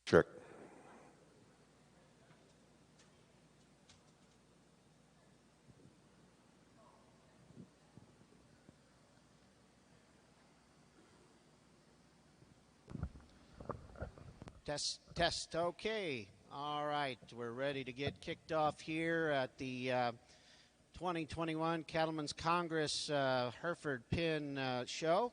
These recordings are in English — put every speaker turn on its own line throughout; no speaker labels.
Check.
Test, test, okay. All right, we're ready to get kicked off here at the 2021 Cattlemen's Congress Hereford Pin Show.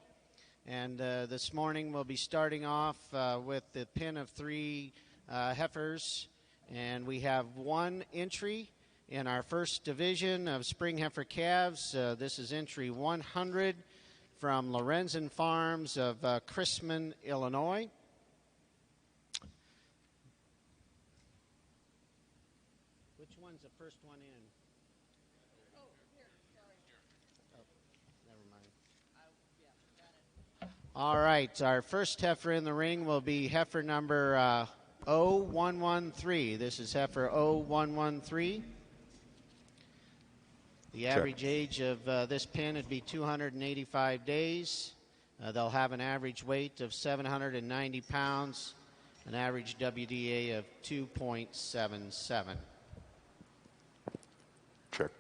And this morning we'll be starting off with the pin of 3 heifers. And we have one entry in our first division of spring heifer calves. This is entry 100 from Lorenzen Farms of Chrisman, Illinois. Which one's the first one in? Oh, here, sorry. Oh, never mind. Yeah, got it. All right, our first heifer in the ring will be heifer number 0113. This is heifer 0113. The average age of this pin would be 285 days. They'll have an average weight of 790 pounds, an average WDA of 2.77.
Check.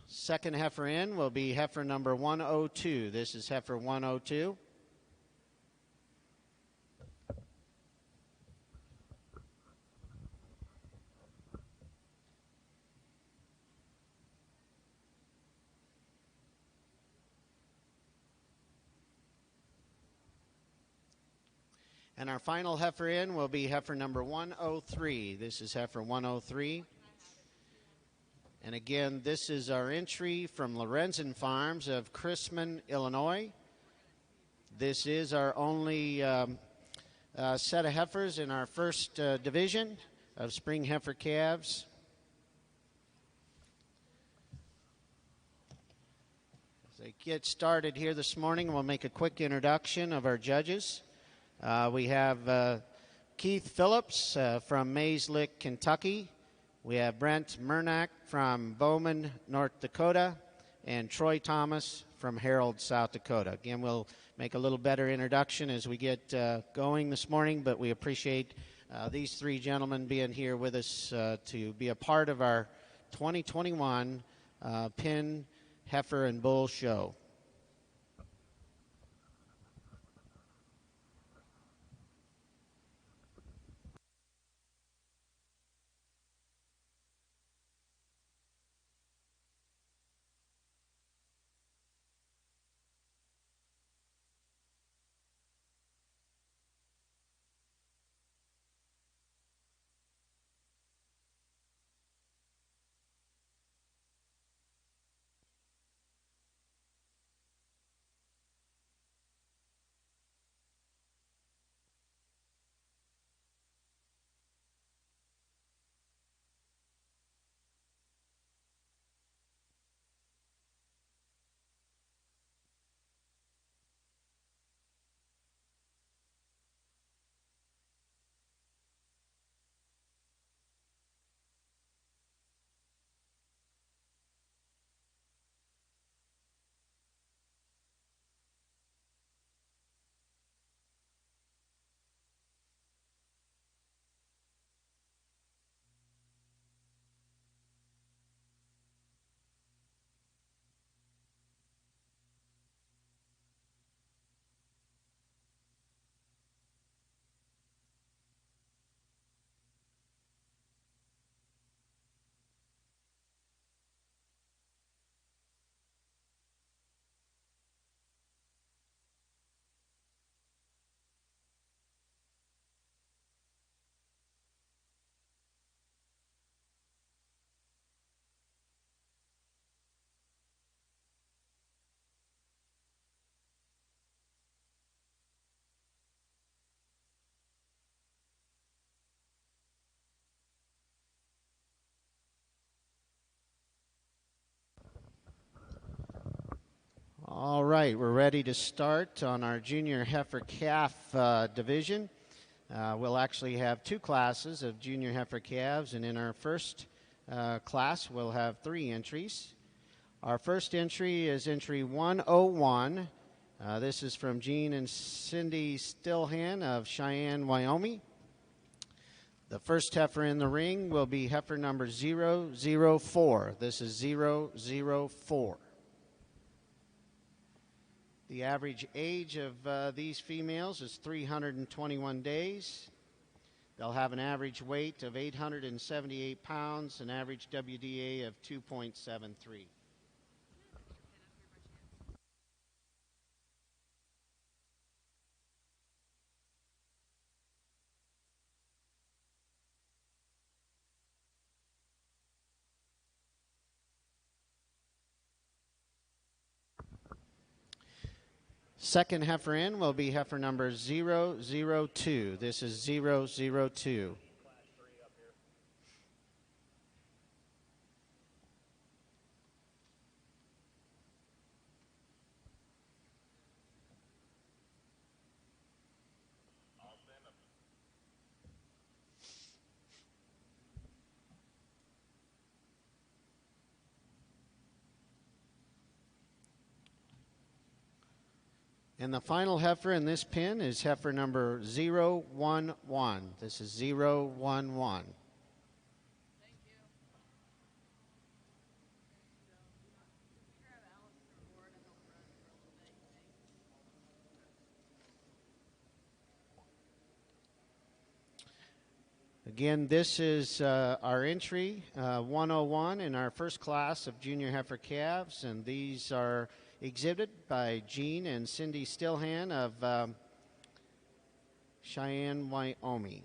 Second heifer in will be heifer number 102. This is heifer 102. And our final heifer in will be heifer number 103. This is heifer 103. And again, this is our entry from Lorenzen Farms of Chrisman, Illinois. This is our only set of heifers in our first division of spring heifer calves. As they get started here this morning, we'll make a quick introduction of our judges. We have Keith Phillips from Mays Lick, Kentucky. We have Brent Murnack from Bowman, North Dakota, and Troy Thomas from Hereford, South Dakota. Again, we'll make a little better introduction as we get going this morning, but we appreciate these 3 gentlemen being here with us to be a part of our 2021 Pin, Heifer, and Bull Show. All right, we're ready to start on our junior heifer calf division. We'll actually have two classes of junior heifer calves, and in our first class, we'll have 3 entries. Our first entry is entry 101. This is from Gene and Cindy Stillhan of Cheyenne, Wyoming. The first heifer in the ring will be heifer number 004. This is 004. The average age of these females is 321 days. They'll have an average weight of 878 pounds, an average WDA of 2.73. Second heifer in will be heifer number 002. This is 002. And the final heifer in this pin is heifer number 011. This is 011. Again, this is our entry 101 in our first class of junior heifer calves, and these are exhibited by Gene and Cindy Stillhan of Cheyenne, Wyoming.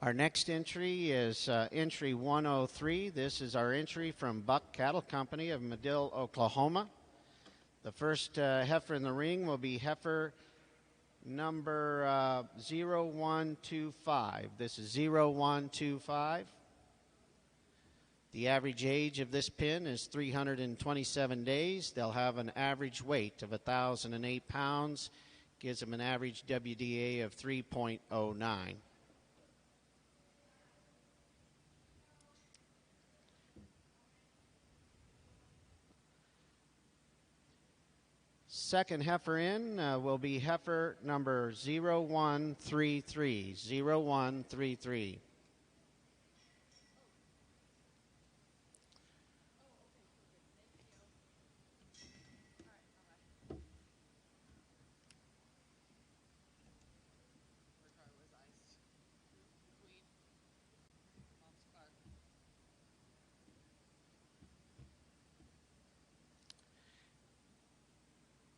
Our next entry is entry 103. This is our entry from Buck Cattle Company of Medill, Oklahoma. The first heifer in the ring will be heifer number 0125. This is 0125. The average age of this pin is 327 days. They'll have an average weight of 1,008 pounds. Gives them an average WDA of 3.09. Second heifer in will be heifer number 0133. 0133.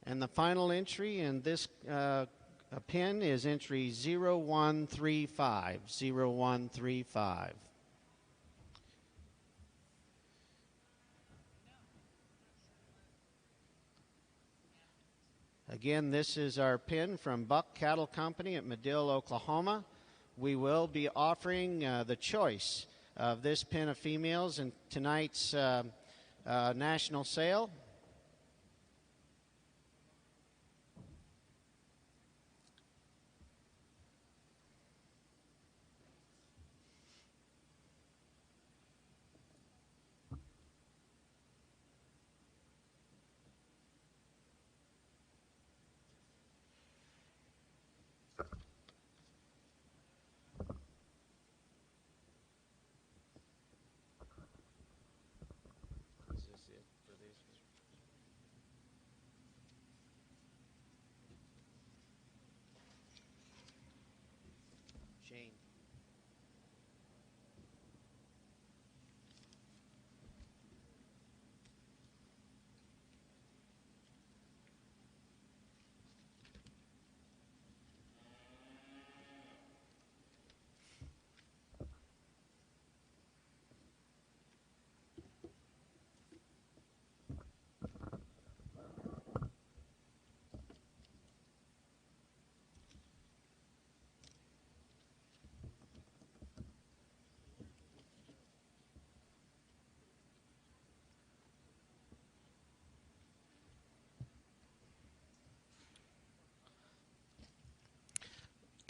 And the final entry in this pin is entry 0135. 0135. Again, this is our pin from Buck Cattle Company at Medill, Oklahoma. we will be offering the choice of this pen of females in tonight's national sale. Shane.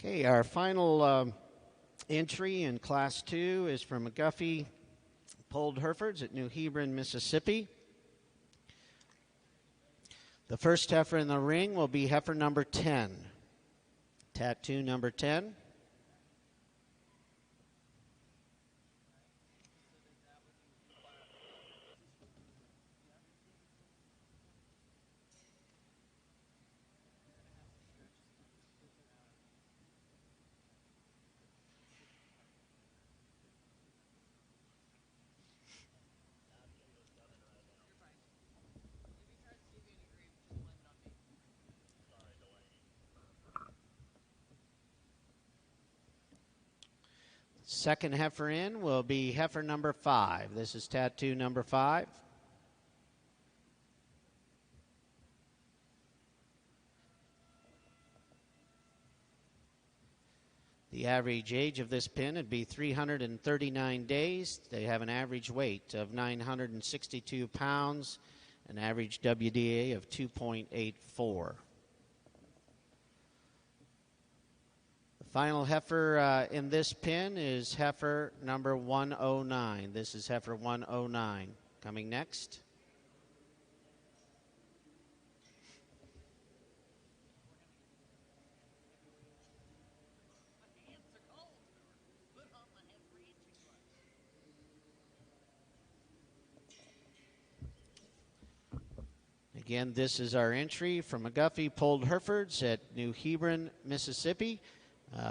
Okay, our final entry in Class 2 is from McGuffey Polled Herefords at New Hebron, Mississippi. The first heifer in the ring will be heifer number 10. Tattoo number 10. Second heifer in will be heifer number 5. This is tattoo number 5. The average age of this pen would be 339 days. They have an average weight of 962 pounds, an average WDA of 2.84. The final heifer in this pen is heifer number 109. This is heifer 109. Coming next. Again, this is our entry from McGuffey Polled Herefords at New Hebron, Mississippi.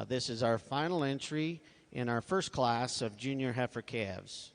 This is our final entry in our first class of junior heifer calves.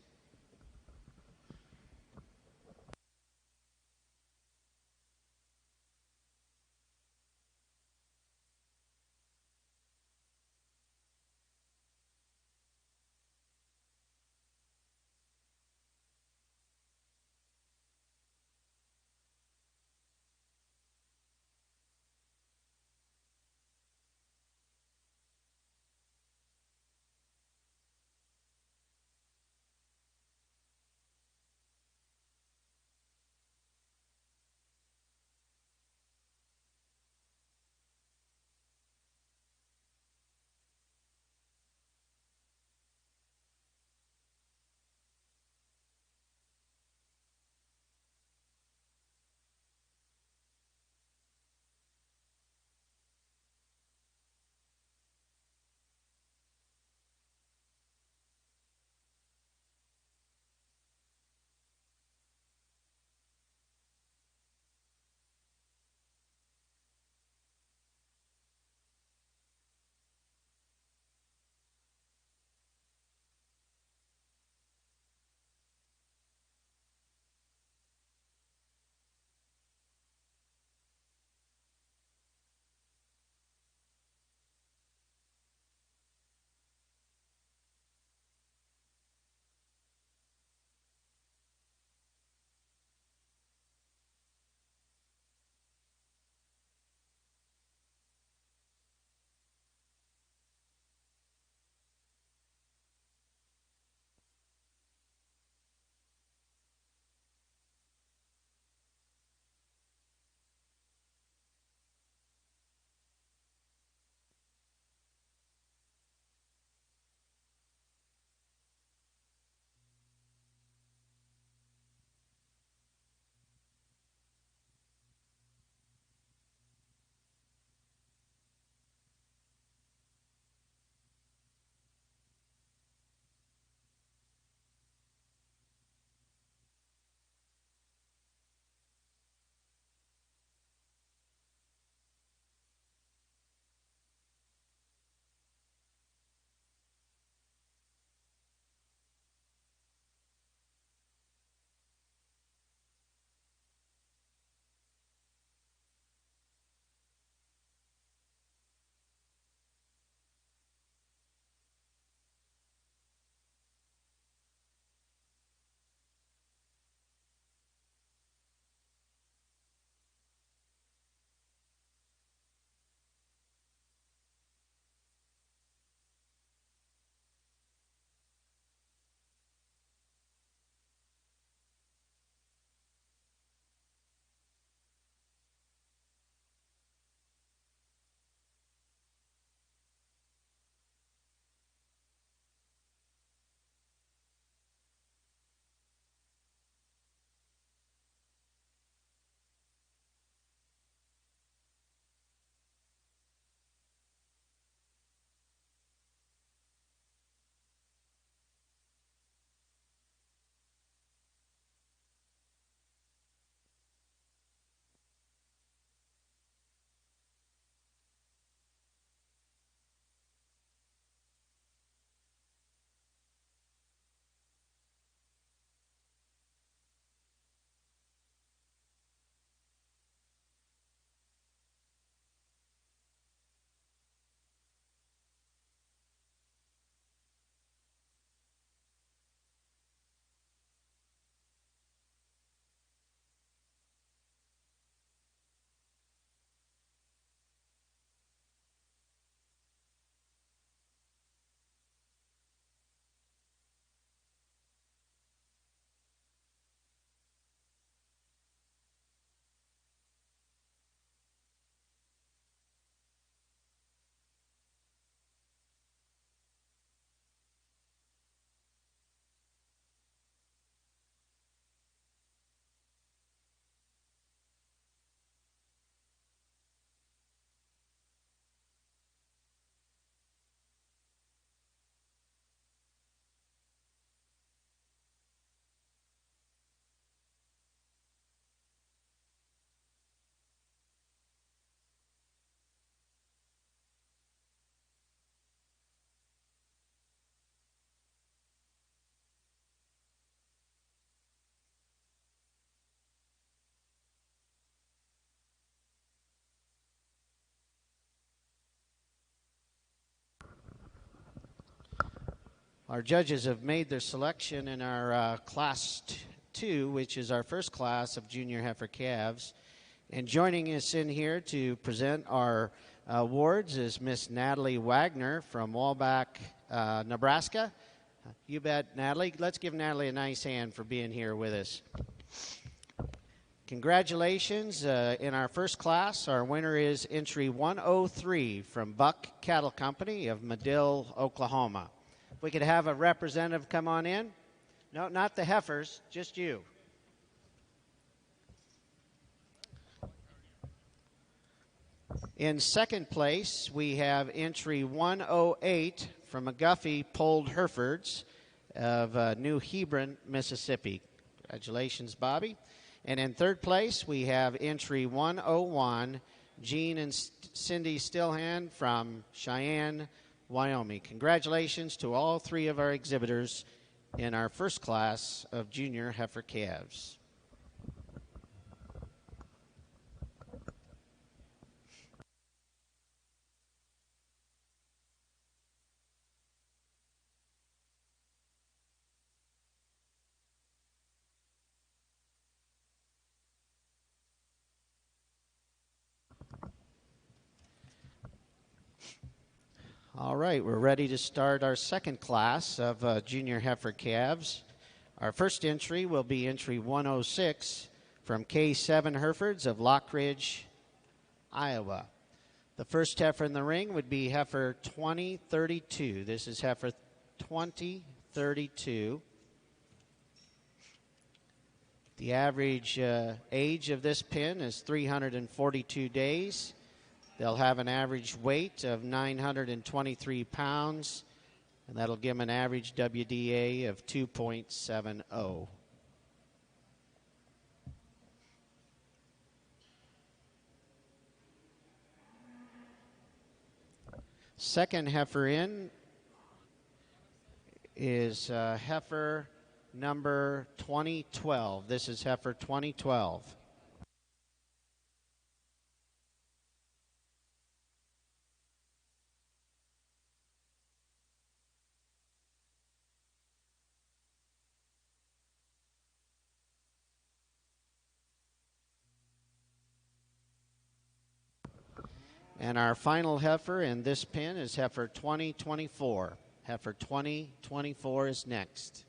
Our judges have made their selection in our Class 2, which is our first class of junior heifer calves. And joining us in here to present our awards is Miss Natalie Wagner from Walbach, Nebraska. You bet, Natalie. Let's give Natalie a nice hand for being here with us. Congratulations. In our first class, our winner is entry 103 from Buck Cattle Company of Medill, Oklahoma. If we could have a representative come on in. No, not the heifers, just you. In second place, we have entry 108 from McGuffey Polled Herefords of New Hebron, Mississippi. Congratulations, Bobby. And in third place, we have entry 101, Gene and Cindy Stillhand from Cheyenne, Wyoming. Congratulations to all three of our exhibitors in our first class of junior heifer calves. All right, we're ready to start our second class of junior heifer calves. Our first entry will be entry 106 from K7 Herefords of Lockridge, Iowa. The first heifer in the ring would be heifer 2032. This is heifer 2032. The average age of this pin is 342 days. They'll have an average weight of 923 pounds, and that'll give them an average WDA of 2.70. Second heifer in is heifer number 2012. This is heifer 2012. And our final heifer in this pin is heifer 2024. Heifer 2024 is next.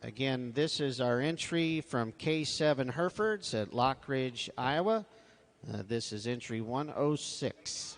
Again, this is our entry from K7 Herefords at Lockridge, Iowa. This is entry 106.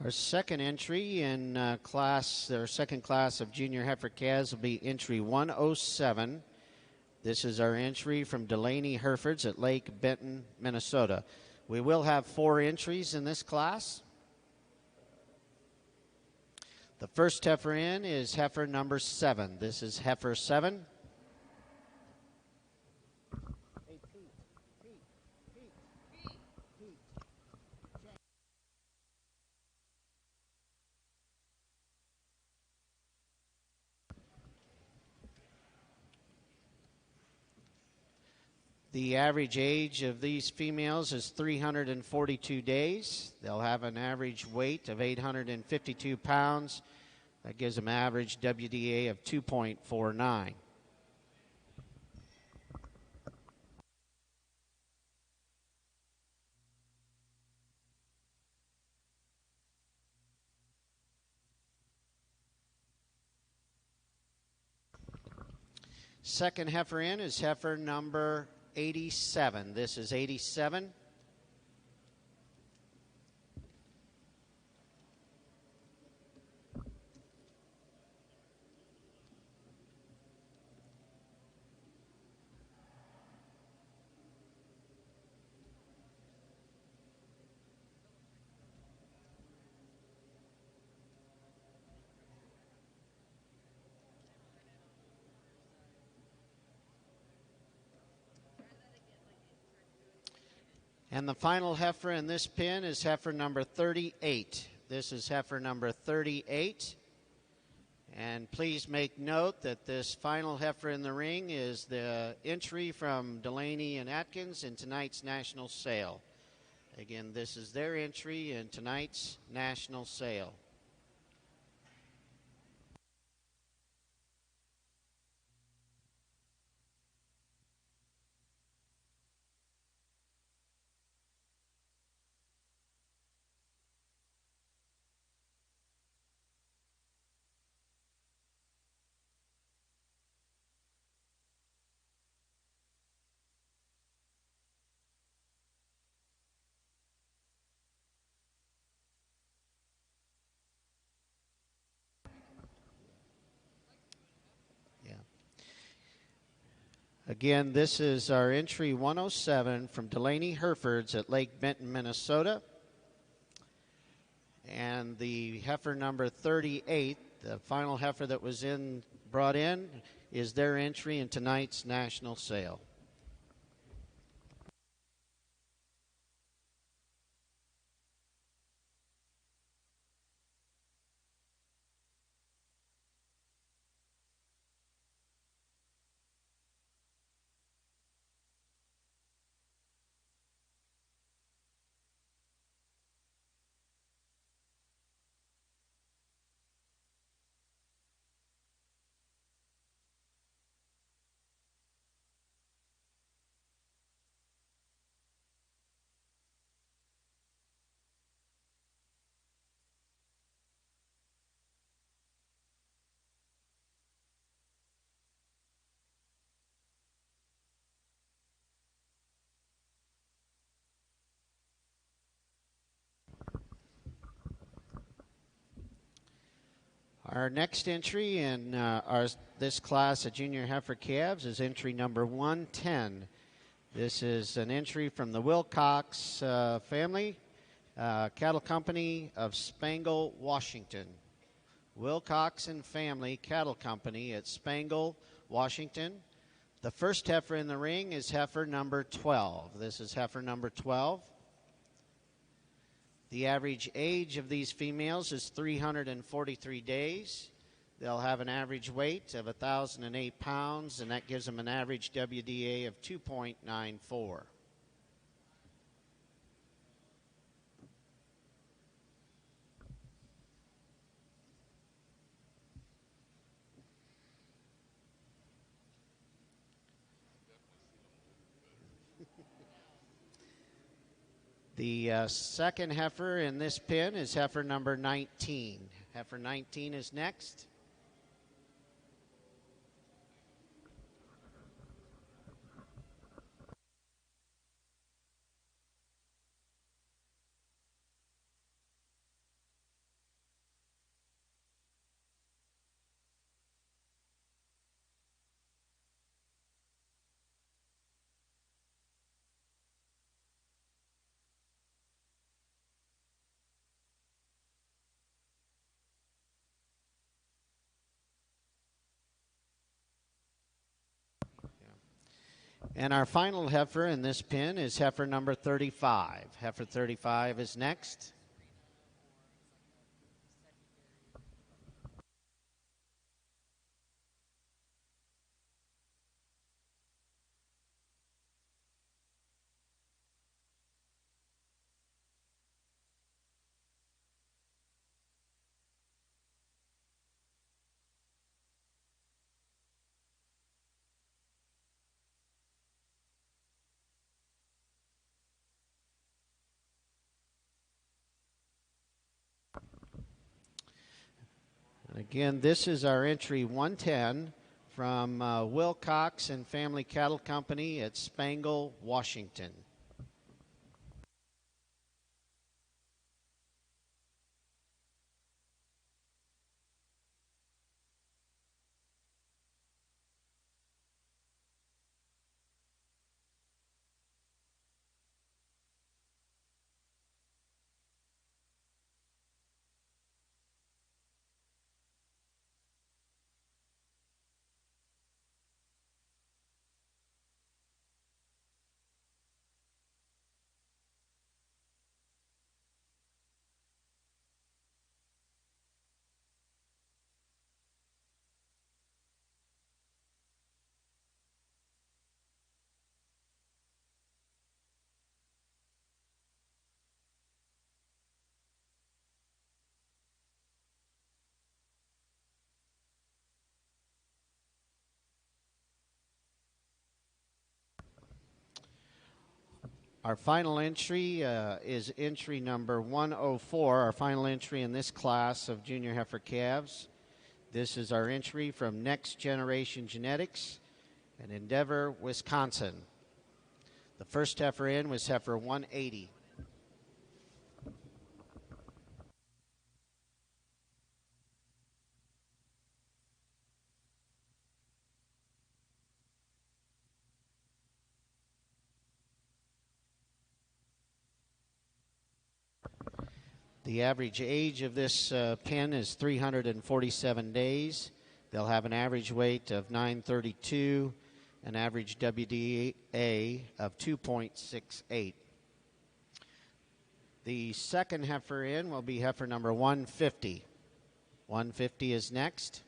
Our second entry in second class of junior heifer calves will be entry 107. This is our entry from Delaney Herefords at Lake Benton, Minnesota. We will have 4 entries in this class. The first heifer in is heifer number 7. This is heifer 7. The average age of these females is 342 days. They'll have an average weight of 852 pounds. That gives them average WDA of 2.49. Second heifer in is heifer number 87. This is 87. And the final heifer in this pen is heifer number 38. This is heifer number 38. And please make note that this final heifer in the ring is the entry from Delaney and Atkins in tonight's national sale. Again, this is their entry in tonight's national sale. Again, this is our entry 107 from Delaney Herefords at Lake Benton, Minnesota. And the heifer number 38, the final heifer that was brought in, is their entry in tonight's national sale. Our next entry in this class of junior heifer calves is entry number 110. This is an entry from the Wilcox family, cattle company of Spangle, Washington. Wilcox and Family Cattle Company at Spangle, Washington. The first heifer in the ring is heifer number 12. This is heifer number 12. The average age of these females is 343 days. They'll have an average weight of 1,008 pounds, and that gives them an average WDA of 2.94. The second heifer in this pen is heifer number 19. Heifer 19 is next. And our final heifer in this pen is heifer number 35. Heifer 35 is next. Again, this is our entry 110 from Wilcox and Family Cattle Company at Spangle, Washington. Our final entry is entry number 104, our final entry in this class of junior heifer calves. This is our entry from Next Generation Genetics in Endeavor, Wisconsin. The first heifer in was heifer 180. The average age of this pen is 347 days. They'll have an average weight of 932, an average WDA of 2.68. The second heifer in will be heifer number 150. 150 is next.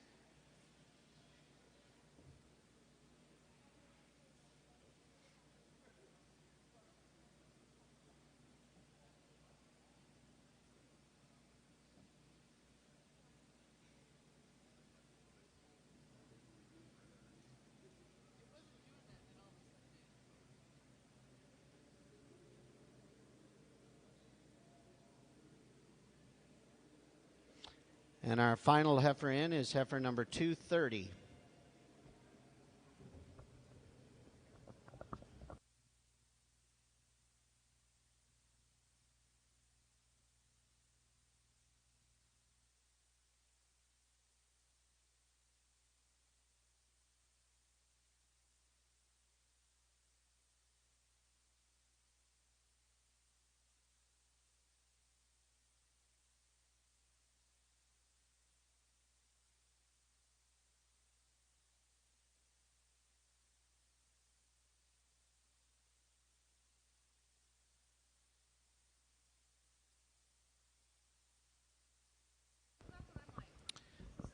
And our final heifer in is heifer number 230.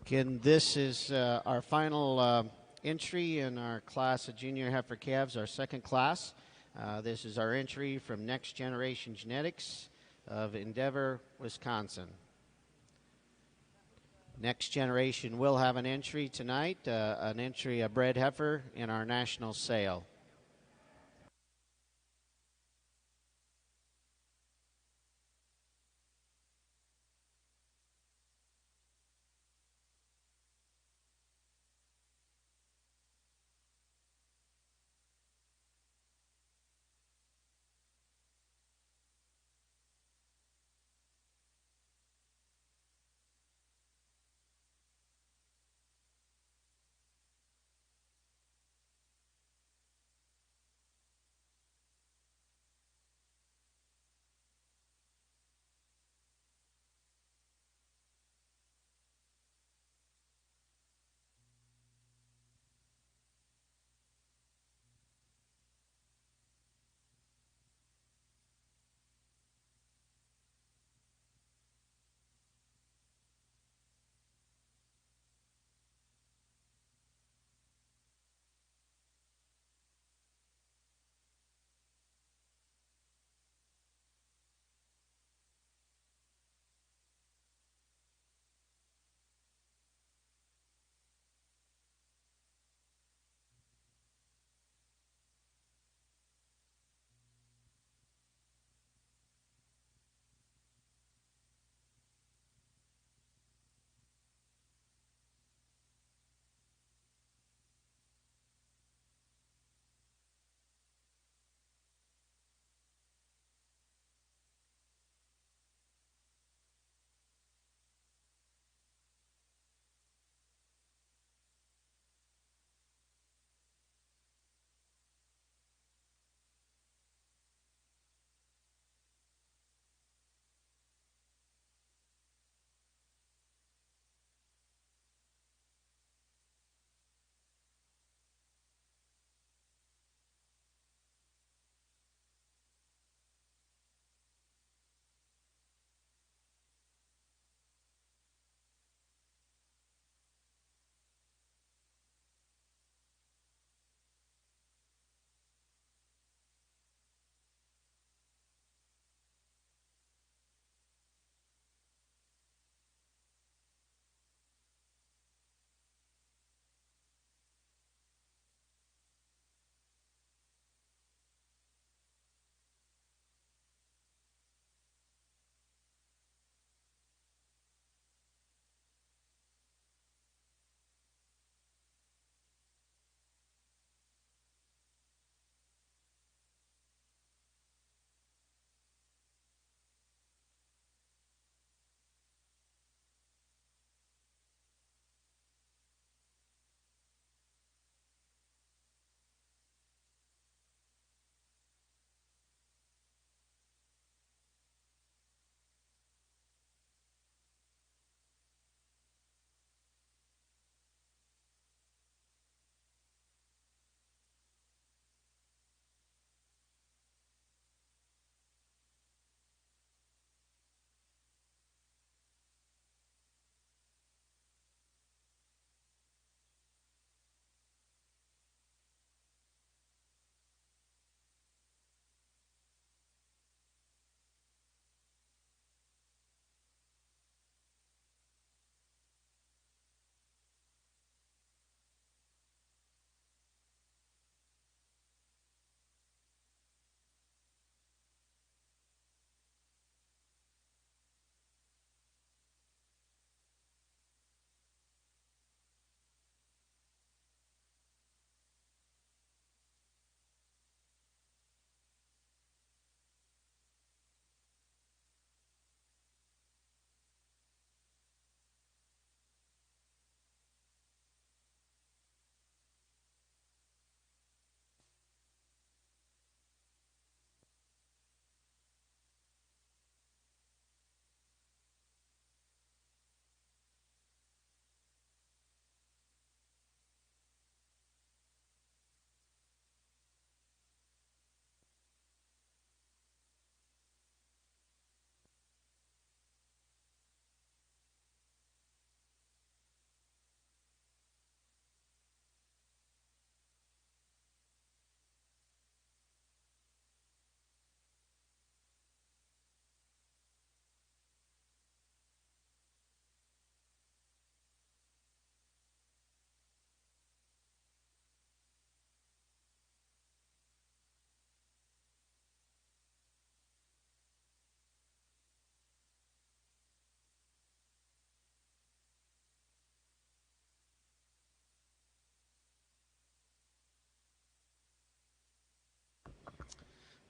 Again, this is our final entry in our class of junior heifer calves, our second class. This is our entry from Next Generation Genetics of Endeavor, Wisconsin. Next Generation will have an entry tonight, a bred heifer in our national sale.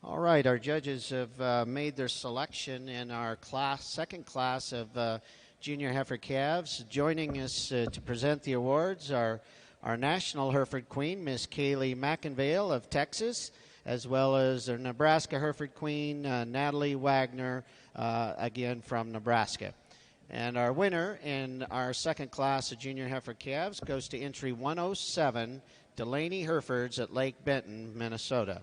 All right, our judges have made their selection in our second class of junior heifer calves. Joining us to present the awards are our national Hereford queen, Miss Kaylee McInvale of Texas, as well as our Nebraska Hereford queen, Natalie Wagner, again from Nebraska. And our winner in our second class of junior heifer calves goes to entry 107, Delaney Herefords at Lake Benton, Minnesota.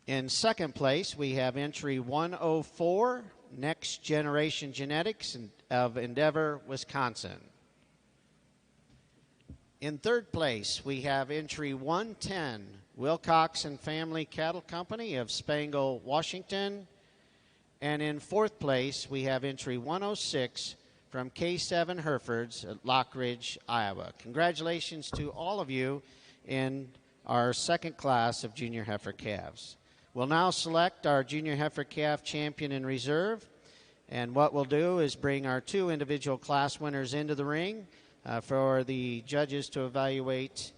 In second place, we have entry 104, Next Generation Genetics of Endeavor, Wisconsin. In third place, we have entry 110, Wilcox and Family Cattle Company of Spangle, Washington. And in fourth place, we have entry 106 from K7 Herefords at Lockridge, Iowa. Congratulations to all of you in our second class of junior heifer calves. We'll now select our junior heifer calf champion in reserve. And what we'll do is bring our two individual class winners into the ring for the judges to evaluate.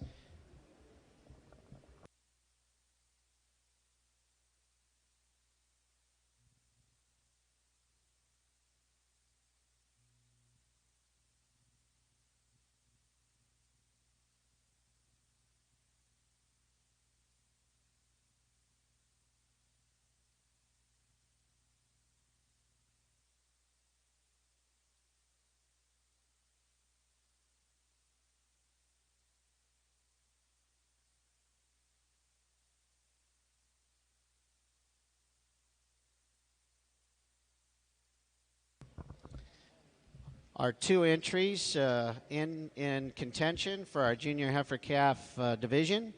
Our two entries in contention for our junior heifer calf division.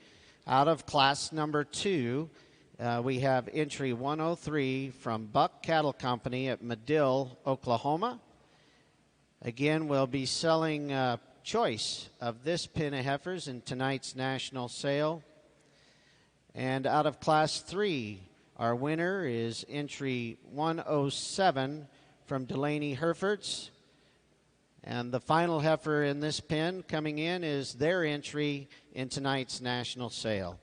Out of class number 2, we have entry 103 from Buck Cattle Company at Medill, Oklahoma. Again, we'll be selling choice of this pin of heifers in tonight's national sale. And out of class 3, our winner is entry 107 from Delaney Herefords. And the final heifer in this pen coming in is their entry in tonight's national sale.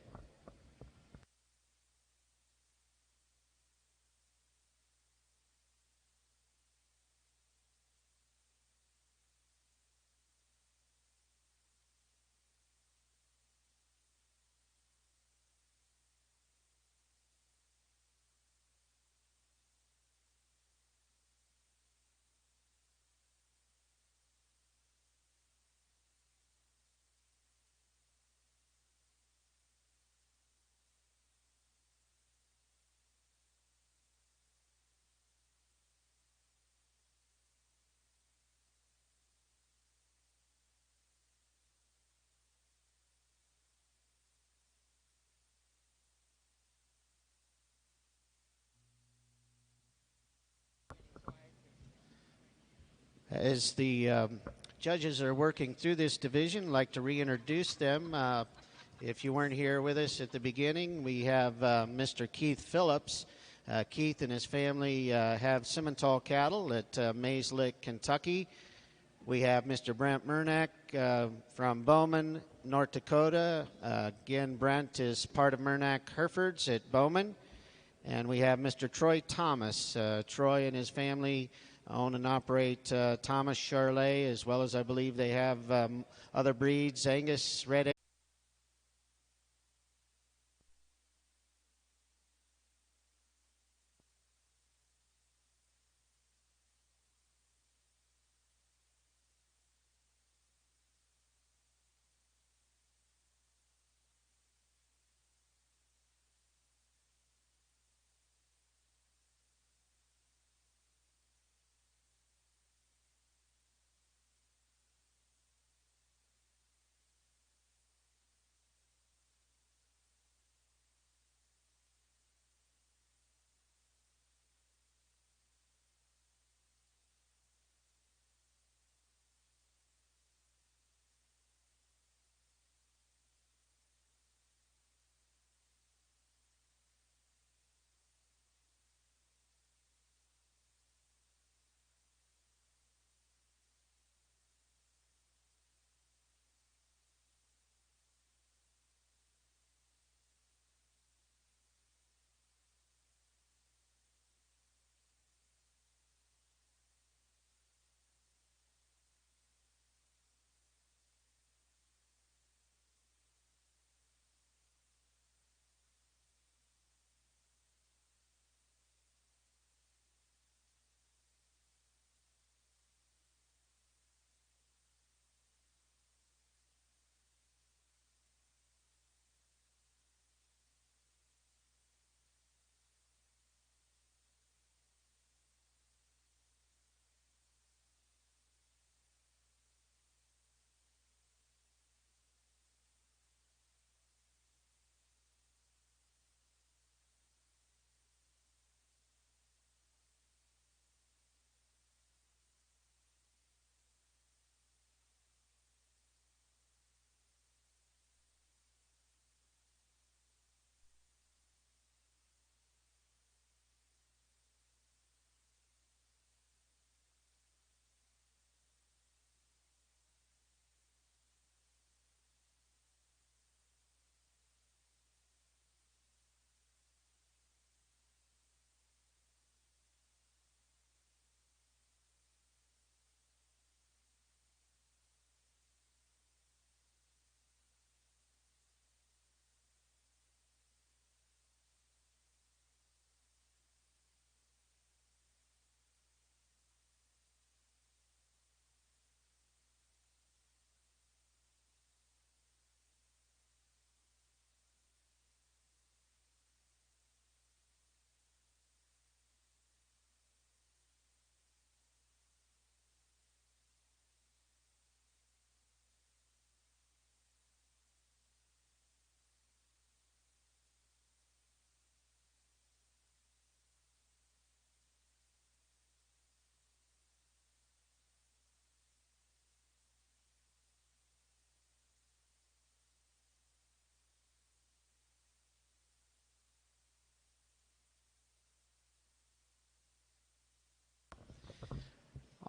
As the judges are working through this division, I'd like to reintroduce them. If you weren't here with us at the beginning, we have Mr. Keith Phillips. Keith and his family have Simmental cattle at Mays Lick, Kentucky. We have Mr. Brent Murnack from Bowman, North Dakota. Again, Brent is part of Murnack Herefords at Bowman. And we have Mr. Troy Thomas. Troy and his family own and operate Thomas Charlet, as well as I believe they have other breeds, Angus, Red.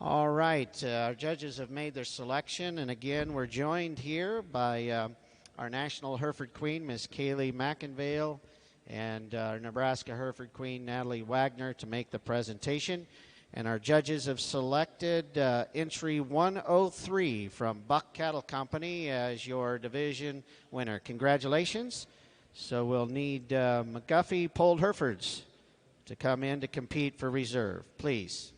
All right, our judges have made their selection, and again, we're joined here by our National Hereford Queen, Miss Kaylee McInvale, and our Nebraska Hereford Queen, Natalie Wagner, to make the presentation. And our judges have selected entry 103 from Buck Cattle Company as your division winner. Congratulations. So we'll need McGuffey Polled Herefords to come in to compete for reserve. Please.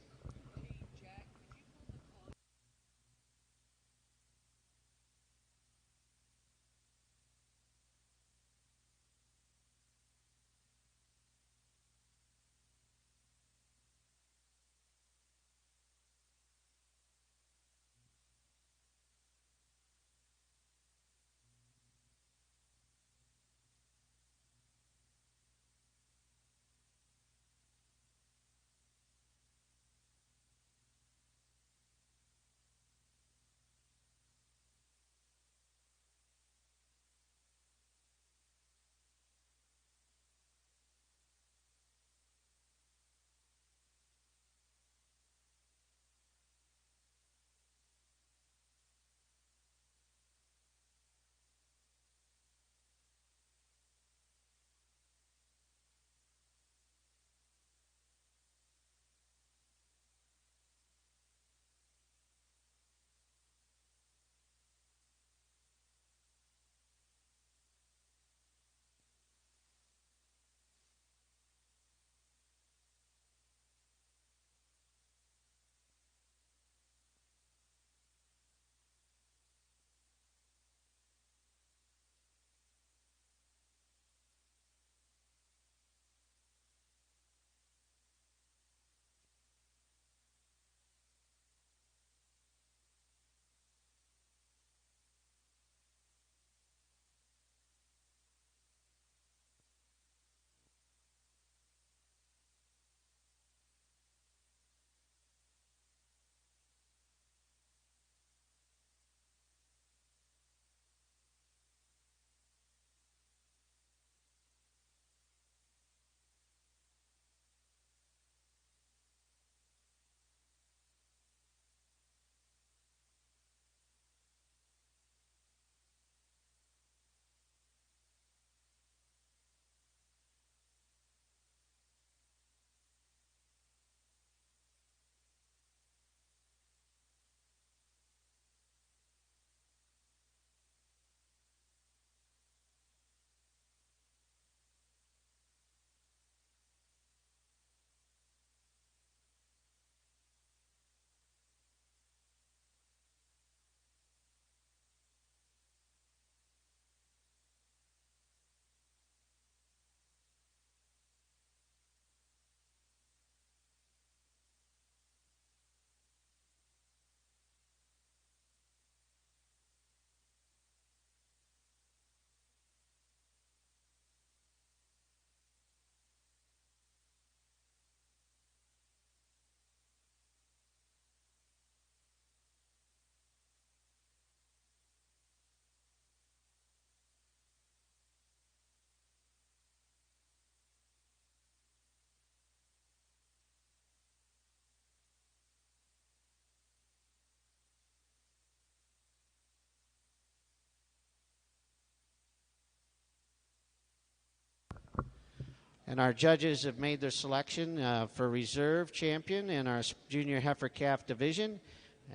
And our judges have made their selection for reserve champion in our junior heifer calf division.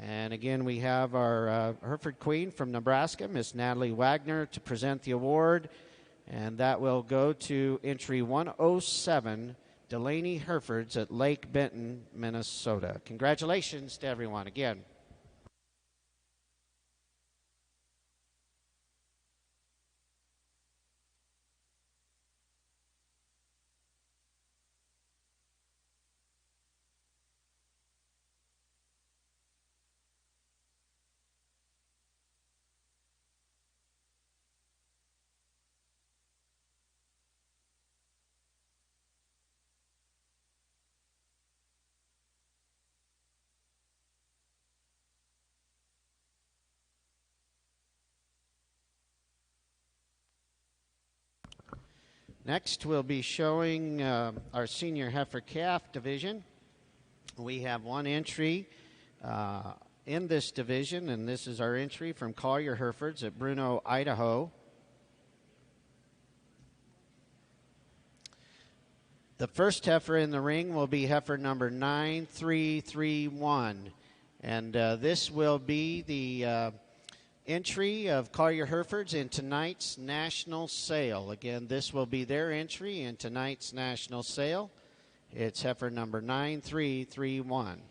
And again, we have our Hereford Queen from Nebraska, Miss Natalie Wagner, to present the award. And that will go to entry 107, Delaney Herefords at Lake Benton, Minnesota. Congratulations to everyone again. Next, we'll be showing our senior heifer calf division. We have one entry in this division, and this is our entry from Collier Herefords at Bruno, Idaho. The first heifer in the ring will be heifer number 9331, and this will be the entry of Collier Herefords in tonight's national sale. Again, this will be their entry in tonight's national sale. It's heifer number 9331.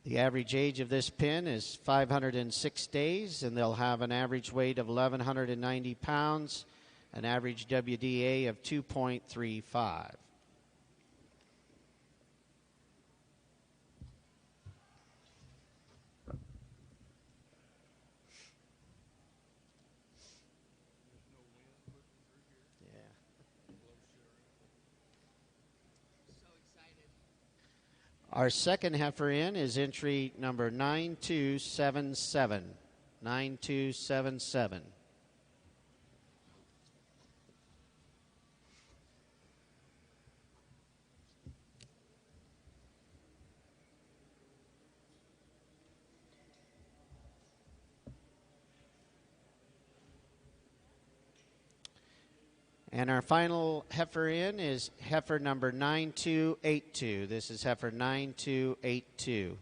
The average age of this pen is 506 days, and they'll have an average weight of 1,190 pounds, an average WDA of 2.35. Our second heifer in is entry number 9277. 9277. And our final heifer in is heifer number 9282. This is heifer 9282.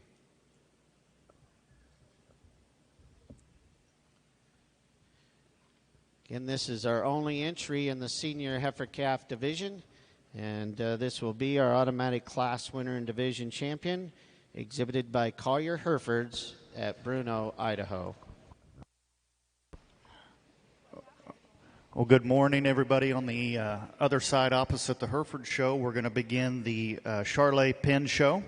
Again, this is our only entry in the senior heifer calf division, and this will be our automatic class winner and division champion, exhibited by Collier Herefords at Bruno, Idaho.
Well, good morning, everybody. On the other side opposite the Hereford show, we're going to begin the Charlet Pen Show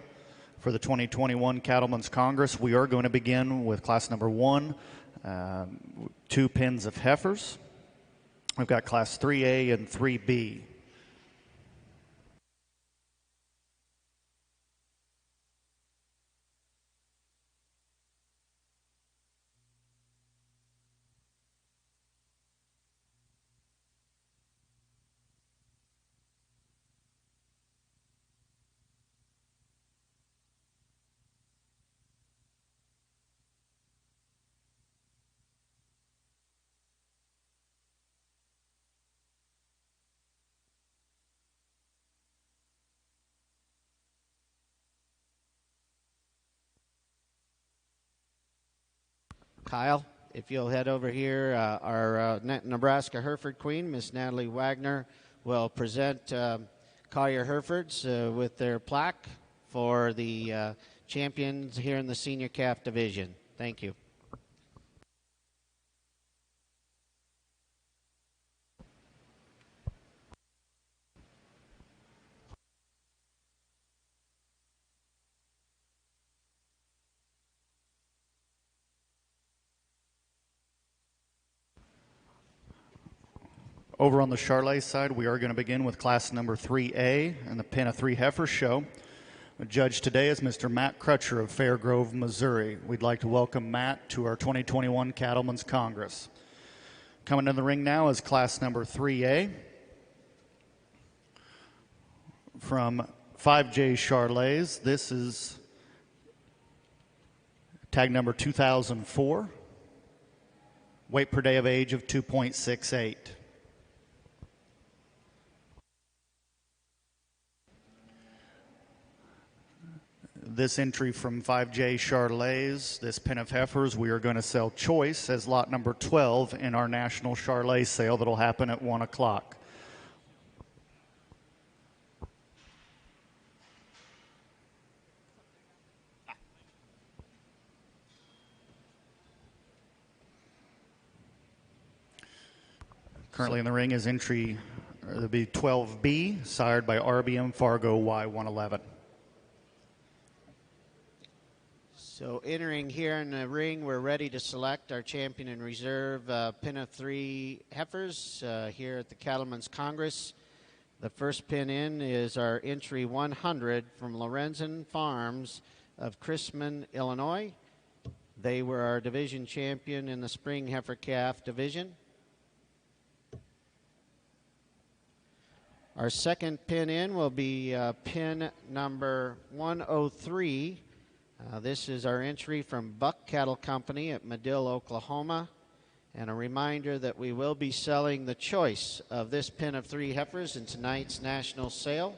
for the 2021 Cattlemen's Congress. We are going to begin with class number 1, 2 pens of heifers. We've got class 3A and 3B.
Kyle, if you'll head over here, our Nebraska Hereford Queen, Miss Natalie Wagner, will present Collier Herefords with their plaque for the champions here in the senior calf division. Thank you.
Over on the Charlet side, we are going to begin with class number 3A and the Pen of 3 Heifer show. The judge today is Mr. Matt Crutcher of Fairgrove, Missouri. We'd like to welcome Matt to our 2021 Cattlemen's Congress. Coming to the ring now is class number 3A from 5J Charlets. This is tag number 2004. Weight per day of age of 2.68. This entry from 5J Charlets, this pen of heifers, we are going to sell choice as lot number 12 in our national Charlet sale that will happen at 1 o'clock. Currently in the ring is entry, there'll be 12B, sired by RBM Fargo Y111.
So entering here in the ring, we're ready to select our champion in reserve pen of 3 heifers here at the Cattlemen's Congress. The first pin in is our entry 100 from Lorenzen Farms of Chrisman, Illinois. They were our division champion in the spring heifer calf division. Our second pin in will be pin number 103. This is our entry from Buck Cattle Company at Medill, Oklahoma. And a reminder that we will be selling the choice of this pin of 3 heifers in tonight's national sale.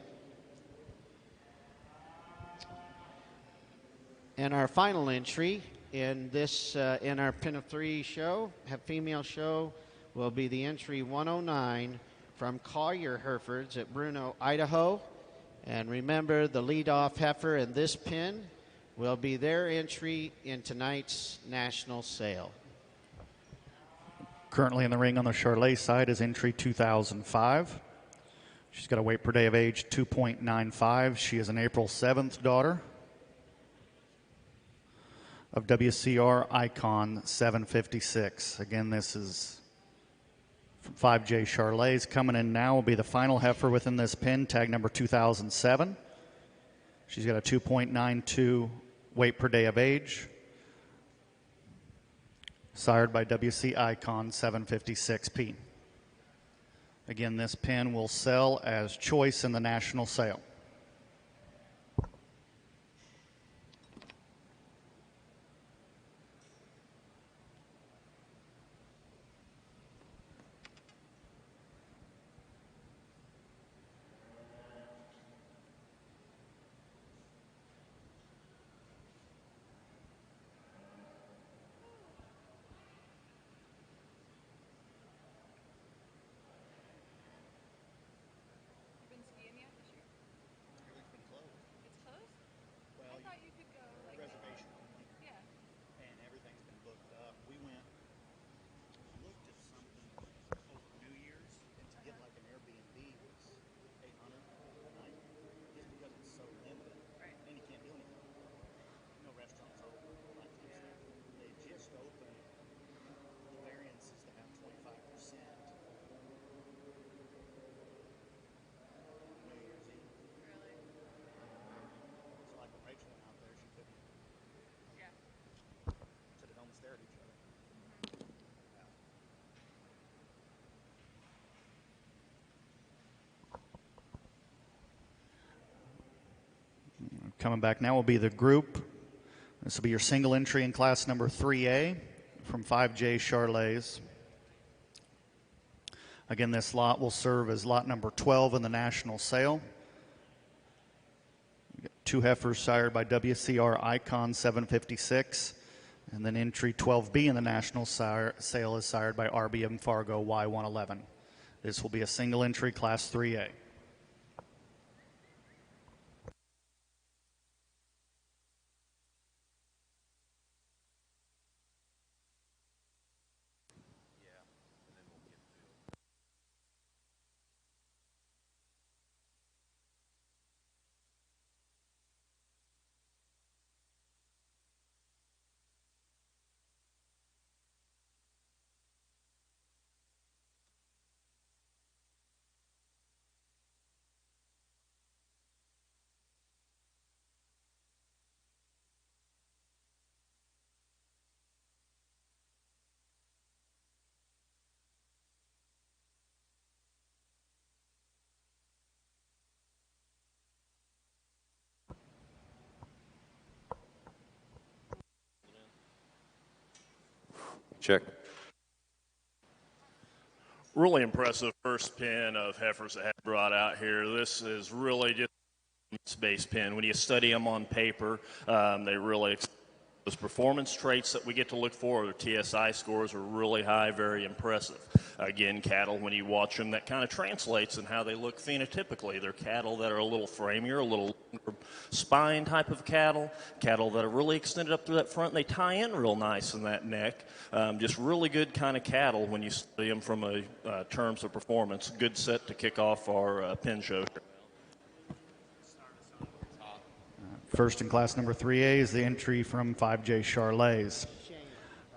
And our final entry in this in our pin of 3 show, female show, will be the entry 109 from Collier Herefords at Bruno, Idaho. And remember, the leadoff heifer in this pin will be their entry in tonight's national sale.
Currently in the ring on the Charlet side is entry 2005. She's got a weight per day of age 2.95. She is an April 7th daughter of WCR Icon 756. Again, this is from 5J Charlet's. Coming in now will be the final heifer within this pin, tag number 2007. She's got a 2.92 weight per day of age. Sired by WC Icon 756P. Again, this pin will sell as choice in the national sale. Coming back now will be the group. This will be your single entry in class number 3A from 5J Charlet's. Again, this lot will serve as lot number 12 in the national sale. 2 heifers sired by WCR Icon 756. And then entry 12B in the national sale is sired by RBM Fargo Y111. This will be a single entry class 3A.
Check.
Really impressive first pin of heifers that have brought out here. This is really just a space pin. When you study them on paper, they really, those performance traits that we get to look for, their TSI scores are really high, very impressive. Again, cattle, when you watch them, that kind of translates in how they look phenotypically. They're cattle that are a little framier, a little spine type of cattle that are really extended up through that front, and they tie in real nice in that neck. Just really good kind of cattle when you study them from a terms of performance. Good set to kick off our pin show.
First in class number 3A is the entry from 5J Charlet's.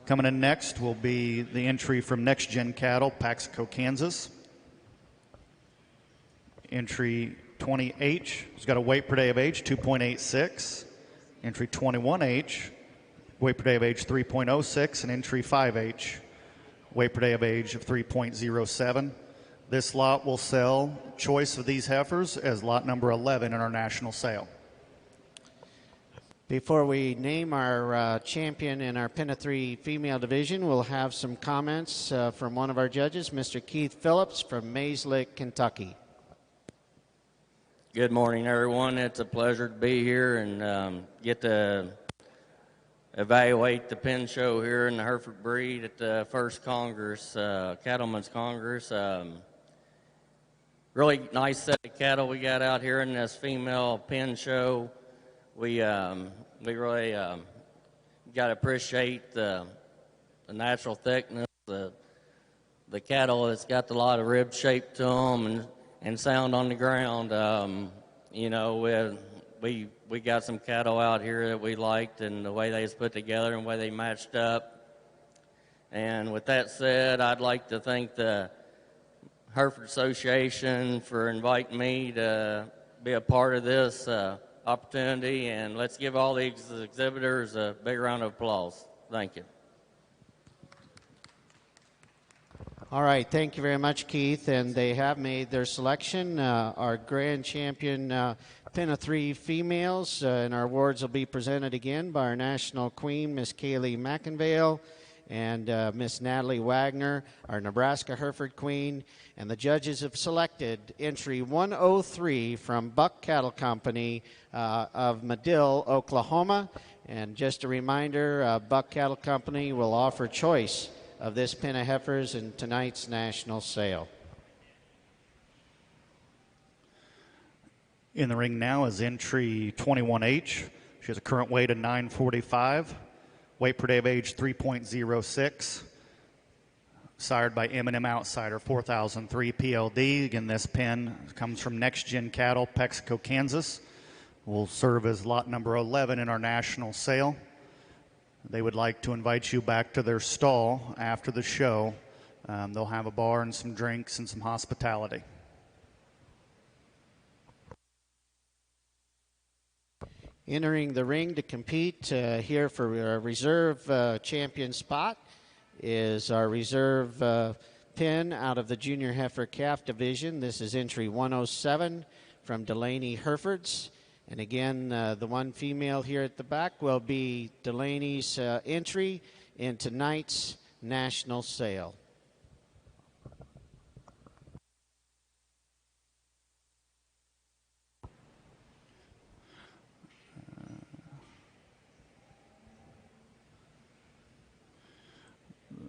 Coming in next will be the entry from Next Gen Cattle, Paxico, Kansas. Entry 20H has got a weight per day of age 2.86. Entry 21H, weight per day of age 3.06, and entry 5H, weight per day of age of 3.07. This lot will sell choice of these heifers as lot number 11 in our national sale.
Before we name our champion in our Pin of 3 female division, we'll have some comments from one of our judges, Mr. Keith Phillips from Mays Lick, Kentucky.
Good morning, everyone. It's a pleasure to be here and get to evaluate the pin show here in the Hereford breed at the first Congress, Cattlemen's Congress. Really nice set of cattle we got out here in this female pin show. We really got to appreciate the natural thickness, the cattle that's got a lot of rib shape to them and sound on the ground. You know, we got some cattle out here that we liked and the way they was put together and the way they matched up. And with that said, I'd like to thank the Hereford Association for inviting me to be a part of this opportunity, and let's give all these exhibitors a big round of applause. Thank you.
All right, thank you very much, Keith. And they have made their selection. Our grand champion Pin of 3 females, and our awards will be presented again by our national queen, Miss Kaylee McInvale, and Miss Natalie Wagner, our Nebraska Hereford queen. And the judges have selected entry 103 from Buck Cattle Company of Medill, Oklahoma. And just a reminder, Buck Cattle Company will offer choice of this pin of heifers in tonight's national sale.
In the ring now is entry 21H. She has a current weight of 945, weight per day of age 3.06, sired by M&M Outsider 4003 PLD. Again, this pin comes from Next Gen Cattle, Pexico, Kansas. Will serve as lot number 11 in our national sale. They would like to invite you back to their stall after the show. They'll have a bar and some drinks and some hospitality.
Entering the ring to compete here for a reserve champion spot is our reserve pin out of the junior heifer calf division. This is entry 107 from Delaney Herefords. And again, the one female here at the back will be Delaney's entry in tonight's national sale.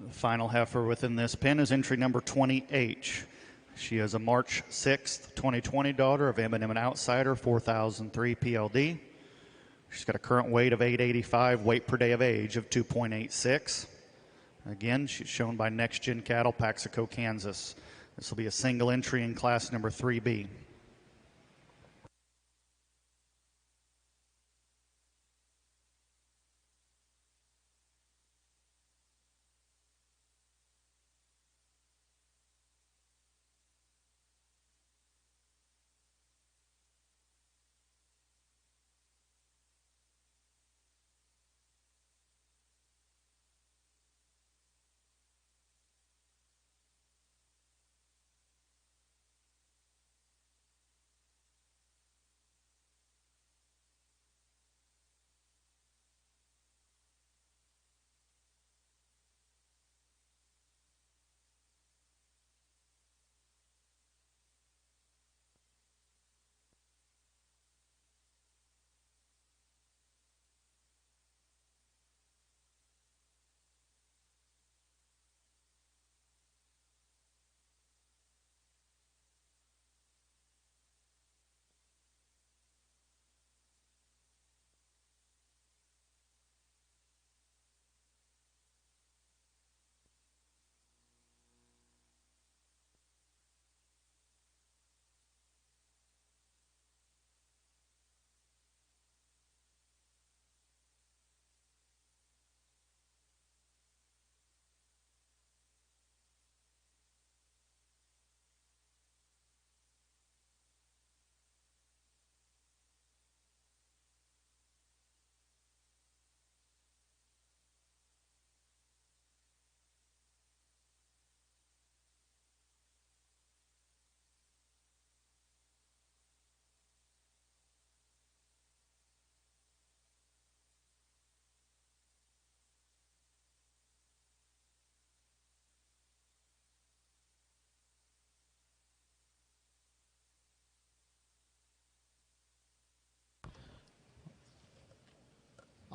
The final heifer within this pin is entry number 20H. She is a March 6th, 2020 daughter of M&M Outsider 4003 PLD. She's got a current weight of 885, weight per day of age of 2.86. Again, she's shown by Next Gen Cattle, Pexico, Kansas. This will be a single entry in class number 3B.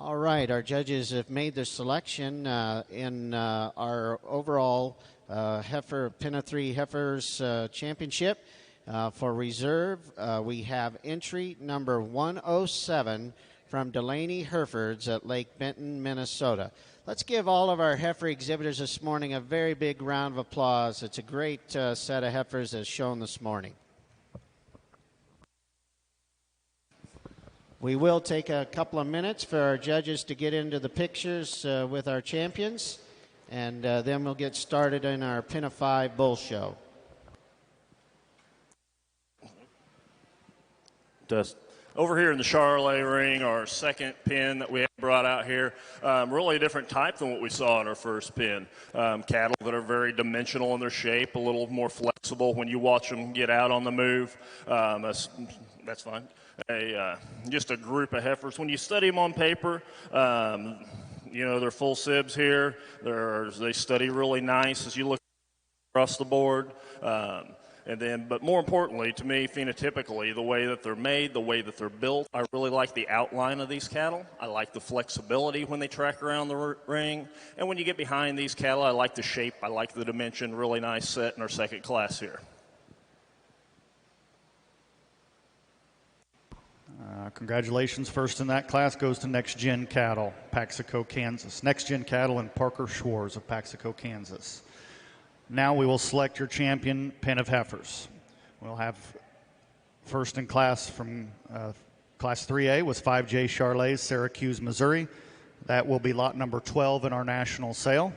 All right, our judges have made their selection in our overall heifer Pin of 3 Heifers Championship. For reserve, we have entry number 107 from Delaney Herefords at Lake Benton, Minnesota. Let's give all of our heifer exhibitors this morning a very big round of applause. It's a great set of heifers as shown this morning. We will take a couple of minutes for our judges to get into the pictures with our champions, and then we'll get started in our Pin of 5 bull show.
Over here in the Charolais ring, our second pin that we have brought out here, really a different type than what we saw in our first pin. Cattle that are very dimensional in their shape, a little more flexible when you watch them get out on the move. That's fine. Just a group of heifers. When you study them on paper, they're full sibs here. They study really nice as you look across the board. But more importantly, to me, phenotypically, the way that they're made, the way that they're built, I really like the outline of these cattle. I like the flexibility when they track around the ring. And when you get behind these cattle, I like the shape, I like the dimension. Really nice set in our second class here.
Congratulations. First in that class goes to Next Gen Cattle, Paxico, Kansas. Next Gen Cattle and Parker Schwartz of Paxico, Kansas. Now we will select your champion pin of heifers. We'll have first in class from Class 3A was 5J Charolais, Syracuse, Missouri. That will be lot number 12 in our national sale.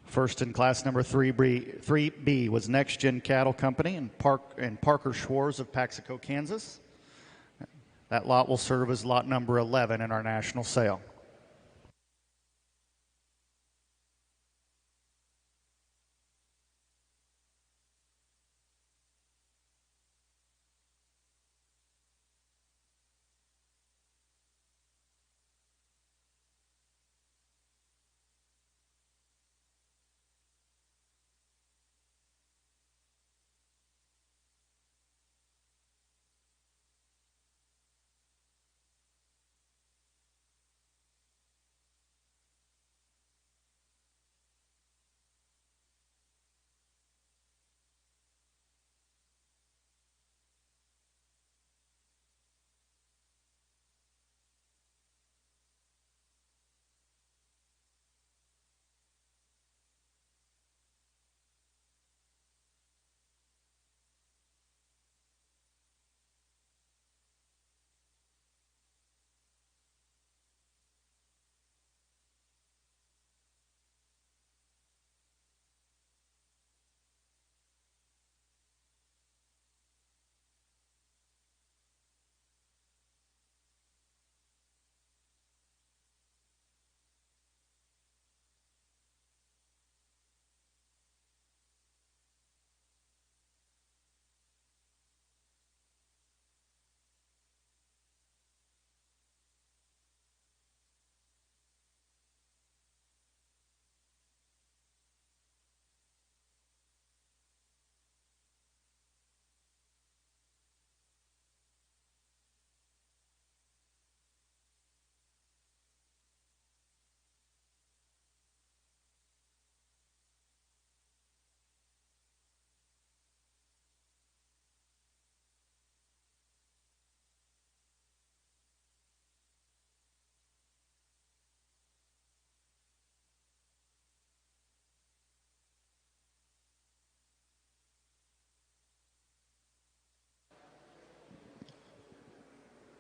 First in class number 3B was Next Gen Cattle Company and Parker Schwartz of Paxico, Kansas. That lot will serve as lot number 11 in our national sale.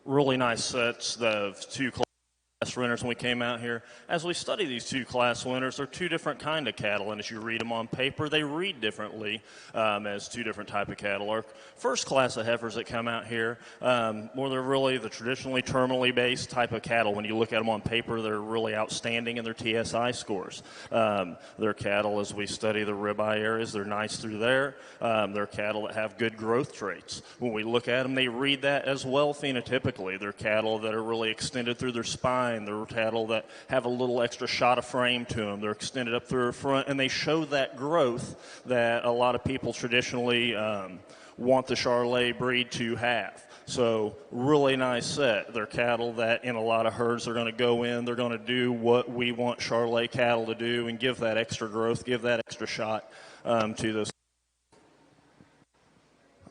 Really nice sets of two class winners when we came out here. As we study these two class winners, they're two different kind of cattle, and as you read them on paper, they read differently as two different type of cattle. Our first class of heifers that come out here, more they're really the traditionally terminally based type of cattle. When you look at them on paper, they're really outstanding in their TSI scores. They're cattle, as we study the ribeye areas, they're nice through there. They're cattle that have good growth traits. When we look at them, they read that as well phenotypically. They're cattle that are really extended through their spine. They're cattle that have a little extra shot of frame to them. They're extended up through their front, and they show that growth that a lot of people traditionally want the Charolais breed to have. So really nice set. They're cattle that in a lot of herds are going to go in. They're going to do what we want Charolais cattle to do and give that extra growth, give that extra shot to those.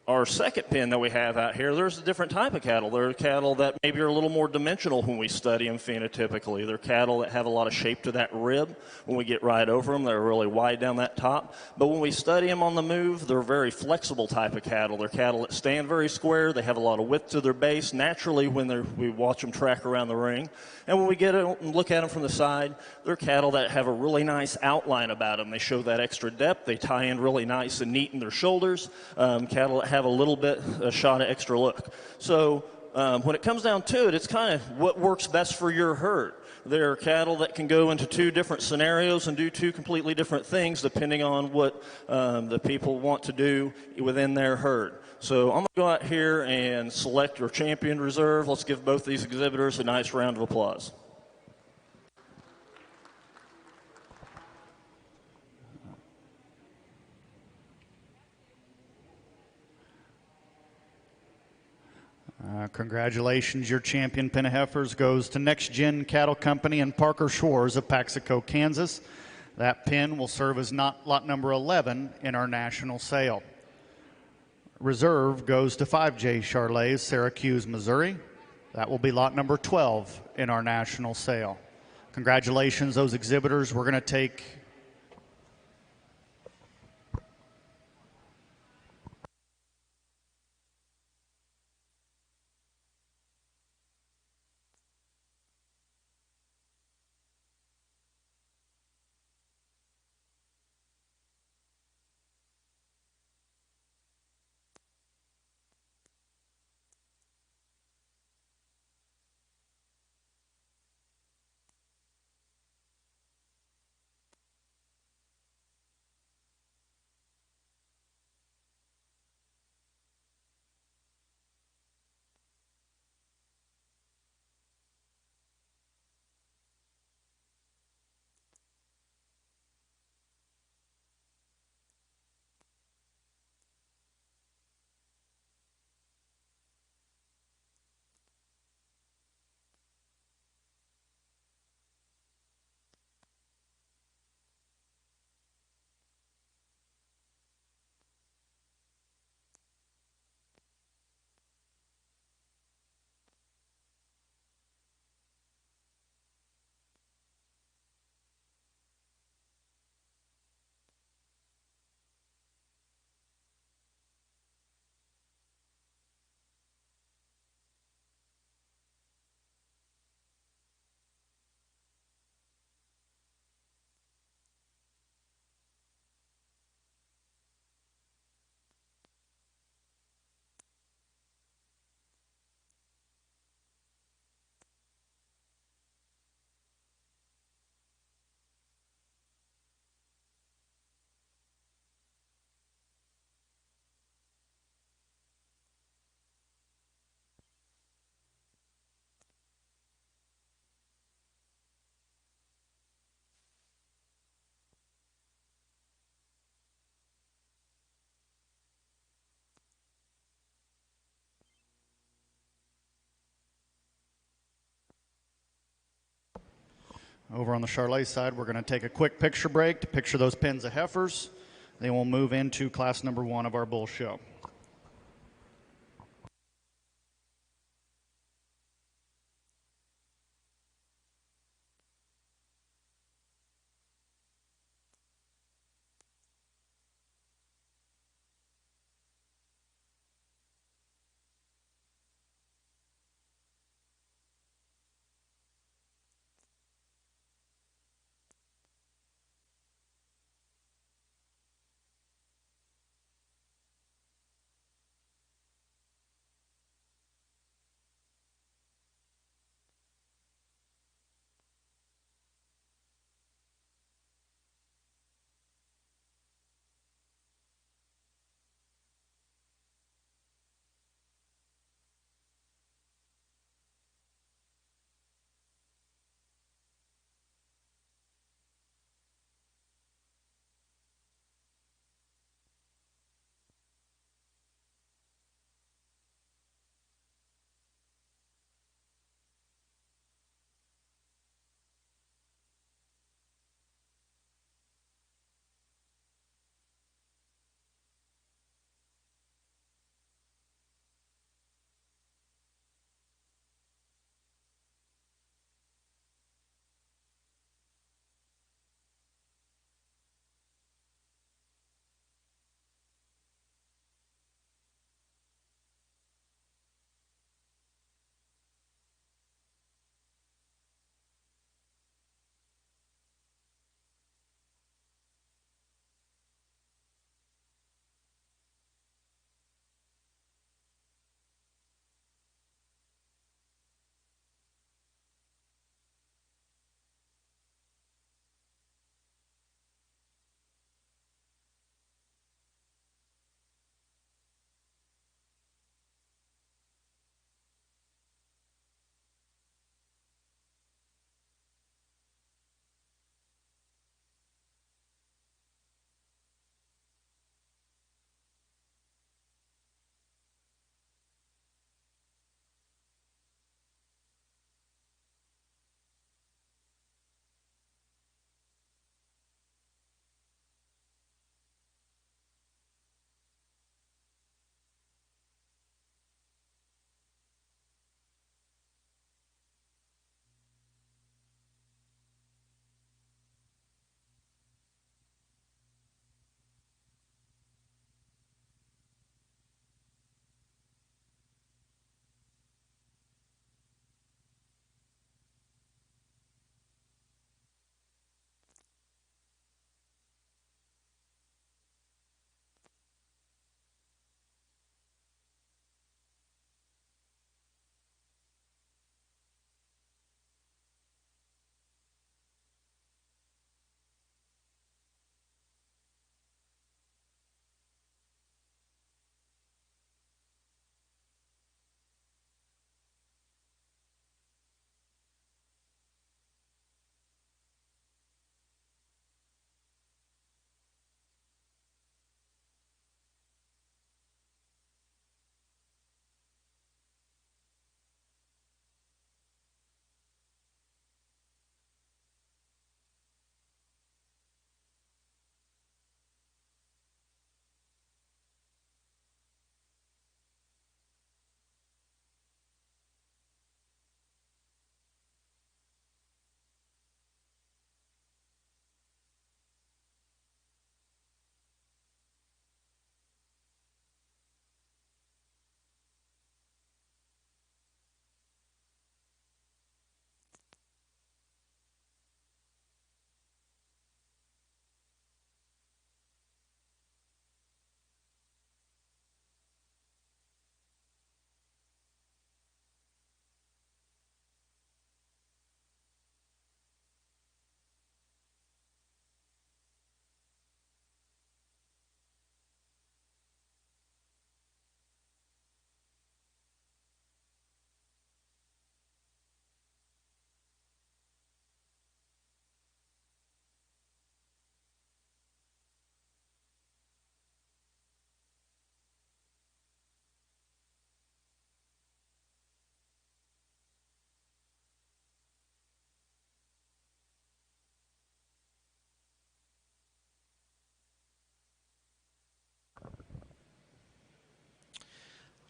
Our second pen that we have out here, there's a different type of cattle. There are cattle that maybe are a little more dimensional when we study them phenotypically. They're cattle that have a lot of shape to that rib. When we get right over them, they're really wide down that top. But when we study them on the move, they're very flexible type of cattle. They're cattle that stand very square. They have a lot of width to their base naturally when we watch them track around the ring. And when we get and look at them from the side, they're cattle that have a really nice outline about them. They show that extra depth. They tie in really nice and neat in their shoulders. Cattle that have a little bit a shot of extra look. So when it comes down to it, it's kind of what works best for your herd. There are cattle that can go into two different scenarios and do two completely different things depending on what the people want to do within their herd. So I'm going to go out here and select your champion reserve. Let's give both these exhibitors a nice round of applause.
Congratulations, your champion pen of Heifers goes to Next Gen Cattle Company and Parker Shores of Paxico, Kansas. That pen will serve as lot number 11 in our national sale. Reserve goes to 5J Charolais, Syracuse, Missouri. That will be lot number 12 in our national sale. Congratulations, those exhibitors. We're going to take over on the Charolais side, we're going to take a quick picture break to picture those pens of Heifers. Then we'll move into class number 1 of our bull show.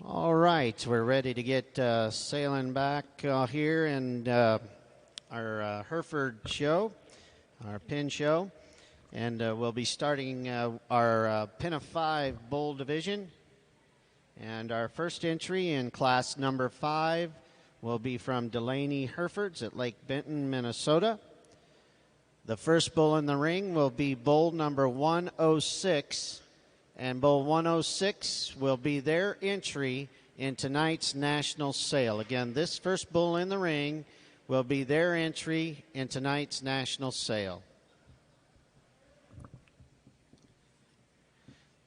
All right, we're ready to get sailing back here in our Hereford show, our pin show. And we'll be starting our pin of 5 bull division. And our first entry in class number 5 will be from Delaney Herefords at Lake Benton, Minnesota. The first bull in the ring will be bull number 106. And bull 106 will be their entry in tonight's national sale. Again, this first bull in the ring will be their entry in tonight's national sale.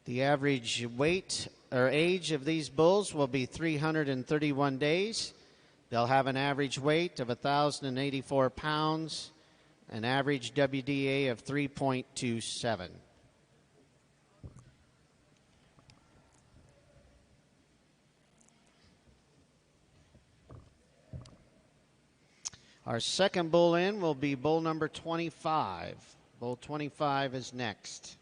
The average weight or age of these bulls will be 331 days. They'll have an average weight of 1,084 pounds, an average WDA of 3.27. Our second bull in will be bull number 25. Bull 25 is next.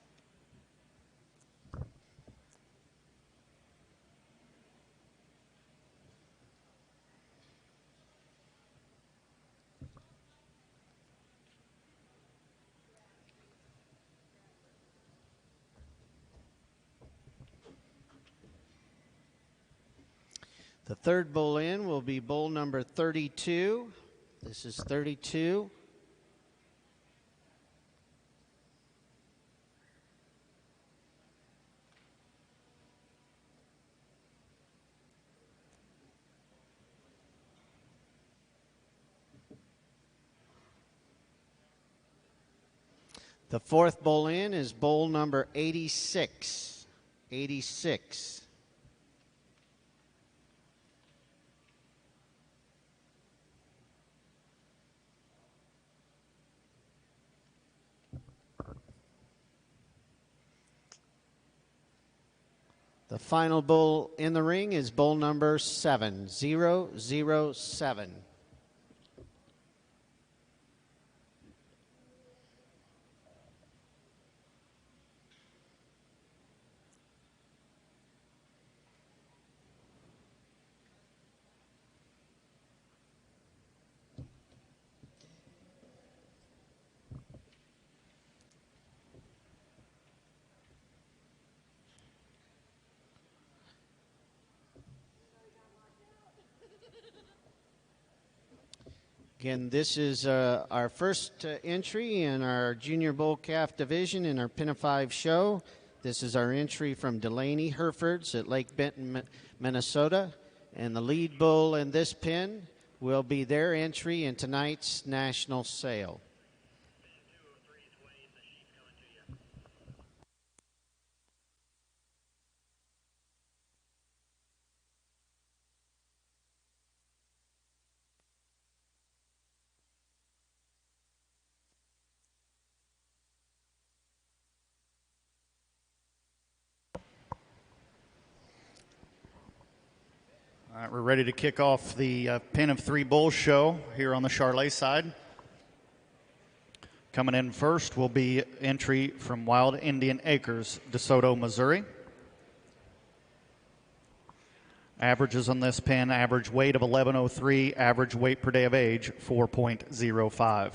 The third bull in will be bull number 32. This is 32. The fourth bull in is bull number 86. 86. The final bull in the ring is bull number 7. Again, this is our first entry in our junior bull calf division in our Pin of 5 show. This is our entry from Delaney Herefords at Lake Benton, Minnesota. And the lead bull in this pin will be their entry in tonight's national sale.
All right, we're ready to kick off the Pin of 3 Bull show here on the Charlet side. Coming in first will be entry from Wild Indian Acres, DeSoto, Missouri. Averages on this pin, average weight of 1103, average weight per day of age, 4.05.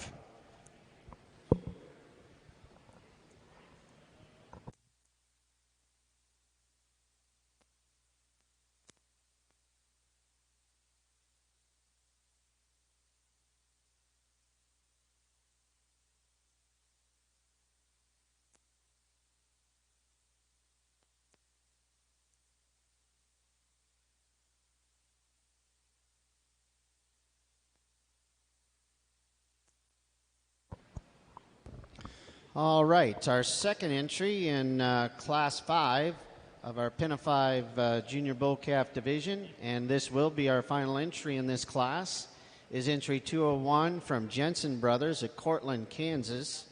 All right, our second entry in Class 5 of our Pin of 5 Junior Bull Calf Division, and this will be our final entry in this class, is entry 201 from Jensen Brothers at Cortland, Kansas.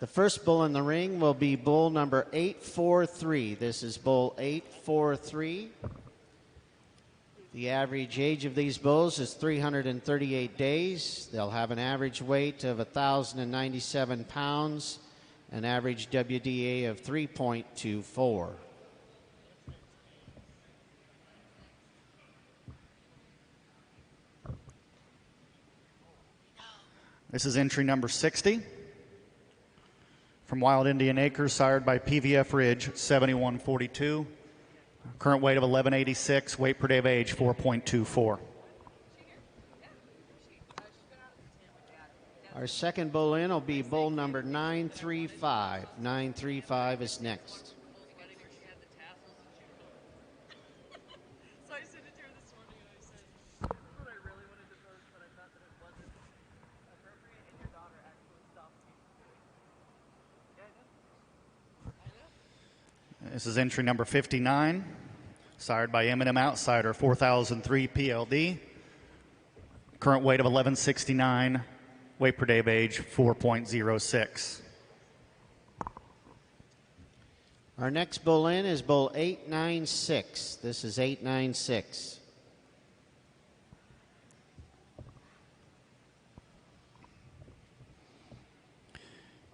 The first bull in the ring will be bull number 843. This is bull 843. The average age of these bulls is 338 days. They'll have an average weight of 1,097 pounds, an average WDA of 3.24.
This is entry number 60 from Wild Indian Acres, sired by PVF Ridge, 7142. Current weight of 1186, weight per day of age 4.24.
Our second bull in will be bull number 935. 935 is next.
So I sent it to her this morning and I said, what I really wanted to post, but I thought that it wasn't appropriate, and your daughter actually stopped me from doing it. Yeah, I know.
This is entry number 59, sired by M&M Outsider, 4003 PLD. Current weight of 1169, weight per day of age 4.06.
Our next bull in is bull 896. This is 896.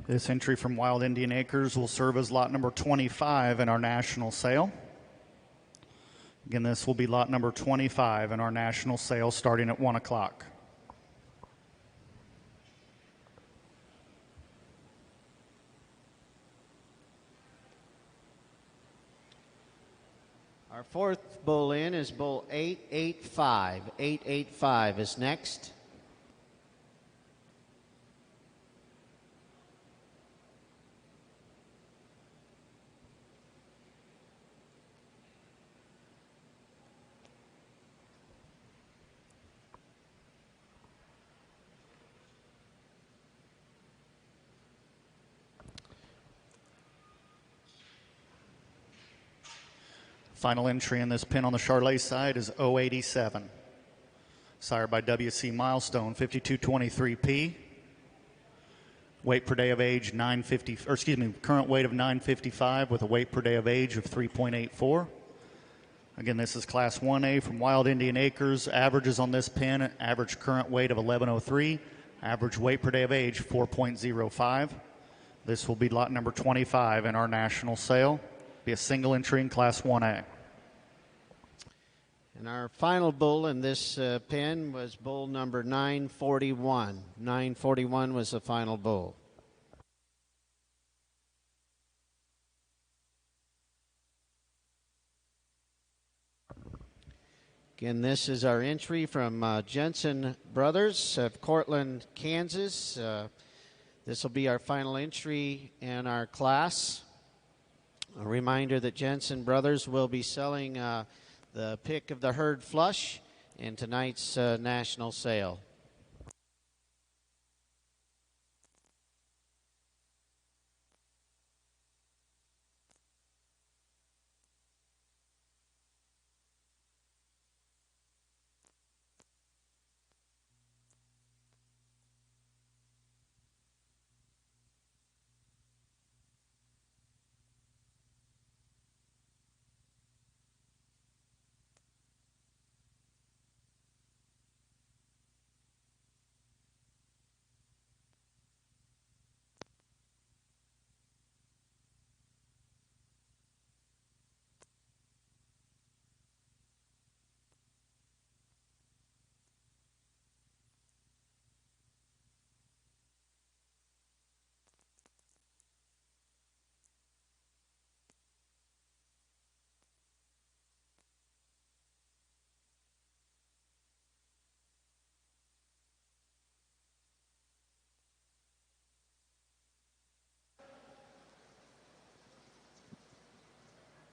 This entry from Wild Indian Acres will serve as lot number 25 in our national sale. Again, this will be lot number 25 in our national sale starting at 1 o'clock.
Our fourth bull in is bull 885. 885 is next.
Final entry in this pin on the Charlet side is 087. Sired by WC Milestone, 5223P. Weight per day of age 950, or excuse me, current weight of 955 with a weight per day of age of 3.84. Again, this is Class 1A from Wild Indian Acres. Averages on this pin, average current weight of 1103, average weight per day of age 4.05. This will be lot number 25 in our national sale. Be a single entry in Class 1A.
And our final bull in this pen was bull number 941. 941 was the final bull. Again, this is our entry from Jensen Brothers of Cortland, Kansas. This will be our final entry in our class. A reminder that Jensen Brothers will be selling the pick of the herd flush in tonight's national sale.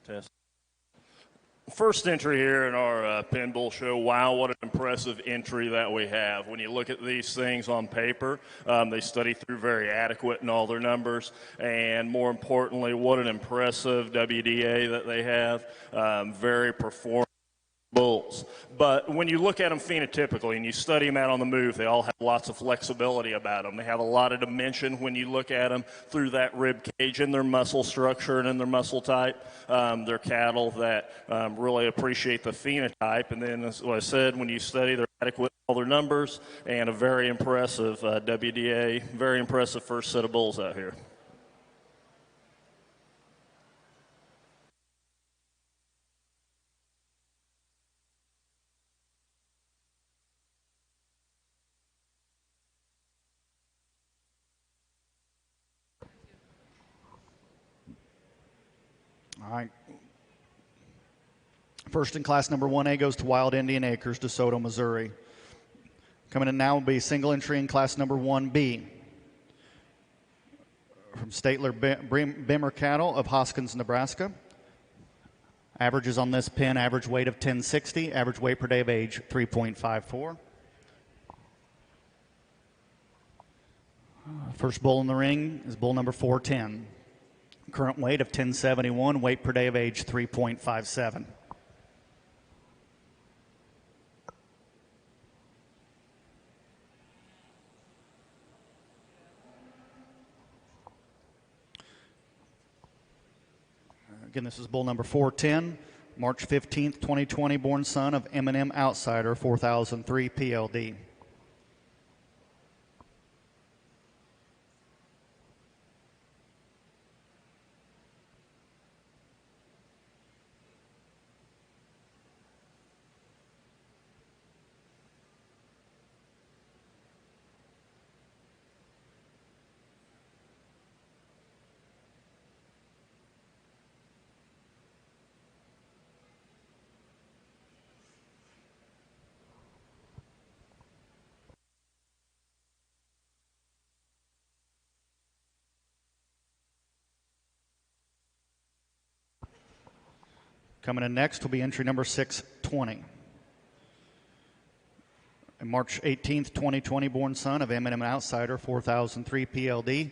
Test. First entry here in our Pen Bull show. Wow, what an impressive entry that we have. When you look at these things on paper, they study through very adequate in all their numbers. And more importantly, what an impressive WDA that they have. Very performant bulls. But when you look at them phenotypically and you study them out on the move, they all have lots of flexibility about them. They have a lot of dimension when you look at them through that rib cage and their muscle structure and in their muscle type. They're cattle that really appreciate the phenotype. And then, as I said, when you study, they're adequate in all their numbers and a very impressive WDA, very impressive first set of bulls out here.
All right. First in class number 1A goes to Wild Indian Acres, DeSoto, Missouri. Coming in now will be single entry in class number 1B. From Statler Bimmer Cattle of Hoskins, Nebraska. Averages on this pen, average weight of 1060, average weight per day of age 3.54. First bull in the ring is bull number 410. Current weight of 1071, weight per day of age 3.57. Again, this is bull number 410, March 15th, 2020, born son of M&M Outsider, 4003 PLD. Coming in next will be entry number 620. A March 18th, 2020, born son of M&M Outsider, 4003 PLD.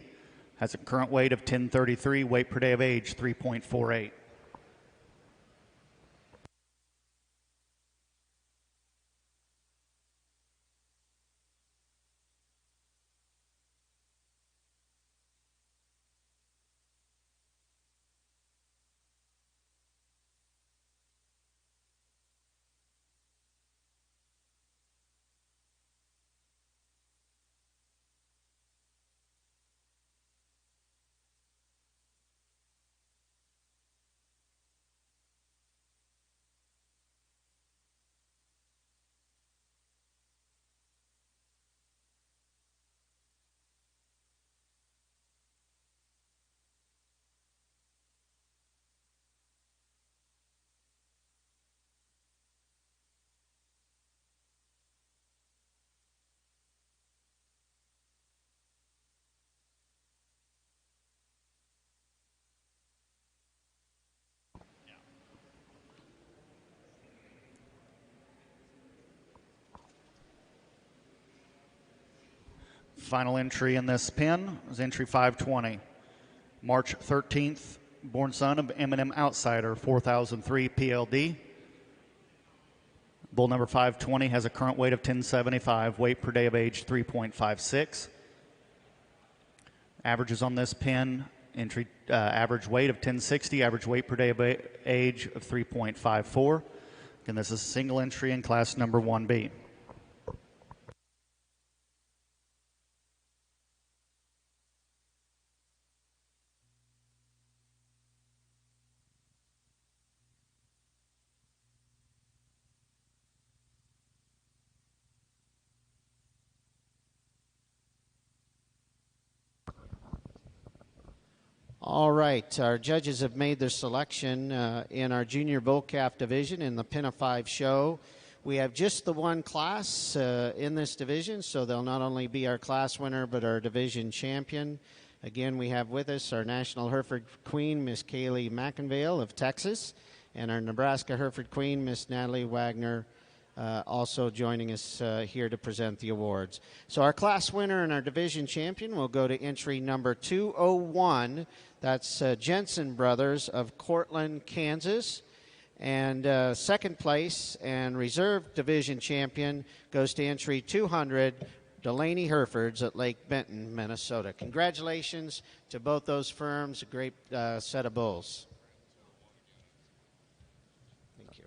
Has a current weight of 1033, weight per day of age 3.48. Final entry in this pen is entry 520. March 13th, born son of M&M Outsider, 4003 PLD. Bull number 520 has a current weight of 1075, weight per day of age 3.56. Averages on this pen, entry average weight of 1060, average weight per day of age of 3.54. Again, this is a single entry in class number 1B.
All right, our judges have made their selection in our junior bull calf division in the Pin of 5 show. We have just the one class in this division, so they'll not only be our class winner but our division champion. Again, we have with us our National Hereford Queen, Miss Kaylee McInvale of Texas, and our Nebraska Hereford Queen, Miss Natalie Wagner, also joining us here to present the awards. So our class winner and our division champion will go to entry number 201. That's Jensen Brothers of Cortland, Kansas. And second place and reserve division champion goes to entry 200, Delaney Herefords at Lake Benton, Minnesota. Congratulations to both those firms. A great set of bulls. Thank you.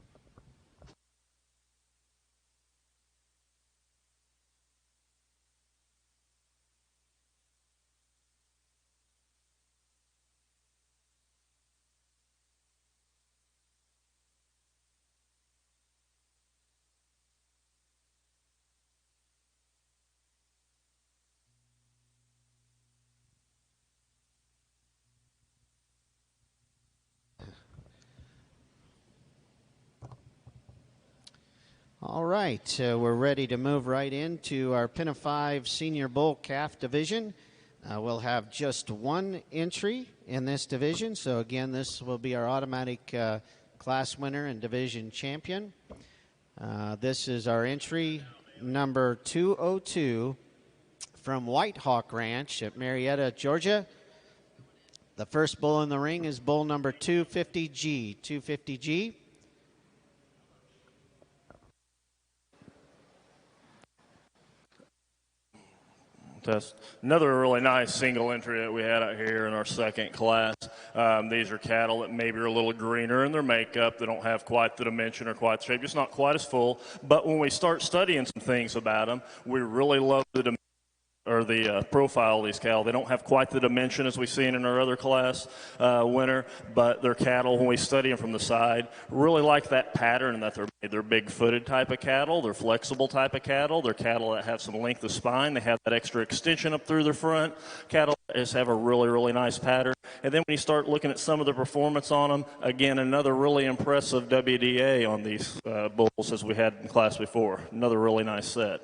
All right, we're ready to move right into our Pin of 5 Senior Bull Calf division. We'll have just one entry in this division, so again, this will be our automatic class winner and division champion. This is our entry number 202 from White Hawk Ranch at Marietta, Georgia. The first bull in the ring is bull number 250G. 250G.
That's another really nice single entry that we had out here in our second class. These are cattle that maybe are a little greener in their makeup. They don't have quite the dimension or quite the shape. It's not quite as full. But when we start studying some things about them, we really love the dimension or the profile of these cattle. They don't have quite the dimension as we've seen in our other class winner, but they're cattle, when we study them from the side, really like that pattern that they're made. They're big-footed type of cattle. They're flexible type of cattle. They're cattle that have some length of spine. They have that extra extension up through their front. Cattle just have a really, really nice pattern. And then when you start looking at some of the performance on them, again, another really impressive WDA on these bulls as we had in class before. Another really nice set.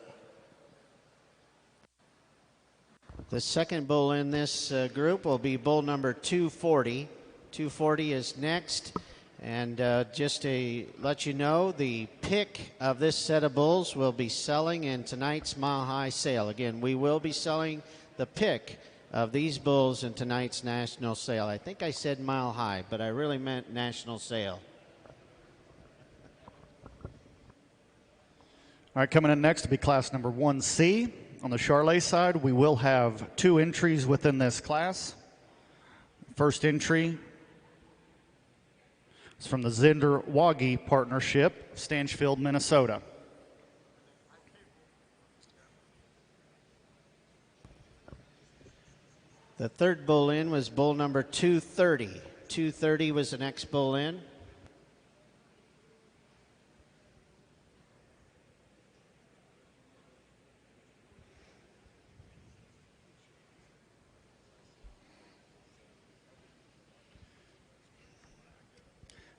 The second bull in this group will be bull number 240. 240 is next. And just to let you know, the pick of this set of bulls will be selling in tonight's Mile High sale. Again, we will be selling the pick of these bulls in tonight's national sale. I think I said Mile High, but I really meant national sale.
All right, coming in next to be class number 1C. On the Charlet side, we will have two entries within this class. First entry is from the Zinder-Wagi Partnership, Stanchfield, Minnesota.
The third bull in was bull number 230. 230 was the next bull in.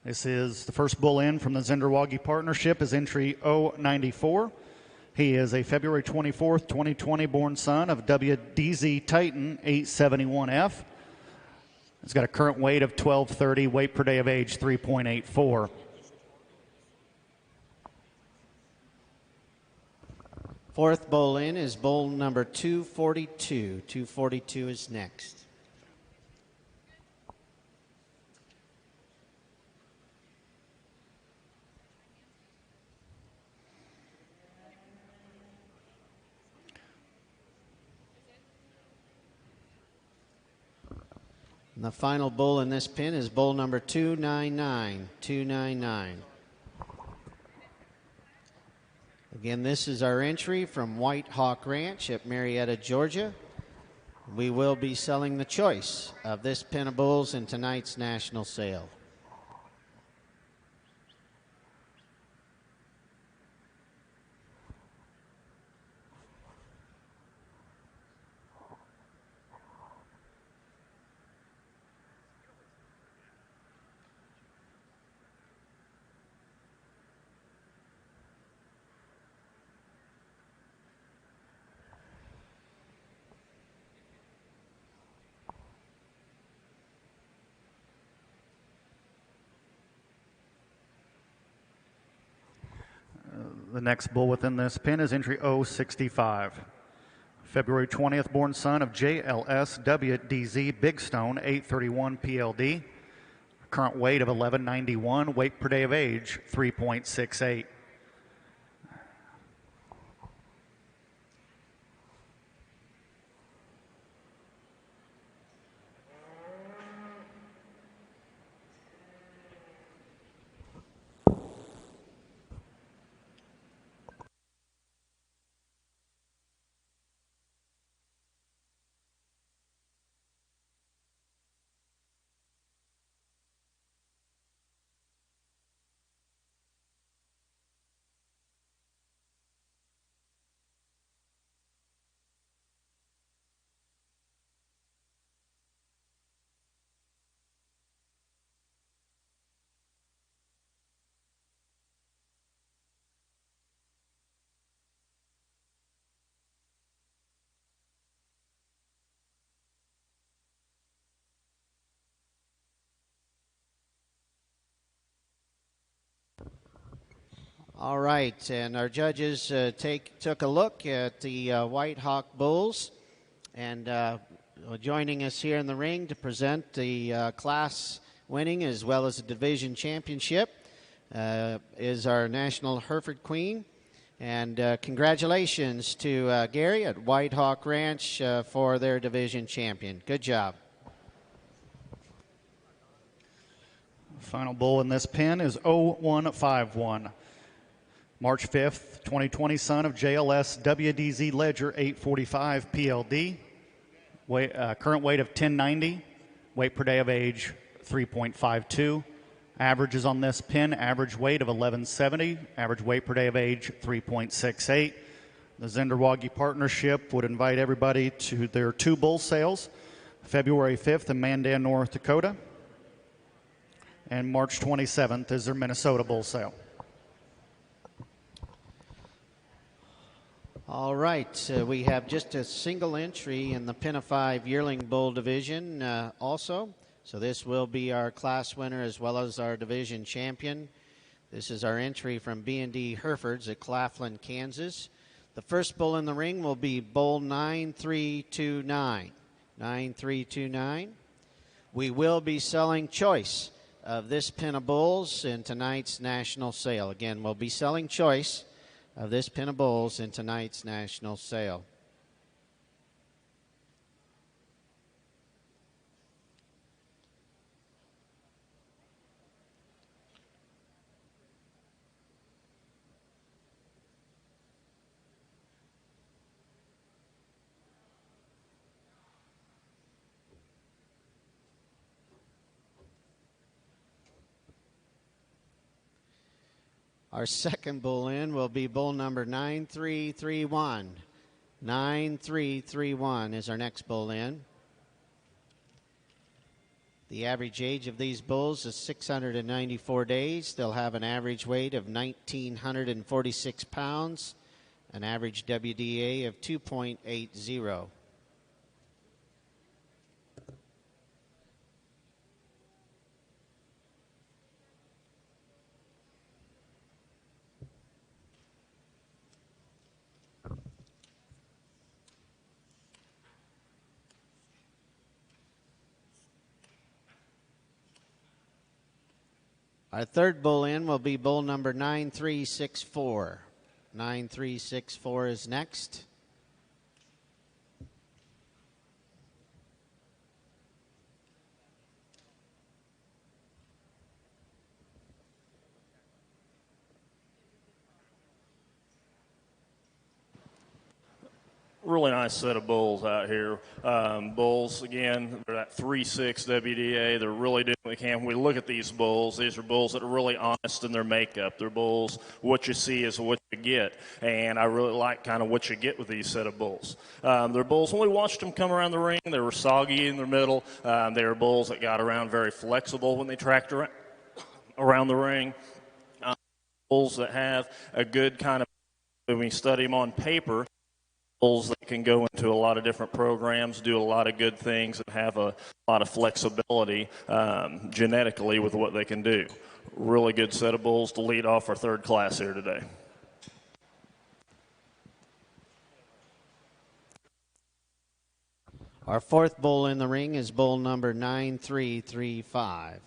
This is the first bull in from the Zinder-Wagi Partnership, is entry 094. He is a February 24th, 2020 born son of WDZ Titan 871F. He's got a current weight of 1230, weight per day of age 3.84.
Fourth bull in is bull number 242. 242 is next. And the final bull in this pin is bull number 299. 299. Again, this is our entry from White Hawk Ranch at Marietta, Georgia. We will be selling the choice of this pin of bulls in tonight's national sale.
The next bull within this pin is entry 065. February 20th born son of JLS WDZ Big Stone 831 PLD. Current weight of 1191, weight per day of age 3.68.
All right, and our judges took a look at the White Hawk Bulls, and joining us here in the ring to present the class winning as well as the division championship is our National Hereford Queen. And congratulations to Gary at White Hawk Ranch for their division champion. Good job.
Final bull in this pen is 0151. March 5th, 2020, son of JLS WDZ Ledger 845 PLD. Current weight of 1090. Weight per day of age 3.52. Averages on this pin, average weight of 1170. Average weight per day of age 3.68. The Zenderwagi Partnership would invite everybody to their 2 bull sales, February 5th in Mandan, North Dakota. And March 27th is their Minnesota bull sale.
All right, we have just a single entry in the Pen of 5 yearling bull division also. So this will be our class winner as well as our division champion. This is our entry from B&D Herefords at Claflin, Kansas. The first bull in the ring will be bull 9329. 9329. We will be selling choice of this pen of bulls in tonight's national sale. Again, we'll be selling choice of this pen of bulls in tonight's national sale. Our second bull in will be bull number 9331. 9331 is our next bull in. The average age of these bulls is 694 days. They'll have an average weight of 1,946 pounds, an average WDA of 2.80. Our third bull in will be bull number 9364. 9364 is next.
Really nice set of bulls out here. Bulls, again, they're at 3.6 WDA. They're really doing what they can. When we look at these bulls, these are bulls that are really honest in their makeup. They're bulls, what you see is what you get. And I really like kind of what you get with these set of bulls. They're bulls, when we watched them come around the ring, they were soggy in the middle. They were bulls that got around very flexible when they tracked around the ring. Bulls that have a good kind of, when we study them on paper, bulls that can go into a lot of different programs, do a lot of good things, and have a lot of flexibility genetically with what they can do. Really good set of bulls to lead off our third class here today.
Our fourth bull in the ring is bull number 9335.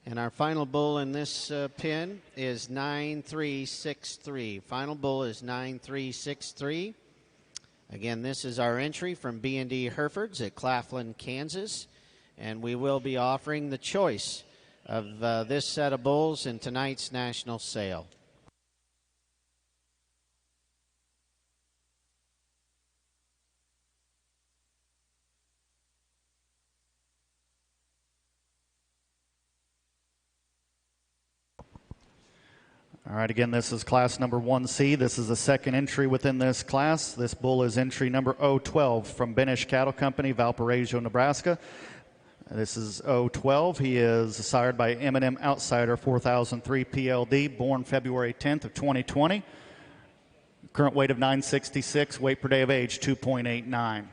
And our final bull in this pin is 9363. Final bull is 9363. Again, this is our entry from B&D Herefords at Claflin, Kansas. And we will be offering the choice of this set of bulls in tonight's national sale.
All right, again, this is class number 1C. This is the second entry within this class. This bull is entry number 012 from Benish Cattle Company, Valparaiso, Nebraska. This is 012. He is sired by M&M Outsider 4003 PLD, born February 10th of 2020. Current weight of 966, weight per day of age 2.89.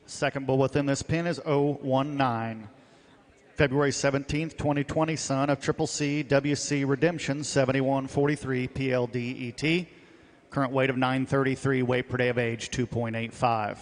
Second bull within this pin is 019. February 17th, 2020, son of Triple C WC Redemption 7143 PLDET. Current weight of 933, weight per day of age 2.85.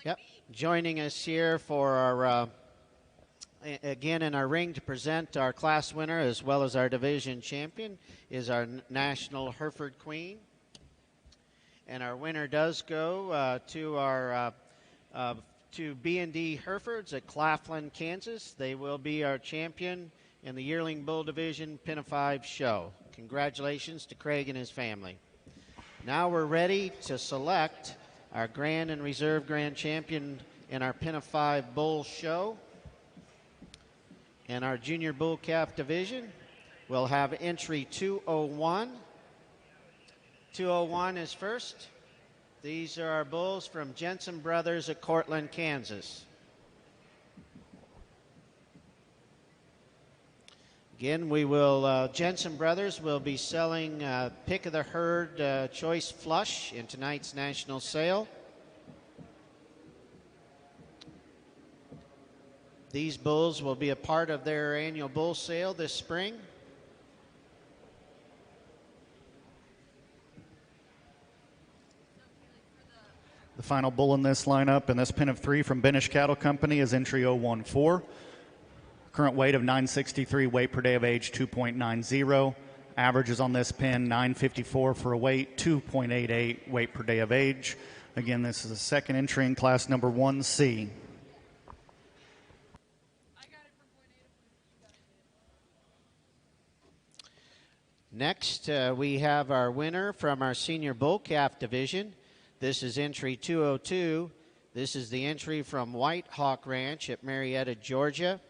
Yep. Joining us here for our, again in our ring to present our class winner as well as our division champion is our national Hereford Queen. And our winner does go to our to B&D Herefords at Claflin, Kansas. They will be our champion in the yearling bull division Pin of 5 show. Congratulations to Craig and his family. Now we're ready to select our grand and reserve grand champion in our Pin of 5 bull show. And our junior bull calf division will have entry 201. 201 is first. These are our bulls from Jensen Brothers at Cortland, Kansas. Again, we will, Jensen Brothers will be selling Pick of the Herd Choice Flush in tonight's national sale. These bulls will be a part of their annual bull sale this spring.
The final bull in this lineup in this pin of 3 from Benish Cattle Company is entry 014. Current weight of 963, weight per day of age 2.90. Averages on this pin 954 for a weight, 2.88 weight per day of age. Again, this is the second entry in class number 1C.
Next, we have our winner from our senior bull calf division. This is entry 202. This is the entry from White Hawk Ranch at Marietta, Georgia.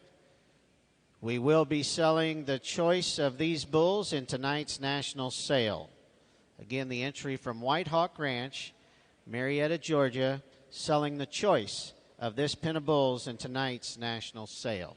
We will be selling the choice of these bulls in tonight's national sale. Again, the entry from White Hawk Ranch, Marietta, Georgia, selling the choice of this pin of bulls in tonight's national sale.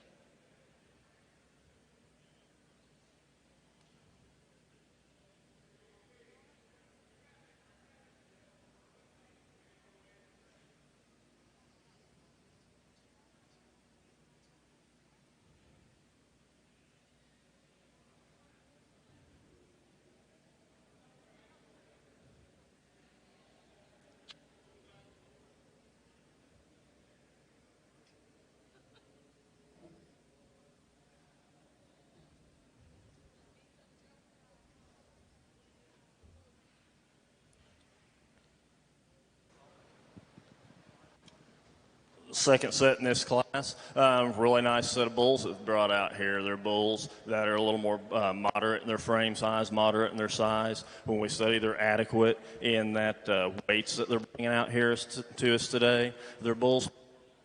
Second set in this class. Really nice set of bulls that brought out here. They're bulls that are a little more moderate in their frame size, moderate in their size. When we study, they're adequate in that weights that they're bringing out here to us today. They're bulls.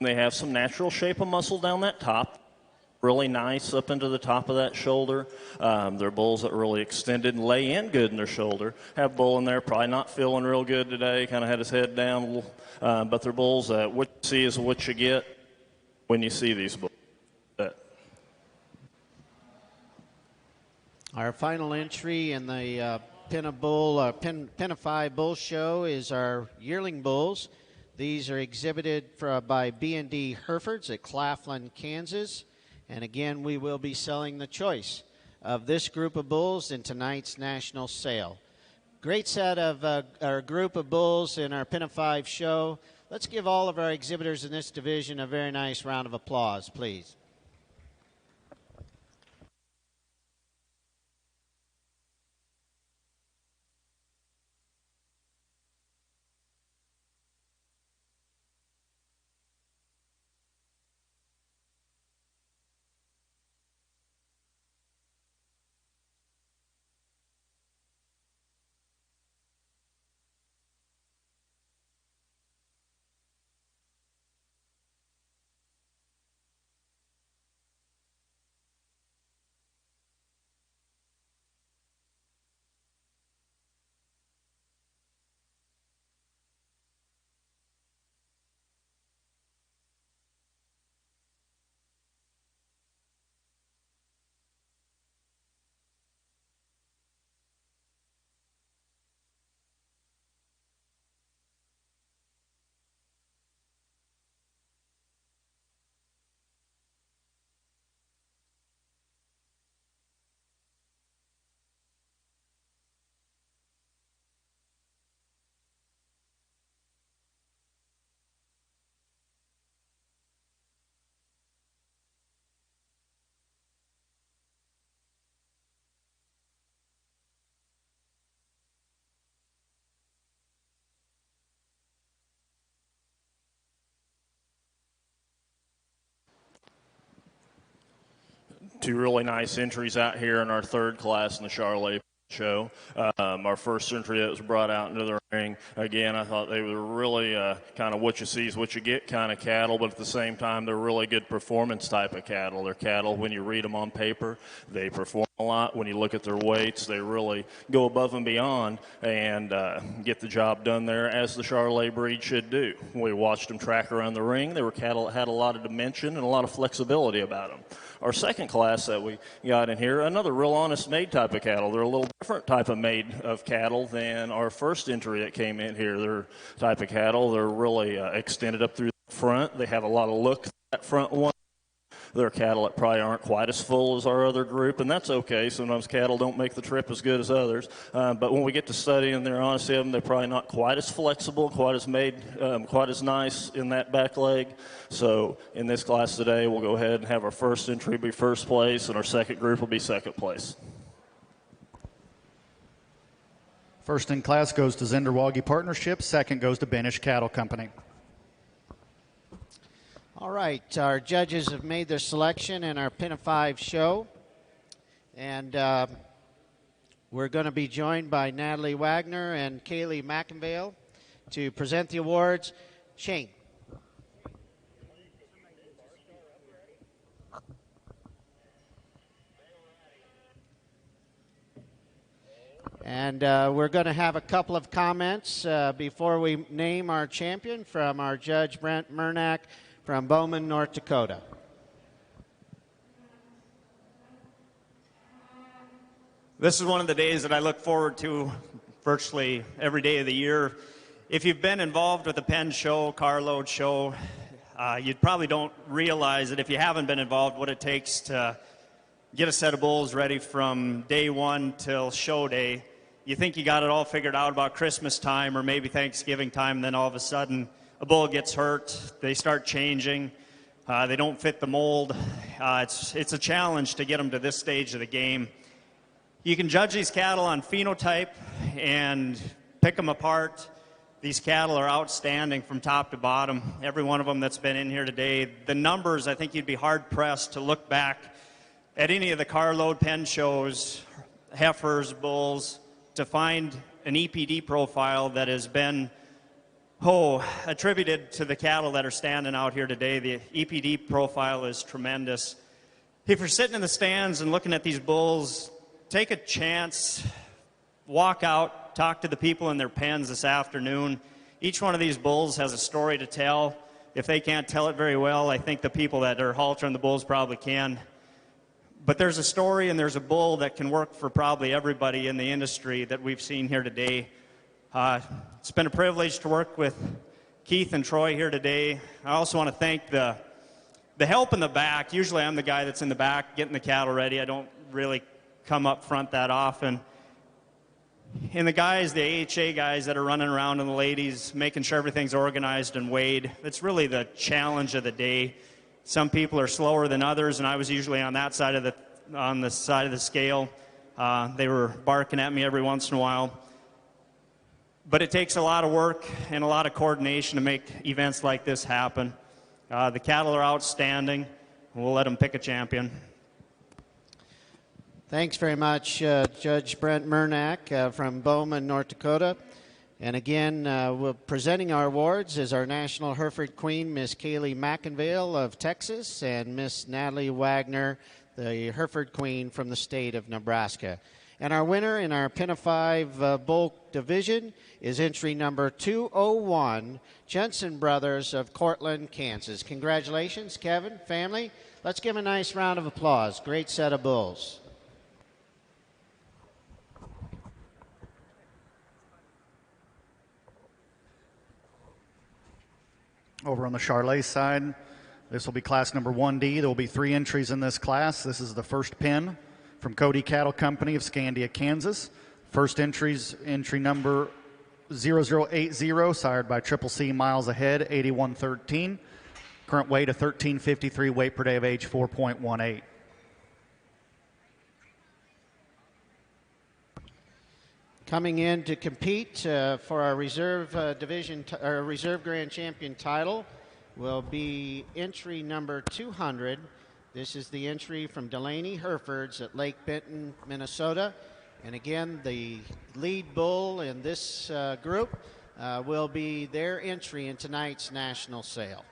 They have some natural shape of muscle down that top. Really nice up into the top of that shoulder. They're bulls that are really extended and lay in good in their shoulder. Have bull in there, probably not feeling real good today, kind of had his head down a little. But they're bulls that what you see is what you get when you see these bulls.
Our final entry in the Pin-a-Five Bull Show is our yearling bulls. These are exhibited by B&D Herefords at Claflin, Kansas. And again, we will be selling the choice of this group of bulls in tonight's national sale. Great set of our group of bulls in our Pin-a-Five show. Let's give all of our exhibitors in this division a very nice round of applause, please.
Two really nice entries out here in our third class in the Charolais show. Our first entry that was brought out into the ring, again, I thought they were really kind of what you see is what you get kind of cattle, but at the same time, they're really good performance type of cattle. They're cattle, when you read them on paper, they perform a lot. When you look at their weights, they really go above and beyond and get the job done there, as the Charolais breed should do. We watched them track around the ring. They were cattle that had a lot of dimension and a lot of flexibility about them. Our second class that we got in here, another real honest made type of cattle. They're a little different type of made of cattle than our first entry that came in here. They're type of cattle. They're really extended up through the front. They have a lot of look to that front one. They're cattle that probably aren't quite as full as our other group, and that's okay. Sometimes cattle don't make the trip as good as others. But when we get to studying their honesty of them, they're probably not quite as flexible, quite as made, quite as nice in that back leg. So in this class today, we'll go ahead and have our first entry be first place, and our second group will be second place.
First in class goes to Zenderwagi Partnership. Second goes to Banish Cattle Company.
All right, our judges have made their selection in our Pin-a-Five show. And we're going to be joined by Natalie Wagner and Kaylee McInvale to present the awards. Shane. And we're going to have a couple of comments before we name our champion from our judge, Brent Murnack, from Bowman, North Dakota.
This is one of the days that I look forward to virtually every day of the year. If you've been involved with the pen show, carload show, you probably don't realize that if you haven't been involved, what it takes to get a set of bulls ready from day one till show day. You think you got it all figured out about Christmas time or maybe Thanksgiving time, and then all of a sudden a bull gets hurt, they start changing, they don't fit the mold. It's a challenge to get them to this stage of the game. You can judge these cattle on phenotype and pick them apart. These cattle are outstanding from top to bottom, every one of them that's been in here today. The numbers, I think you'd be hard-pressed to look back at any of the carload pen shows, heifers, bulls, to find an EPD profile that has been attributed to the cattle that are standing out here today. The EPD profile is tremendous. If you're sitting in the stands and looking at these bulls, take a chance, walk out, talk to the people in their pens this afternoon. Each one of these bulls has a story to tell. If they can't tell it very well, I think the people that are haltering the bulls probably can. But there's a story and there's a bull that can work for probably everybody in the industry that we've seen here today. It's been a privilege to work with Keith and Troy here today. I also want to thank the help in the back. Usually I'm the guy that's in the back getting the cattle ready. I don't really come up front that often. And the guys, the AHA guys that are running around, and the ladies, making sure everything's organized and weighed. That's really the challenge of the day. Some people are slower than others, and I was usually on that side of the scale. They were barking at me every once in a while. But it takes a lot of work and a lot of coordination to make events like this happen. The cattle are outstanding. We'll let them pick a champion.
Thanks very much, Judge Brent Murnack from Bowman, North Dakota. And again, we're presenting our awards is our National Hereford Queen, Miss Kaylee McInvale of Texas, and Miss Natalie Wagner, the Hereford Queen from the state of Nebraska. And our winner in our Pin of 5 Bull Division is entry number 201, Jensen Brothers of Cortland, Kansas. Congratulations, Kevin, family. Let's give them a nice round of applause. Great set of bulls.
Over on the Charlet side, this will be class number 1D. There will be 3 entries in this class. This is the first pin from Cody Cattle Company of Scandia, Kansas. First entry number 0080, sired by Triple C Miles Ahead, 8113. Current weight of 1353, weight per day of age 4.18.
Coming in to compete for our reserve division, our reserve grand champion title will be entry number 200. This is the entry from Delaney Herefords at Lake Benton, Minnesota. And again, the lead bull in this group will be their entry in tonight's national sale.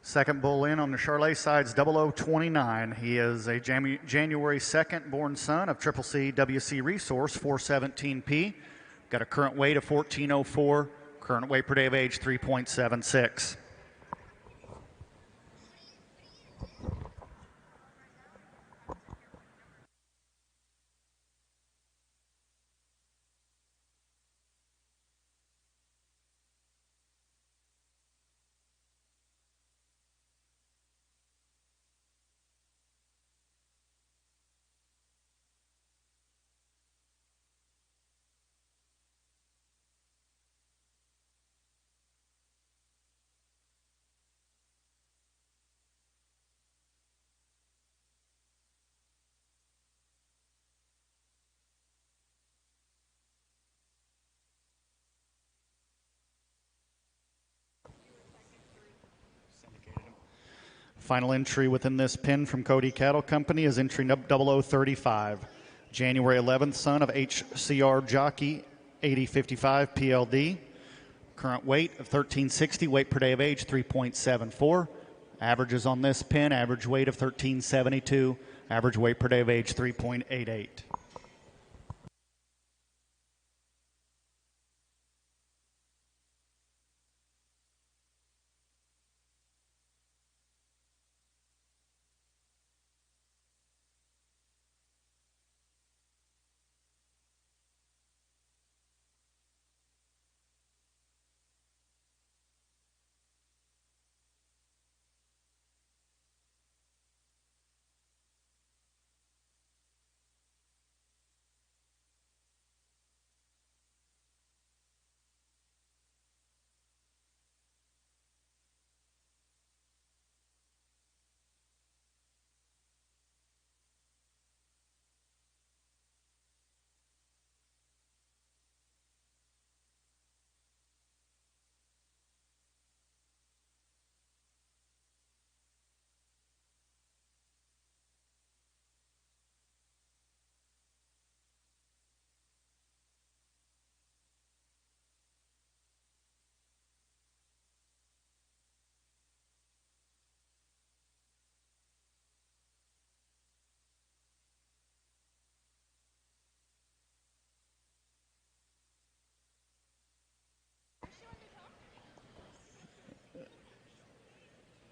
Second bull in on the Charlet side is 0029. He is a January 2nd born son of Triple C WC Resource, 417P. Got a current weight of 1404, current weight per day of age 3.76. Final entry within this pin from Cody Cattle Company is entry 0035. January 11th, son of HCR Jockey 8055 PLD. Current weight of 1360, weight per day of age 3.74. Averages on this pin, average weight of 1372, average weight per day of age 3.88.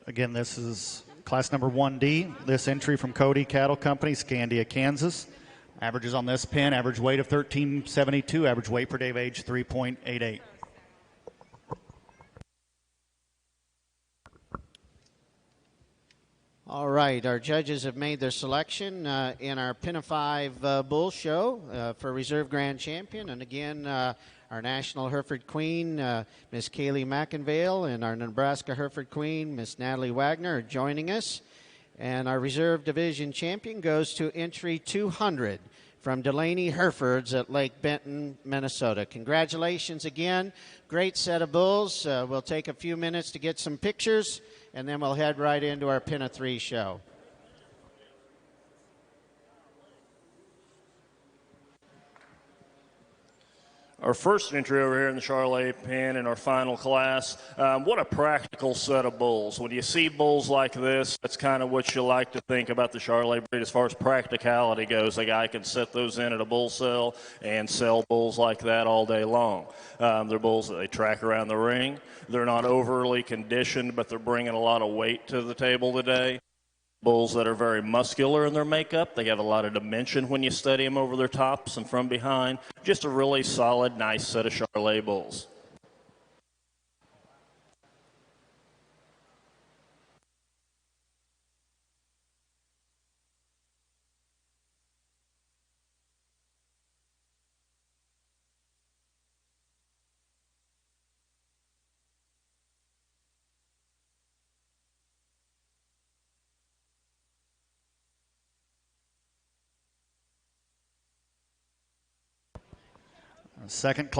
Again, this is Class number 1D, this entry from Cody Cattle Company, Scandia, Kansas. Averages on this pin, average weight of 1372, average weight per day of age 3.88.
All right, our judges have made their selection in our Pin of 5 Bull Show for Reserve Grand Champion. And again, our National Hereford Queen, Miss Kaylee McInvale, and our Nebraska Hereford Queen, Miss Natalie Wagner, are joining us. And our Reserve Division Champion goes to entry 200 from Delaney Herefords at Lake Benton, Minnesota. Congratulations again. Great set of bulls. We'll take a few minutes to get some pictures, and then we'll head right into our Pin of 3 show.
Our first entry over here in the Charolais Pen in our final class. What a practical set of bulls. When you see bulls like this, that's kind of what you like to think about the Charolais breed as far as practicality goes. A guy can set those in at a bull sale and sell bulls like that all day long. They're bulls that they track around the ring. They're not overly conditioned, but they're bringing a lot of weight to the table today. Bulls that are very muscular in their makeup. They have a lot of dimension when you study them over their tops and from behind. Just a really solid, nice set of Charolais bulls.
Second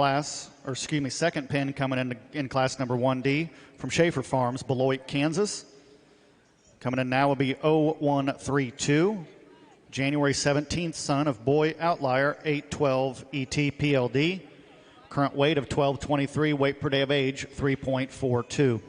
pin coming in class number 1D from Schaefer Farms, Beloit, Kansas. Coming in now will be 0132, January 17th, son of Boy Outlier, 812 ET PLD. Current weight of 1223, weight per day of age 3.42.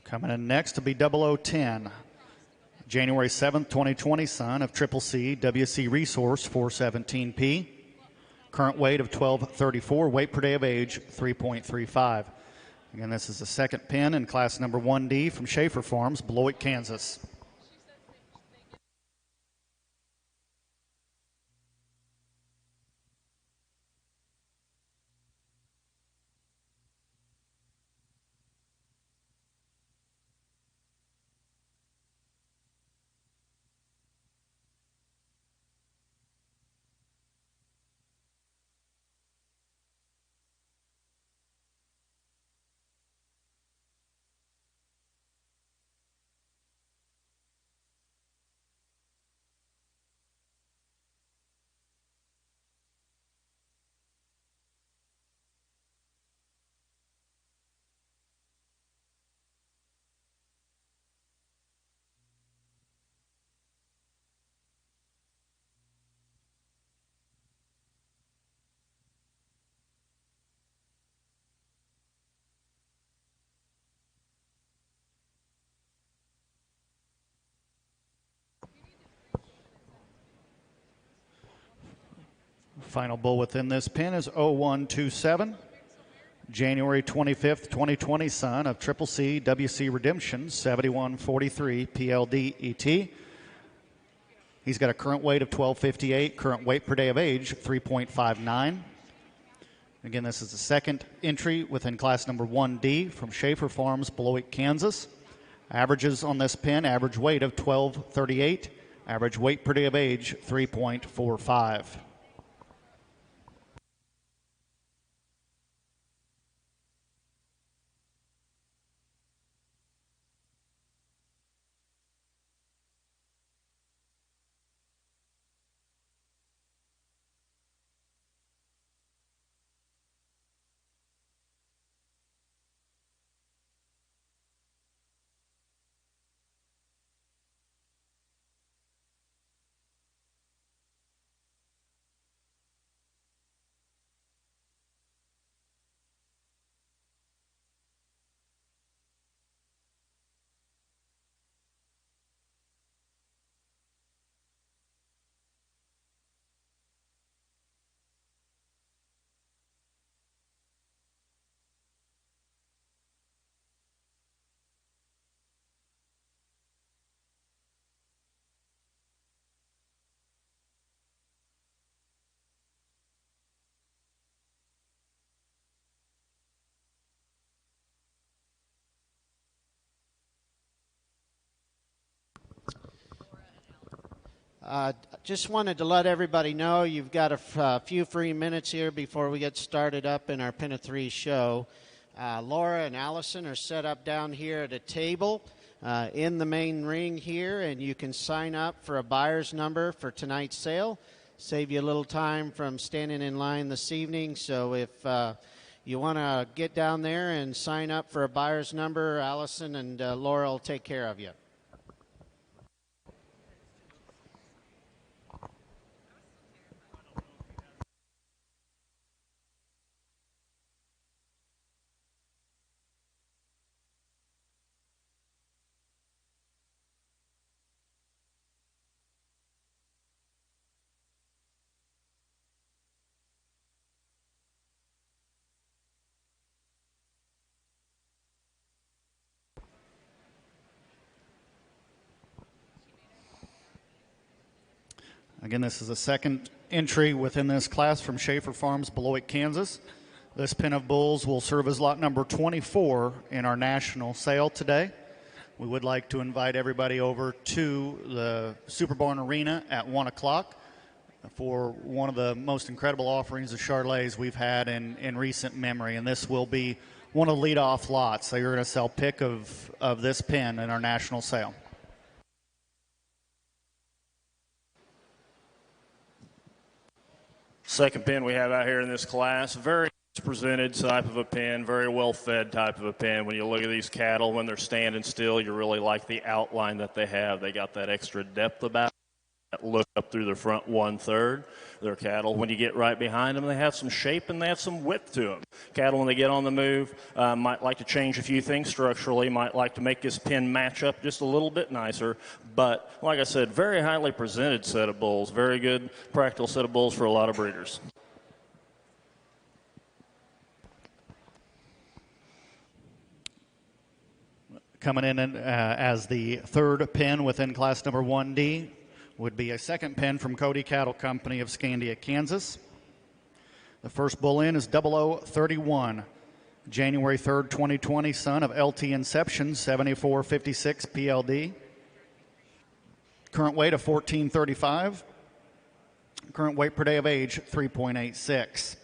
Coming in next to be 0010, January 7th, 2020, son of Triple C, WC Resource 417P. Current weight of 1234, weight per day of age 3.35. Again, this is the second pin in class number 1D from Schaefer Farms, Beloit, Kansas. Final bull within this pen is 0127, January 25th, 2020, son of Triple C WC Redemption, 7143 PLD ET. He's got a current weight of 1258, current weight per day of age 3.59. Again, this is the second entry within class number 1D from Schaefer Farms, Beloit, Kansas. Averages on this pen, average weight of 1238, average weight per day of age 3.45.
Just wanted to let everybody know you've got a few free minutes here before we get started up in our Pen of Three show. Laura and Allison are set up down here at a table in the main ring here, and you can sign up for a buyer's number for tonight's sale. Save you a little time from standing in line this evening. So if you want to get down there and sign up for a buyer's number, Allison and Laura will take care of you.
Again, this is the second entry within this class from Schaefer Farms, Beloit, Kansas. This pen of bulls will serve as lot number 24 in our national sale today. We would like to invite everybody over to the Superbarn Arena at 1 o'clock for one of the most incredible offerings of Charolais we've had in recent memory, and this will be one of the lead-off lots. So you're going to sell pick of this pen in our national sale.
Second pen we have out here in this class, very presented type of a pen, very well fed type of a pen. When you look at these cattle, when they're standing still, you really like the outline that they have. They got that extra depth about that look up through their front 1/3. Their cattle, when you get right behind them, they have some shape and they have some width to them. Cattle, when they get on the move, might like to change a few things structurally, might like to make this pen match up just a little bit nicer. But like I said, very highly presented set of bulls, very good practical set of bulls for a lot of breeders.
Coming in as the third pen within class number 1D would be a second pen from Cody Cattle Company of Scandia, Kansas. The first bull in is 0031, January 3rd, 2020, son of LT Inception, 7456 PLD. Current weight of 1435. Current weight per day of age 3.86.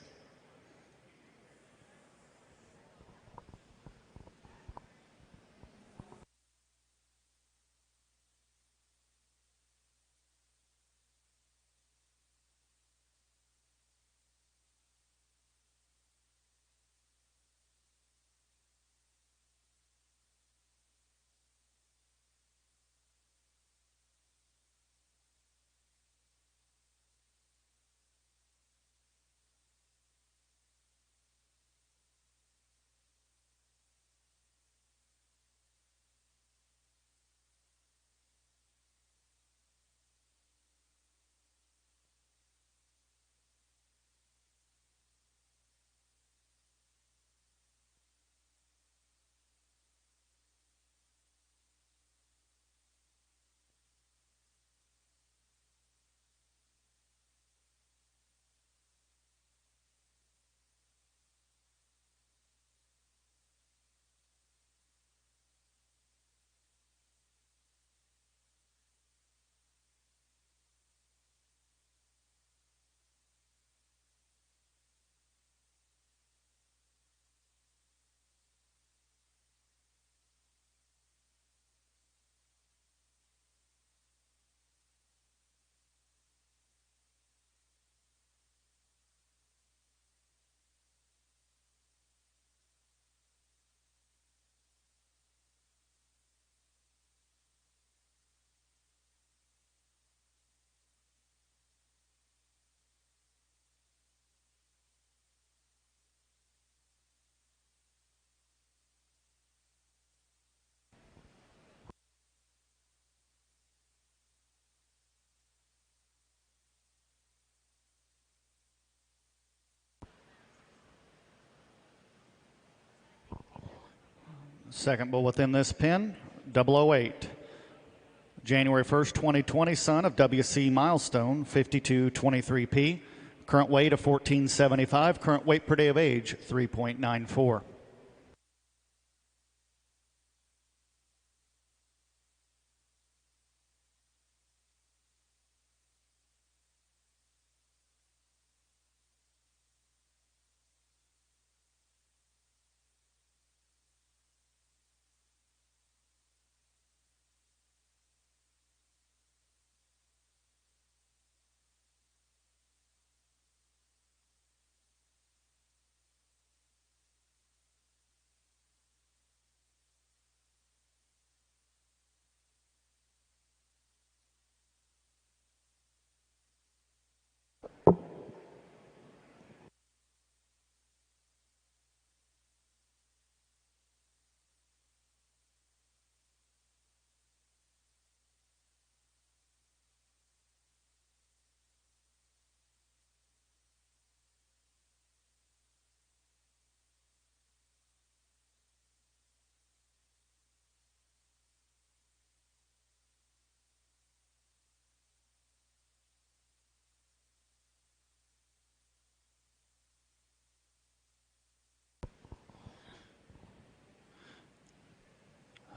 Second bull within this pen, 008. January 1st, 2020, son of WC Milestone, 5223P. Current weight of 1475. Current weight per day of age, 3.94.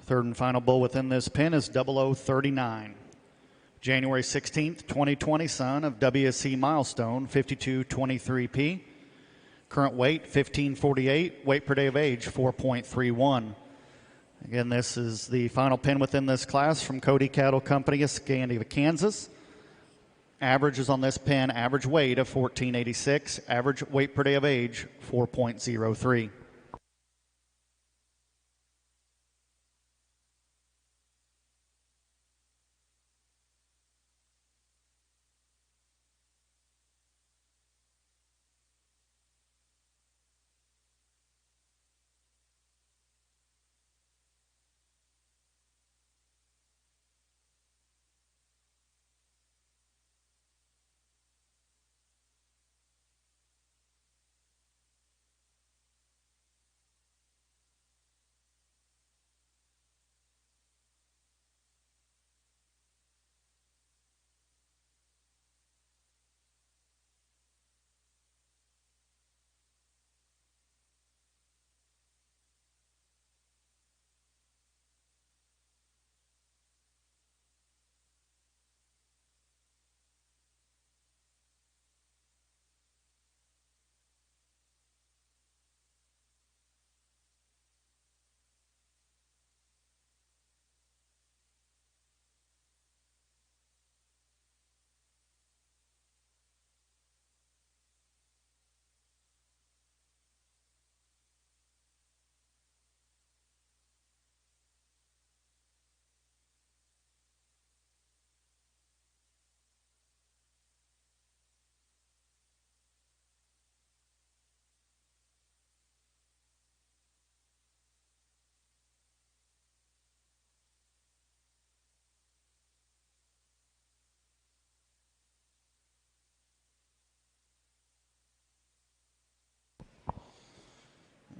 Third and final bull within this pen is 0039. January 16th, 2020, son of WSC Milestone, 5223P. Current weight, 1548. Weight per day of age, 4.31. Again, this is the final pen within this class from Cody Cattle Company of Scandia, Kansas. Averages on this pen, average weight of 1486. Average weight per day of age, 4.03.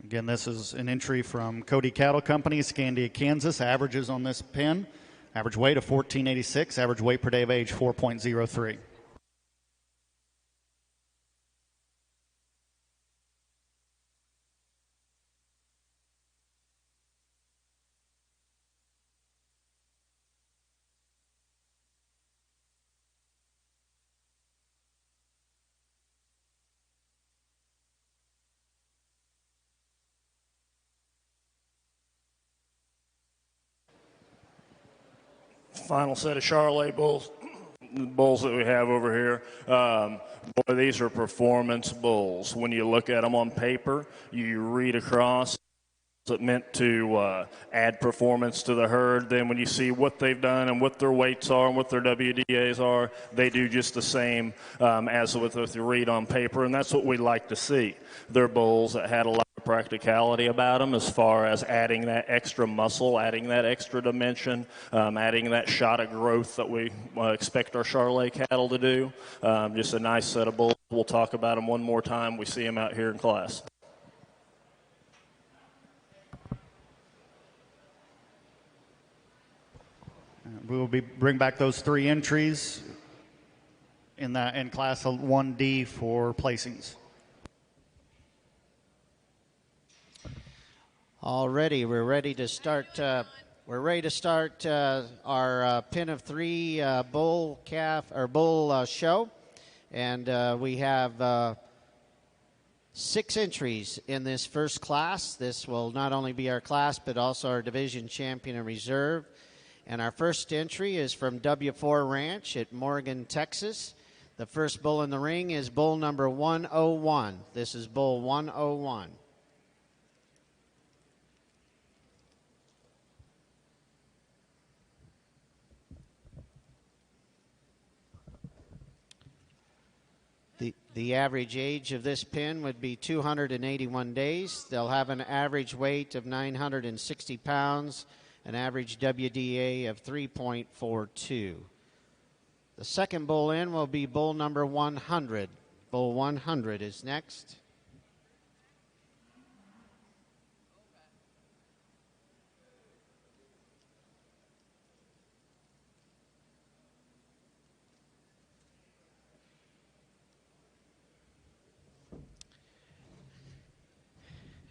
Again, this is an entry from Cody Cattle Company, Scandia, Kansas. Averages on this pen, average weight of 1486, average weight per day of age 4.03.
Final set of Charolais bulls, the bulls that we have over here. Boy, these are performance bulls. When you look at them on paper, you read across, it meant to add performance to the herd. Then when you see what they've done and what their weights are and what their WDAs are, they do just the same as with the read on paper, and that's what we like to see. They're bulls that had a lot of practicality about them as far as adding that extra muscle, adding that extra dimension, adding that shot of growth that we expect our Charolais cattle to do. Just a nice set of bulls. We'll talk about them one more time. We see them out here in class.
We will bring back those 3 entries in class 1D for placings.
Already, we're ready to start. We're ready to start our pin of 3 bull show, and we have 6 entries in this first class. This will not only be our class, but also our division champion and reserve. And our first entry is from W4 Ranch at Morgan, Texas. The first bull in the ring is bull number 101. This is bull 101. The average age of this pin would be 281 days. They'll have an average weight of 960 pounds, an average WDA of 3.42. The second bull in will be bull number 100. Bull 100 is next.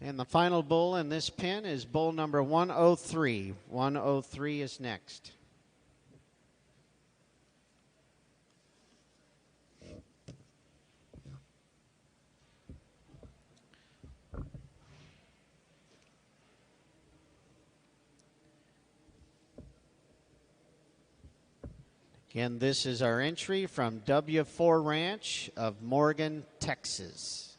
And the final bull in this pin is bull number 103. 103 is next. Again, this is our entry from W4 Ranch of Morgan, Texas.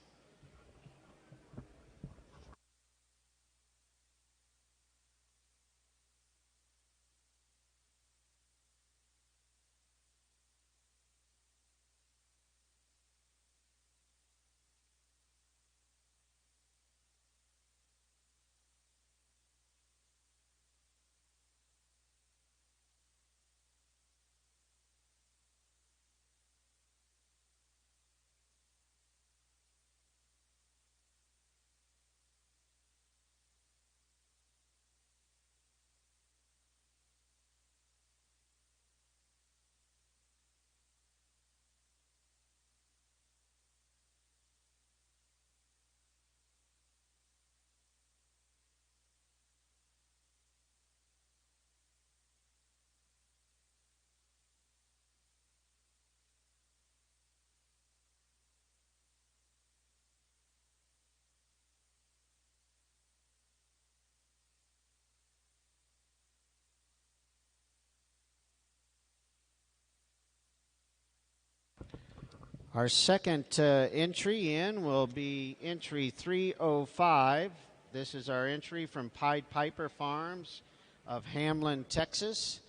Our second entry in will be entry 305. This is our entry from Pied Piper Farms of Hamlin, Texas.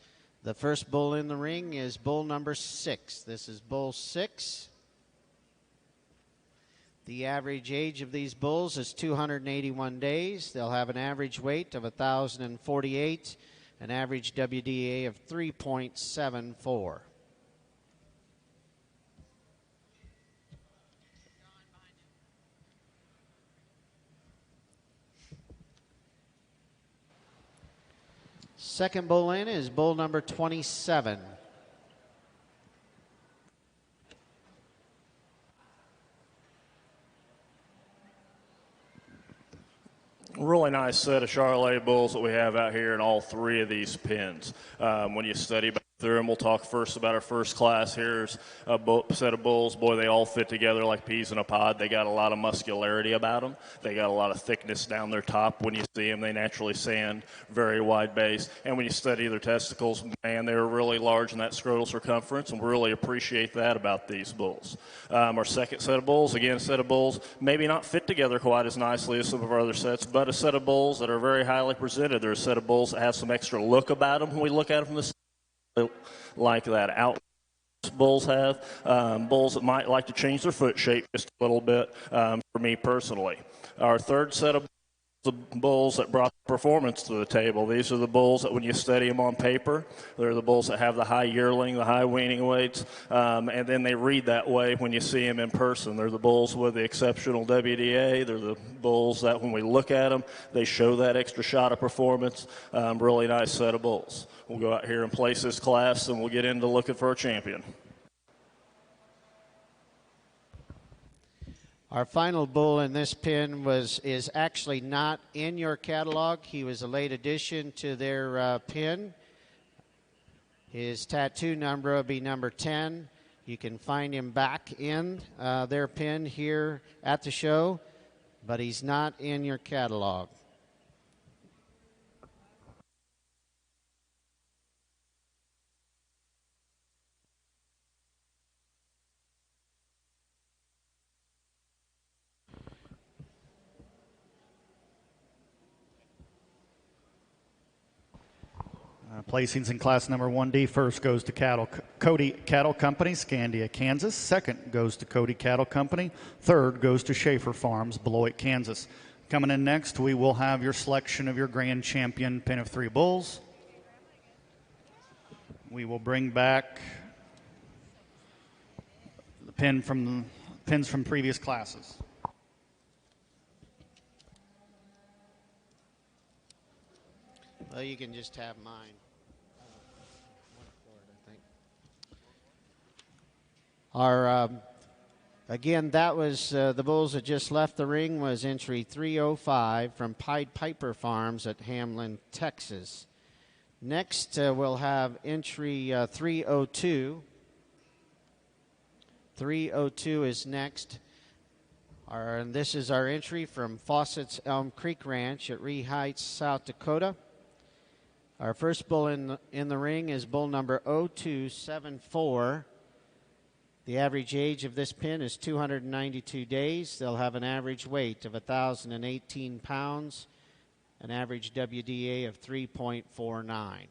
The first bull in the ring is bull number 6. This is bull 6. The average age of these bulls is 281 days. They'll have an average weight of 1,048, an average WDA of 3.74. Second bull in is bull number 27.
Really nice set of Charolais bulls that we have out here in all 3 of these pens. When you study through them, we'll talk first about our first class. Here's a set of bulls. Boy, they all fit together like peas in a pod. They got a lot of muscularity about them. They got a lot of thickness down their top. When you see them, they naturally stand very wide base. And when you study their testicles, man, they're really large in that scrotal circumference, and we really appreciate that about these bulls. Our second set of bulls, again, a set of bulls maybe not fit together quite as nicely as some of our other sets, but a set of bulls that are very highly presented. They're a set of bulls that have some extra look about them when we look at them from the side, like that out bulls have. Bulls that might like to change their foot shape just a little bit, for me personally. Our third set of The bulls that brought performance to the table. These are the bulls that when you study them on paper, they're the bulls that have the high yearling, the high weaning weights, and then they read that way when you see them in person. They're the bulls with the exceptional WDA. They're the bulls that when we look at them, they show that extra shot of performance. Really nice set of bulls. We'll go out here and place this class, and we'll get into looking for a champion.
Our final bull in this pen is actually not in your catalog. He was a late addition to their pen. His tattoo number will be number 10. You can find him back in their pen here at the show, but he's not in your catalog.
Placings in class number 1D. First goes to Cody Cattle Company, Scandia, Kansas. Second goes to Cody Cattle Company. Third goes to Schaefer Farms, Beloit, Kansas. Coming in next, we will have your selection of your grand champion pen of 3 bulls. We will bring back the pins from previous classes.
Well, you can just have mine. Again, that was the bulls that just left the ring was entry 305 from Pied Piper Farms at Hamlin, Texas. Next, we'll have entry 302. 302 is next. And this is our entry from Fawcett's Elm Creek Ranch at Ree Heights, South Dakota. Our first bull in the ring is bull number 0274. The average age of this pen is 292 days. They'll have an average weight of 1,018 pounds, an average WDA of 3.49.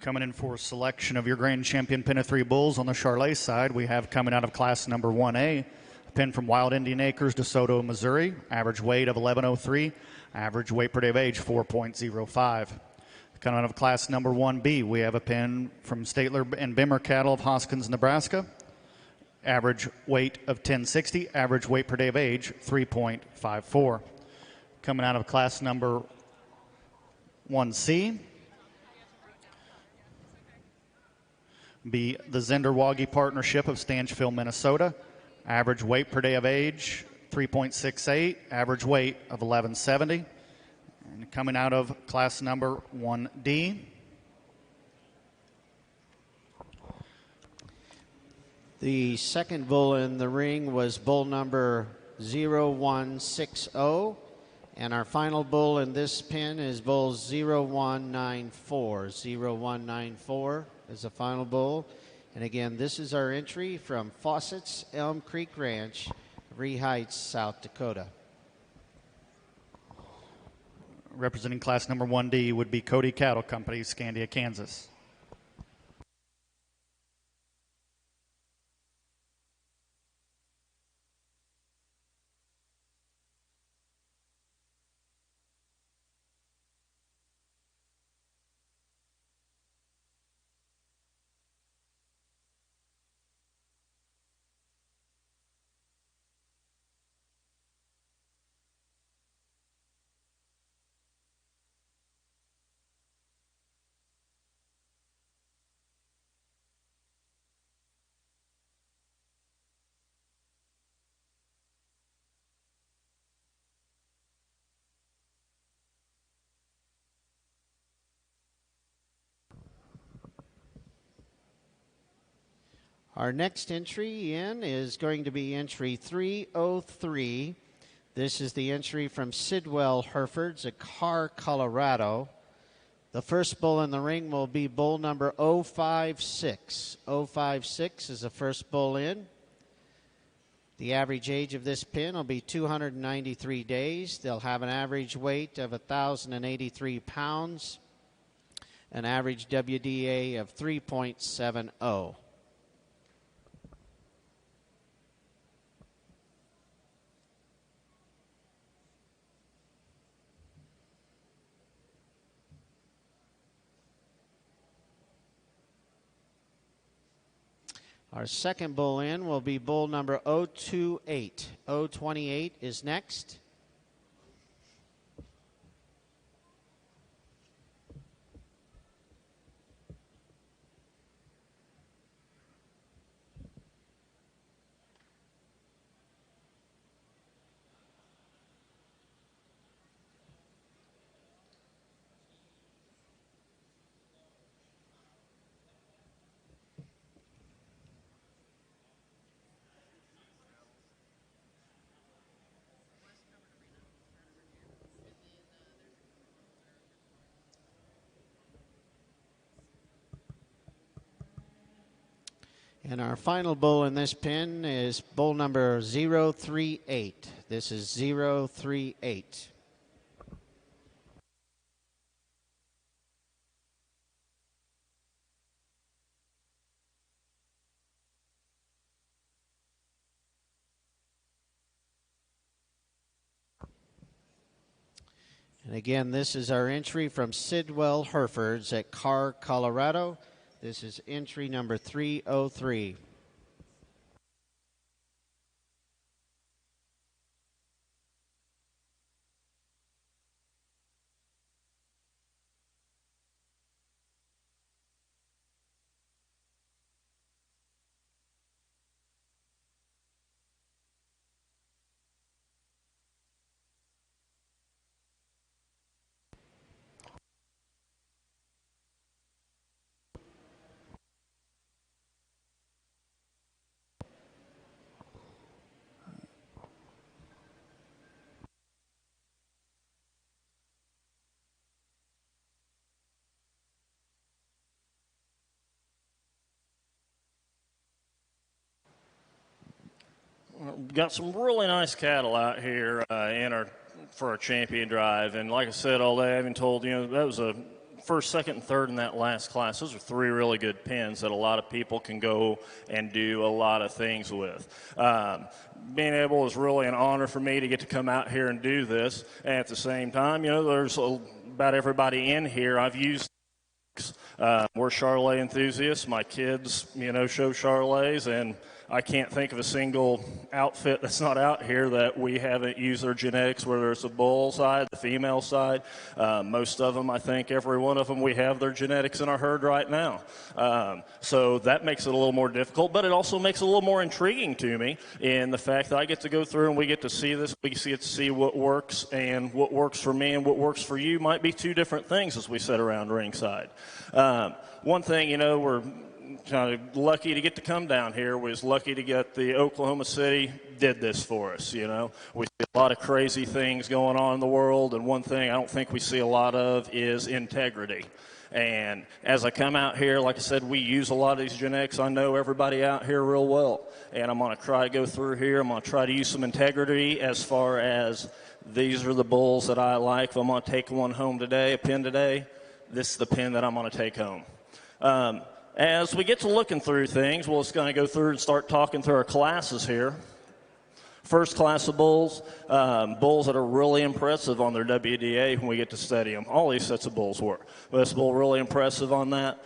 Coming in for selection of your grand champion pen of 3 bulls on the Charlet side, we have coming out of class number 1A, a pin from Wild Indian Acres, DeSoto, Missouri, average weight of 1103, average weight per day of age 4.05. Coming out of class number 1B, we have a pin from Statler and Bimmer Cattle of Hoskins, Nebraska, average weight of 1060, average weight per day of age 3.54. Coming out of class number 1C, be the Zender-Wagi Partnership of Stanchville, Minnesota. Average weight per day of age, 3.68. Average weight of 1170. And coming out of class number 1D.
The second bull in the ring was bull number 0160. And our final bull in this pen is bull 0194. 0194 is the final bull. And again, this is our entry from Fawcett's Elm Creek Ranch, Ree Heights, South Dakota.
Representing class number 1D would be Cody Cattle Company, Scandia, Kansas.
Our next entry in is going to be entry 303. This is the entry from Sidwell Herefords at Carr, Colorado. The first bull in the ring will be bull number 056. 056 is the first bull in. The average age of this pen will be 293 days. They'll have an average weight of 1,083 pounds an average WDA of 3.70. Our second bull in will be bull number 028. 028 is next. And our final bull in this pen is bull number 038. This is 038. And again, this is our entry from Sidwell Herefords at Carr, Colorado. This is entry number 303.
We've got some really nice cattle out here for our champion drive. And like I said all day, I've been told, that was a first, second, and third in that last class. Those are three really good pens that a lot of people can go and do a lot of things with. Being able is really an honor for me to get to come out here and do this. And at the same time, there's about everybody in here I've used. We're Charolais enthusiasts. My kids, show Charolais, and I can't think of a single outfit that's not out here that we haven't used their genetics, whether it's the bull side, the female side. Most of them, I think every one of them, we have their genetics in our herd right now. So that makes it a little more difficult, but it also makes it a little more intriguing to me in the fact that I get to go through and we get to see this. We get to see what works, and what works for me and what works for you might be two different things as we sit around ringside. One thing, we're kind of lucky to get to come down here. We was lucky to get the Oklahoma City did this for us, We see a lot of crazy things going on in the world, and one thing I don't think we see a lot of is integrity. And as I come out here, like I said, we use a lot of these genetics. I know everybody out here real well, and I'm going to try to go through here. I'm going to try to use some integrity as far as these are the bulls that I like. If I'm going to take one home today, a pen today, this is the pen that I'm going to take home. As we get to looking through things, we're just going to go through and start talking through our classes here. First class of bulls, bulls that are really impressive on their WDA when we get to study them. All these sets of bulls were. But this bull really impressive on that.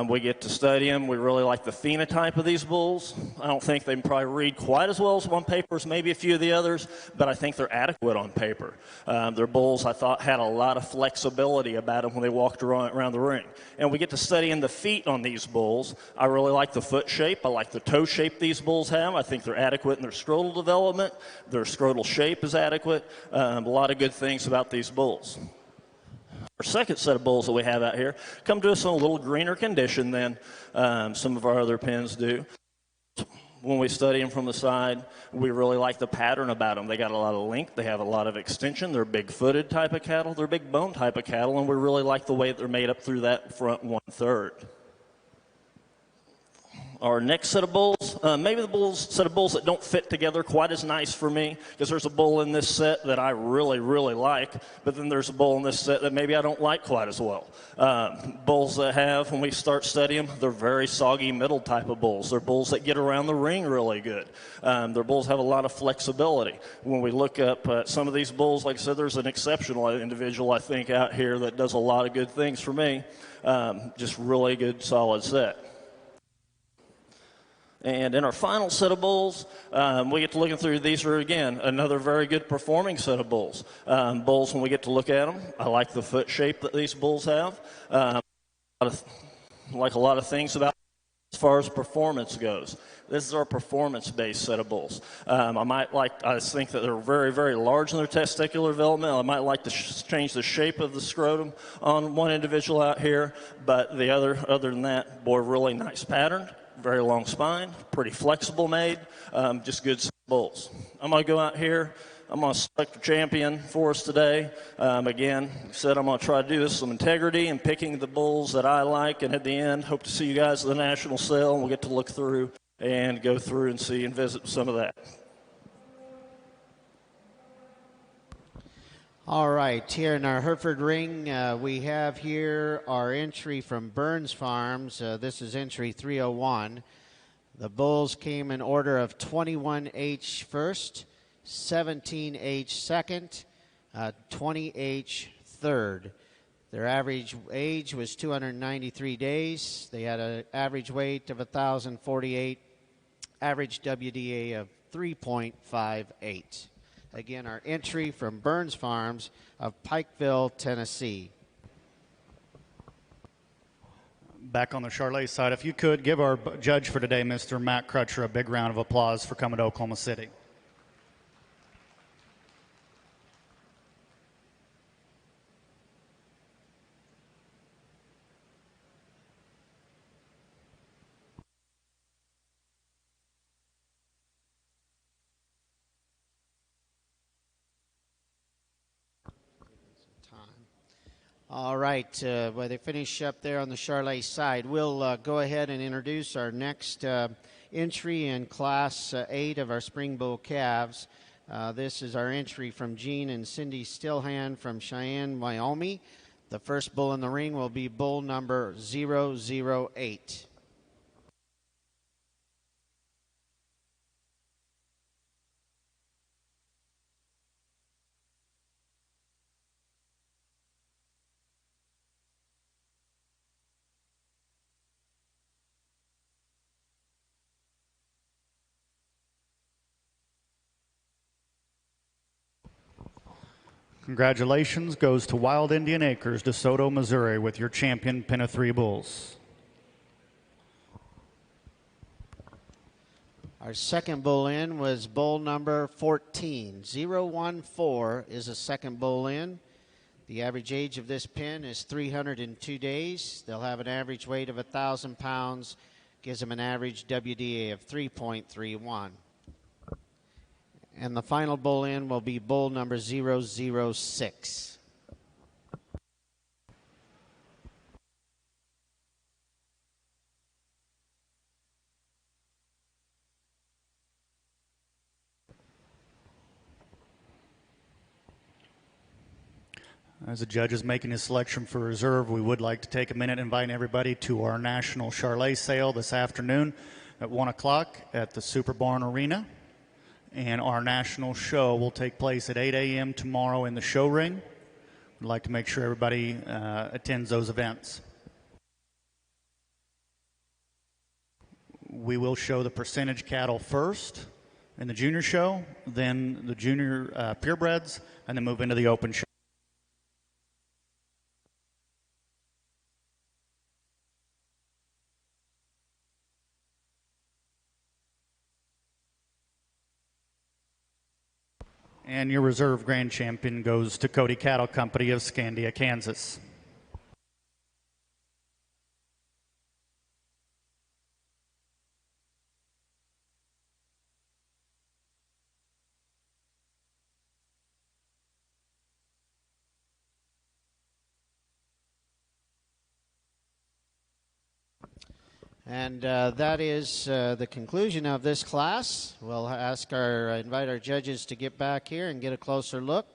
We get to study them. We really like the phenotype of these bulls. I don't think they can probably read quite as well as on paper as maybe a few of the others, but I think they're adequate on paper. Their bulls, I thought, had a lot of flexibility about them when they walked around the ring. And we get to studying the feet on these bulls. I really like the foot shape. I like the toe shape these bulls have. I think they're adequate in their scrotal development. Their scrotal shape is adequate. A lot of good things about these bulls. Our second set of bulls that we have out here come to us in a little greener condition than some of our other pens do. When we study them from the side, we really like the pattern about them. They got a lot of length. They have a lot of extension. They're big-footed type of cattle. They're big-bone type of cattle, and we really like the way they're made up through that front one-third. our next set of bulls. Maybe the set of bulls that don't fit together quite as nice for me, because there's a bull in this set that I really, really like, but then there's a bull in this set that maybe I don't like quite as well. Bulls that have, when we start studying them, they're very soggy middle type of bulls. They're bulls that get around the ring really good. Their bulls have a lot of flexibility. When we look up some of these bulls, like I said, there's an exceptional individual, I think, out here that does a lot of good things for me. Just really good, solid set. And in our final set of bulls, we get to looking through. These are, again, another very good performing set of bulls. Bulls, when we get to look at them, I like the foot shape that these bulls have. Like a lot of things about as far as performance goes. This is our performance-based set of bulls. I think that they're very, very large in their testicular development. I might like to change the shape of the scrotum on one individual out here, but the other than that, boy, really nice pattern. Very long spine, pretty flexible made, just good bulls. I'm going to go out here. I'm going to select a champion for us today. Again, like I said, I'm going to try to do this with some integrity and picking the bulls that I like. And at the end, hope to see you guys at the national sale, and we'll get to look through and go through and see and visit some of that.
All right, here in our Hereford ring, we have here our entry from Burns Farms. This is entry 301. The bulls came in order of 21H first, 17H second, 20H third. Their average age was 293 days. They had an average weight of 1,048, average WDA of 3.58. Again, our entry from Burns Farms of Pikeville, Tennessee.
Back on the Charlet side, if you could give our judge for today, Mr. Matt Crutcher, a big round of applause for coming to Oklahoma City.
All right, while they finish up there on the Charlet side, we'll go ahead and introduce our next entry in Class 8 of our Spring Bull calves. This is our entry from Gene and Cindy Stillhand from Cheyenne, Wyoming. The first bull in the ring will be bull number 008.
Congratulations goes to Wild Indian Acres, DeSoto, Missouri, with your champion Pen of 3 bulls.
Our second bull in was bull number 14. 014 is a second bull in. The average age of this pen is 302 days. They'll have an average weight of 1,000 pounds, gives them an average WDA of 3.31. And the final bull in will be bull number 006.
As the judge is making his selection for reserve, we would like to take a minute and invite everybody to our national Charlet sale this afternoon at 1 o'clock at the Super Barn Arena. And our national show will take place at 8 a.m. tomorrow in the show ring. We'd like to make sure everybody attends those events. We will show the percentage cattle first in the junior show, then the junior purebreds, and then move into the open show. And your reserve grand champion goes to Cody Cattle Company of Scandia, Kansas.
And that is the conclusion of this class. We'll invite our judges to get back here and get a closer look.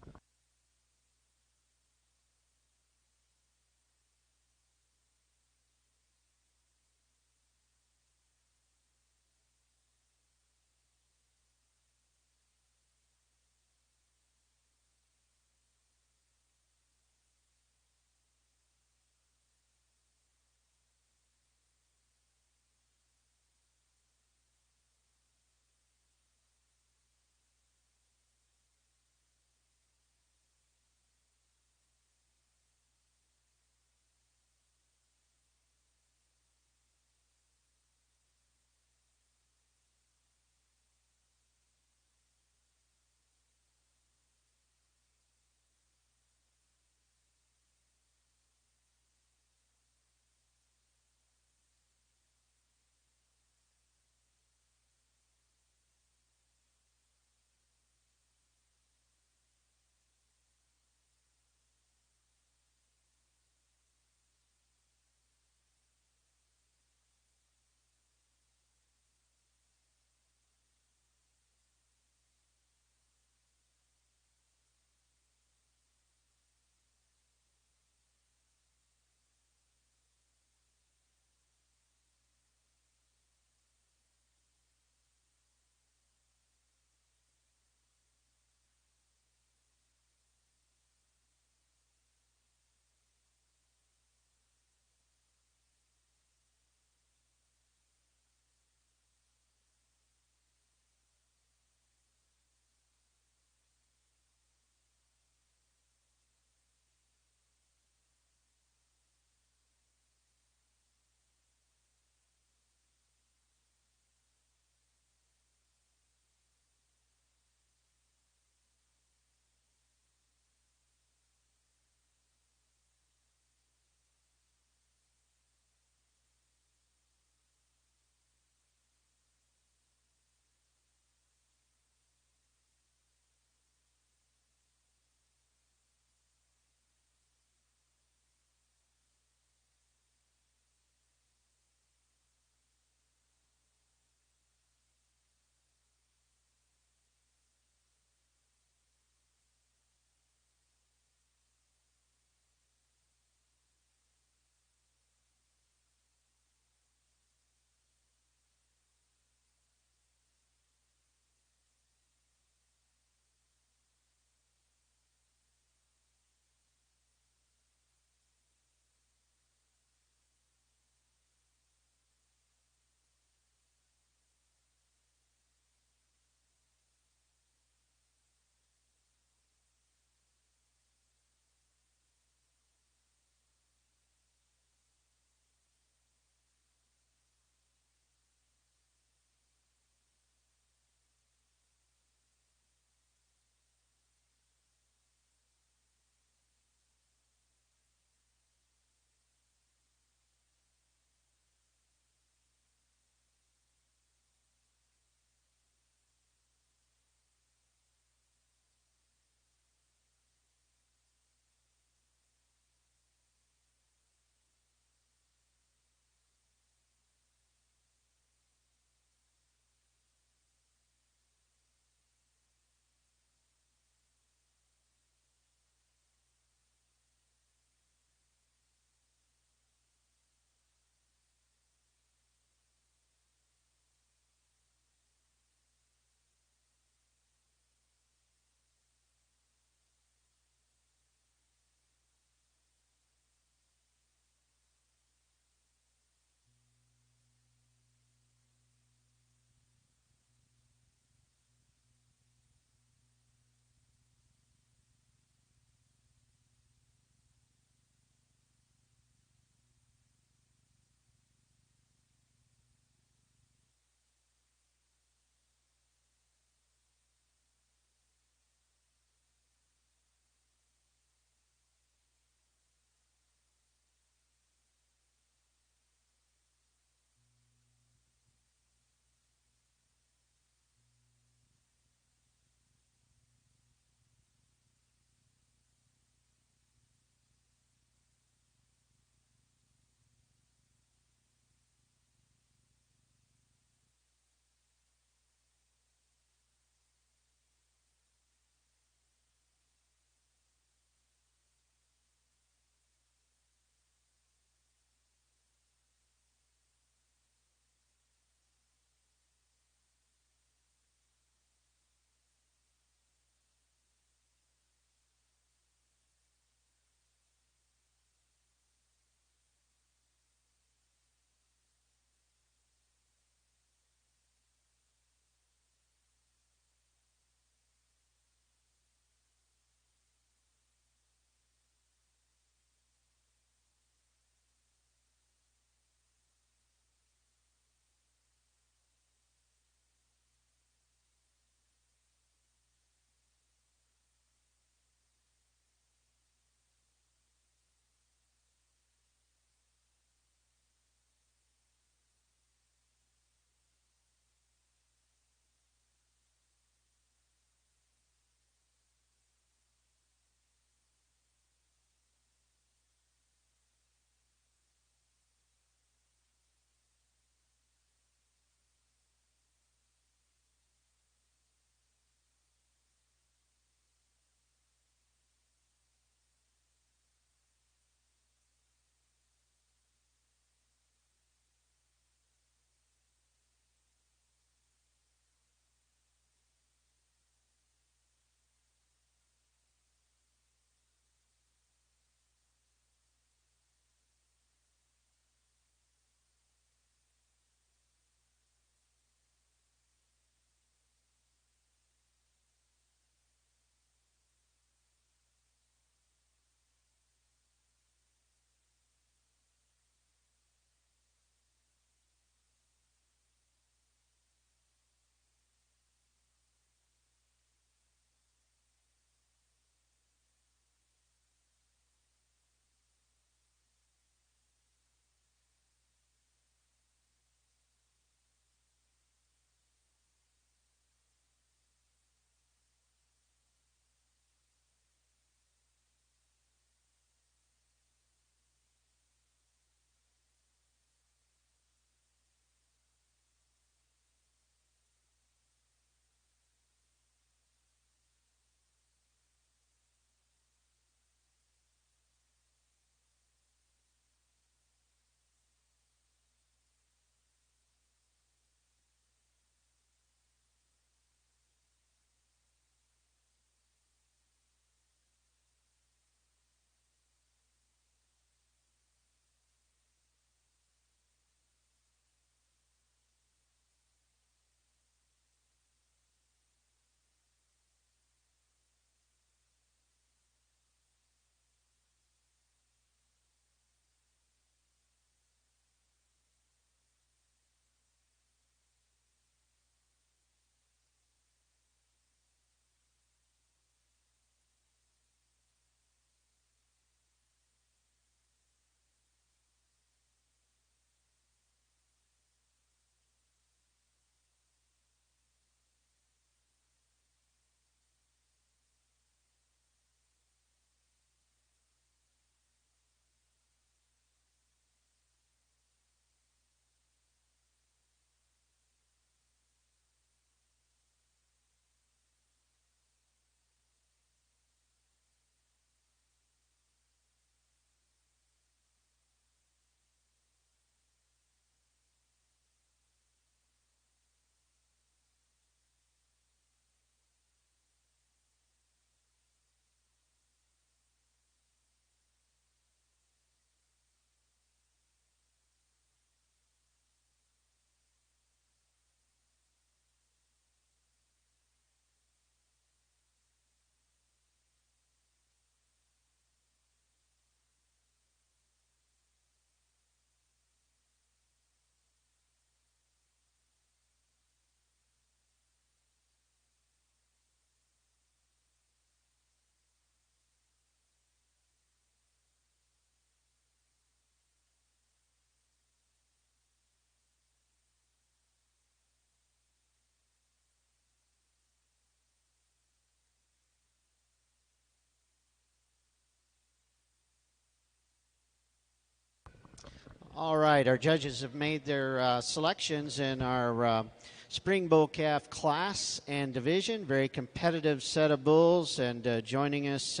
All right, our judges have made their selections in our Spring Bull Calf class and division. Very competitive set of bulls, and joining us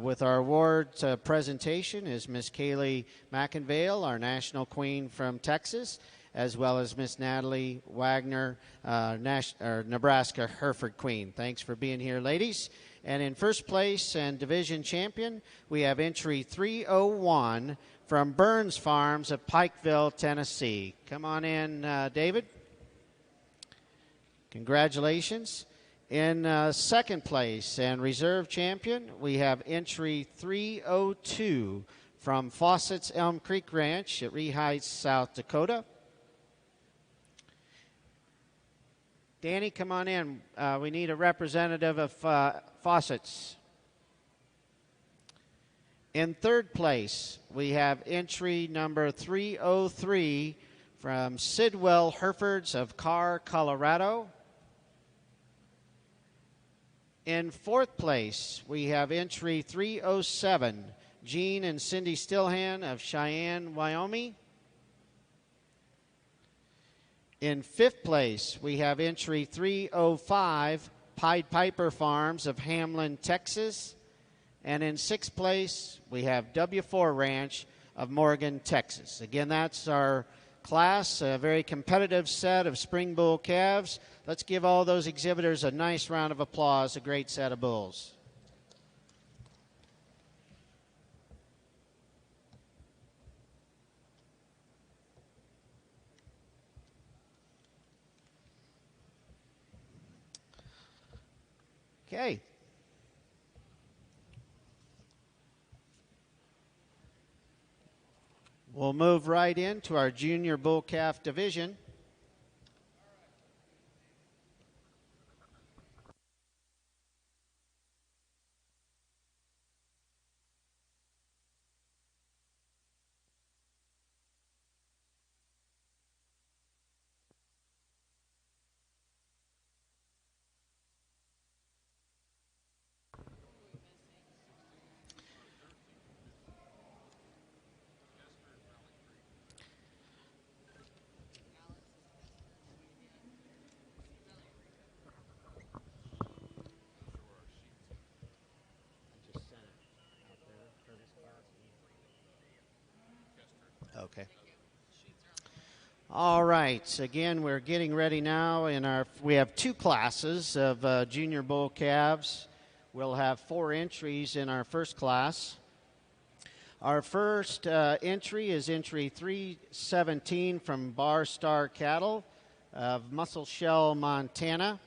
with our award presentation is Miss Kaylee McInvale, our national queen from Texas, as well as Miss Natalie Wagner, Nebraska Hereford queen. Thanks for being here, ladies. And in first place and division champion, we have entry 301 from Burns Farms of Pikeville, Tennessee. Come on in, David. Congratulations. In second place and reserve champion, we have entry 302 from Fawcett's Elm Creek Ranch at Ree Heights, South Dakota. Danny, come on in. We need a representative of Fawcett's. In third place, we have entry number 303 from Sidwell Herefords of Carr, Colorado. In fourth place, we have entry 307, Gene and Cindy Stillhan of Cheyenne, Wyoming. In fifth place, we have entry 305, Pied Piper Farms of Hamlin, Texas. And in sixth place, we have W4 Ranch of Morgan, Texas. Again, that's our class, a very competitive set of spring bull calves. Let's give all those exhibitors a nice round of applause, a great set of bulls. Okay. We'll move right into our junior bull calf division. Okay. All right. Again, we're getting ready now. We have two classes of junior bull calves. We'll have 4 entries in our first class. Our first entry is entry 317 from Bar Star Cattle of Muscle Shell, Montana.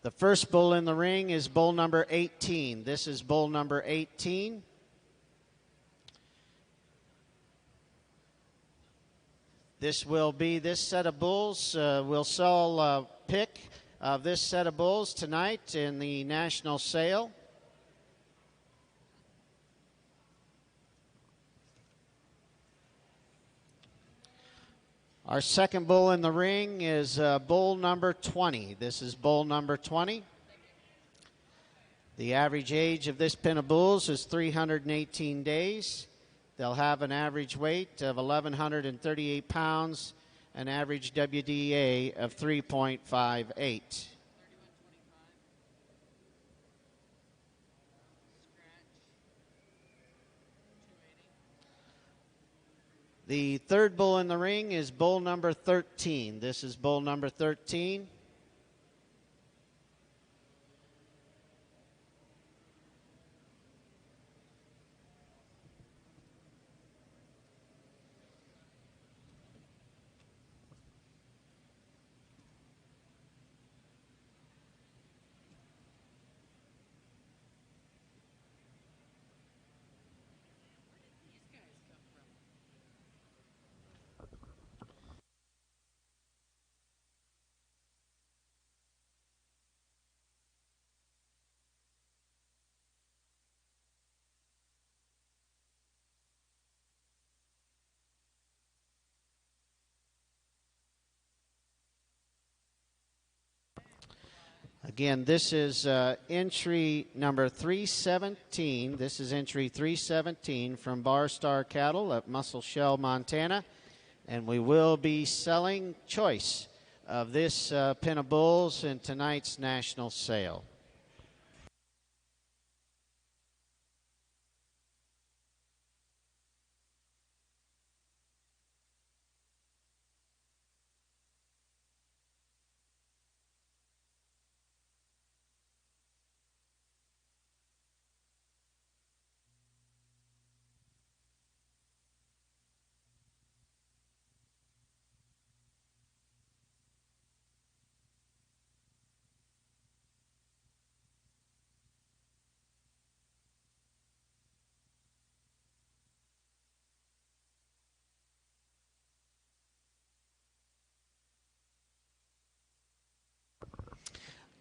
The first bull in the ring is bull number 18. This is bull number 18. This set of bulls. We'll sell a pick of this set of bulls tonight in the national sale. Our second bull in the ring is bull number 20. This is bull number 20. The average age of this pen of bulls is 318 days. They'll have an average weight of 1,138 pounds, an average WDA of 3.58. The third bull in the ring is bull number 13. This is bull number 13. Again, this is entry number 317. This is entry 317 from Bar Star Cattle at Muscle Shell, Montana. And we will be selling choice of this pen of bulls in tonight's national sale.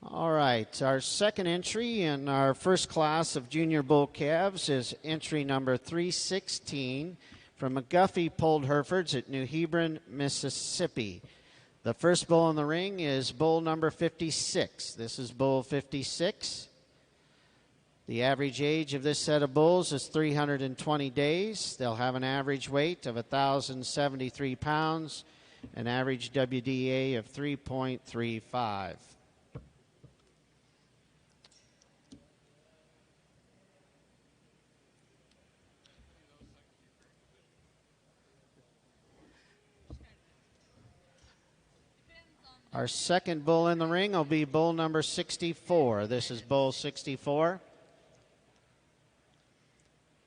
All right, our second entry in our first class of junior bull calves is entry number 316 from McGuffey Polled Herefords at New Hebron, Mississippi. The first bull in the ring is bull number 56. This is bull 56. The average age of this set of bulls is 320 days. They'll have an average weight of 1,073 pounds, an average WDA of 3.35. Our second bull in the ring will be bull number 64. This is bull 64.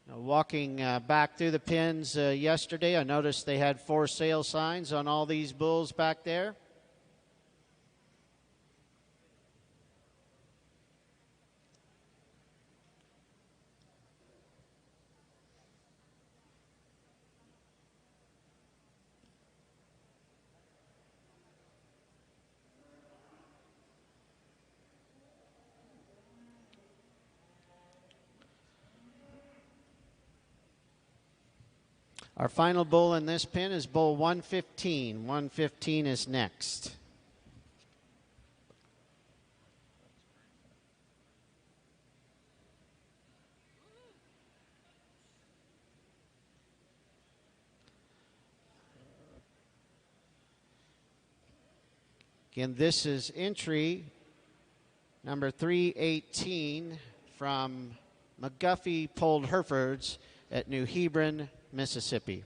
Now, walking back through the pens yesterday, I noticed they had for sale signs on all these bulls back there. Our final bull in this pen is bull 115. 115 is next. Again, this is entry number 318 from McGuffey Polled Herefords at New Hebron, Mississippi.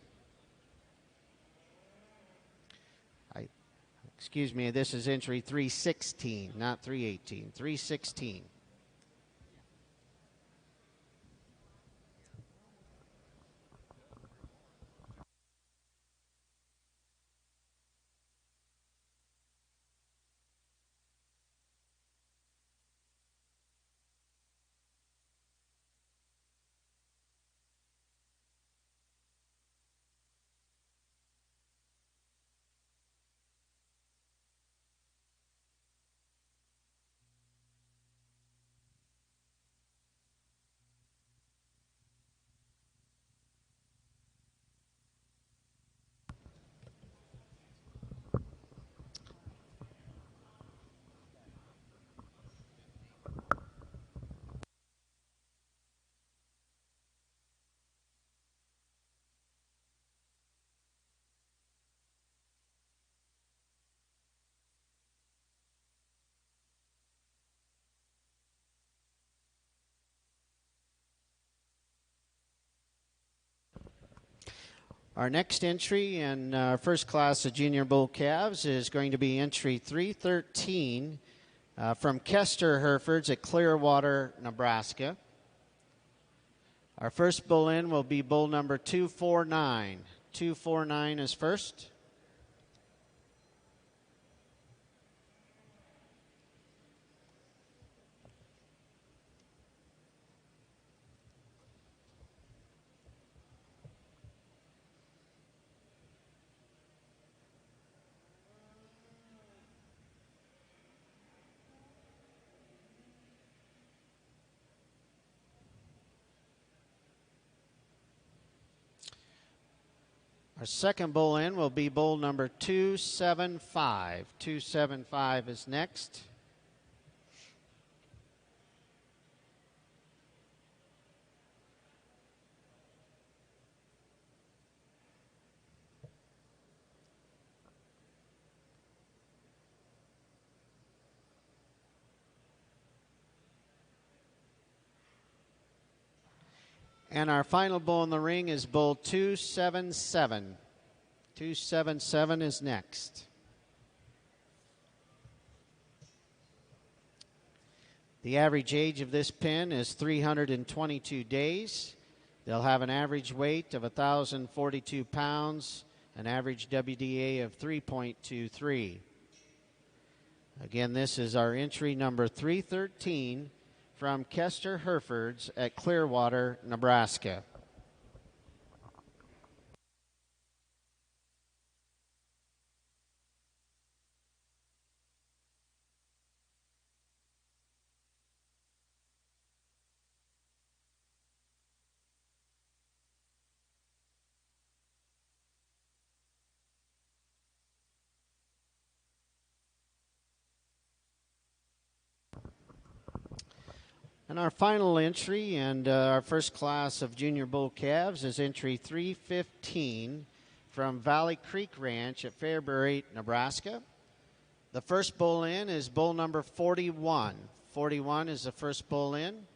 Excuse me, this is entry 316, not 318, 316. Our next entry in our first class of junior bull calves is going to be entry 313 from Kester Herefords at Clearwater, Nebraska. Our first bull in will be bull number 249. 249 is first. Our second bull in will be bull number 275. 275 is next. And our final bull in the ring is bull 277. 277 is next. The average age of this pen is 322 days. They'll have an average weight of 1,042 pounds, an average WDA of 3.23. Again, this is our entry number 313 from Kester Herefords at Clearwater, Nebraska. And our final entry and our first class of junior bull calves is entry 315 from Valley Creek Ranch at Fairbury, Nebraska. The first bull in is bull number 41. 41 is the first bull in.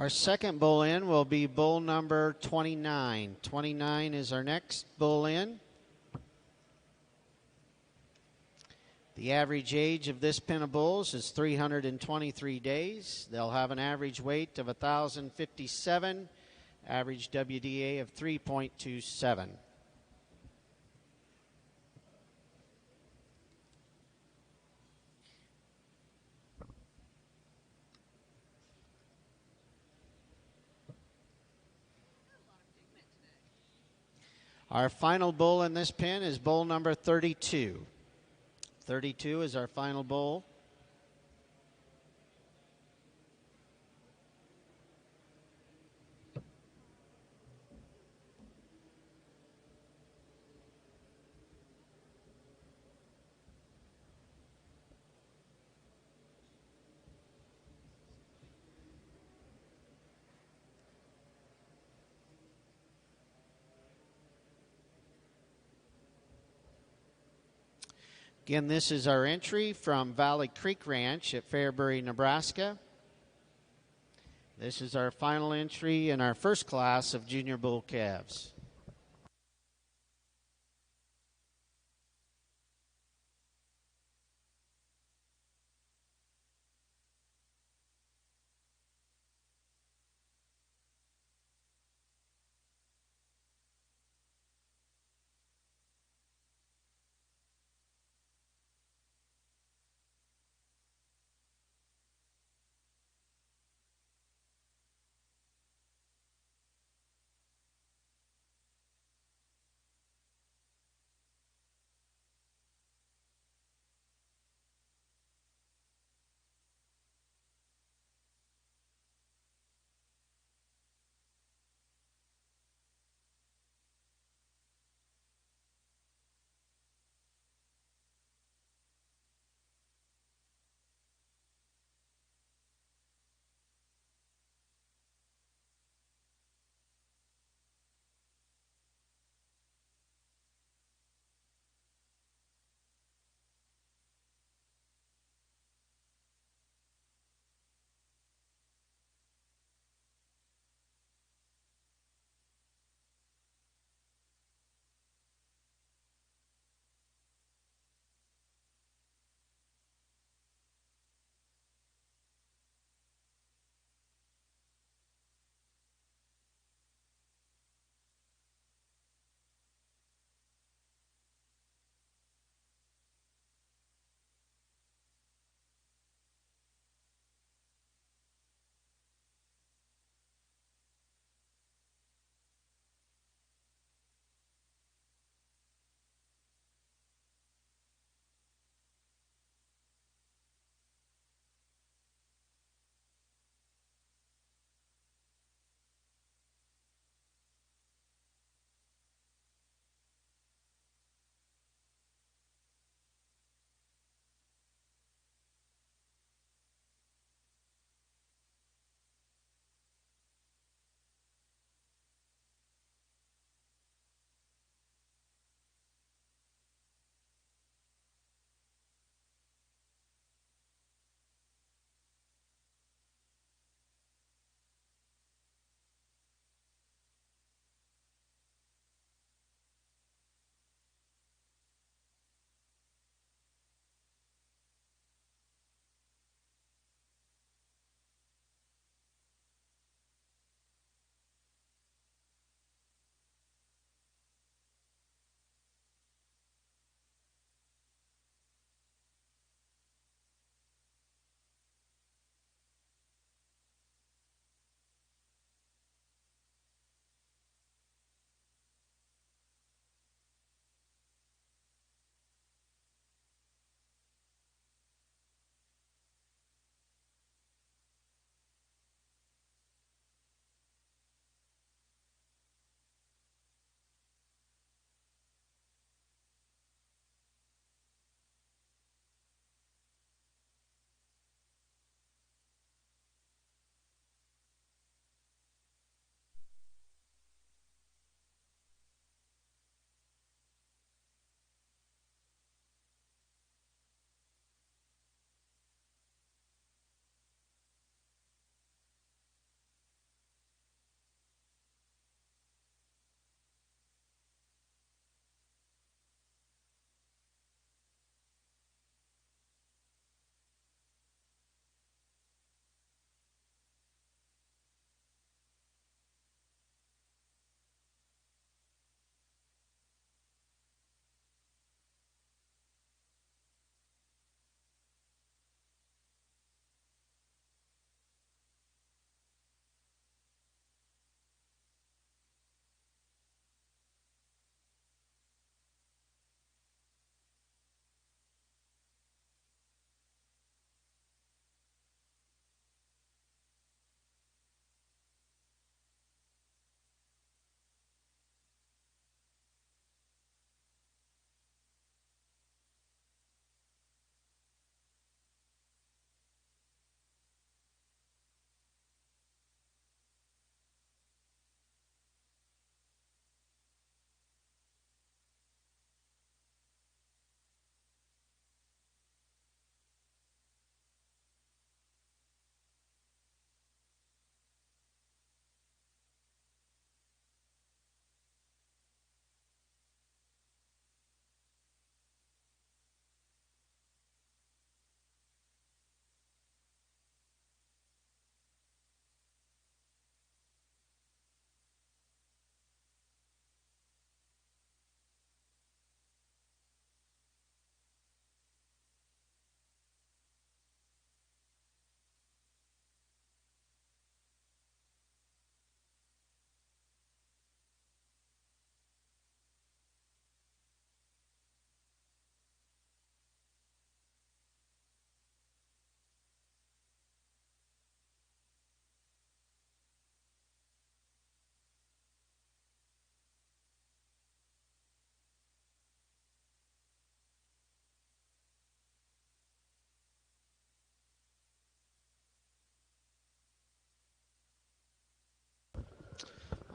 Our second bull in will be bull number 29. 29 is our next bull in. The average age of this pen of bulls is 323 days. They'll have an average weight of 1,057, average WDA of 3.27. Our final bull in this pen is bull number 32. 32 is our final bull. Again, this is our entry from Valley Creek Ranch at Fairbury, Nebraska. This is our final entry in our first class of junior bull calves.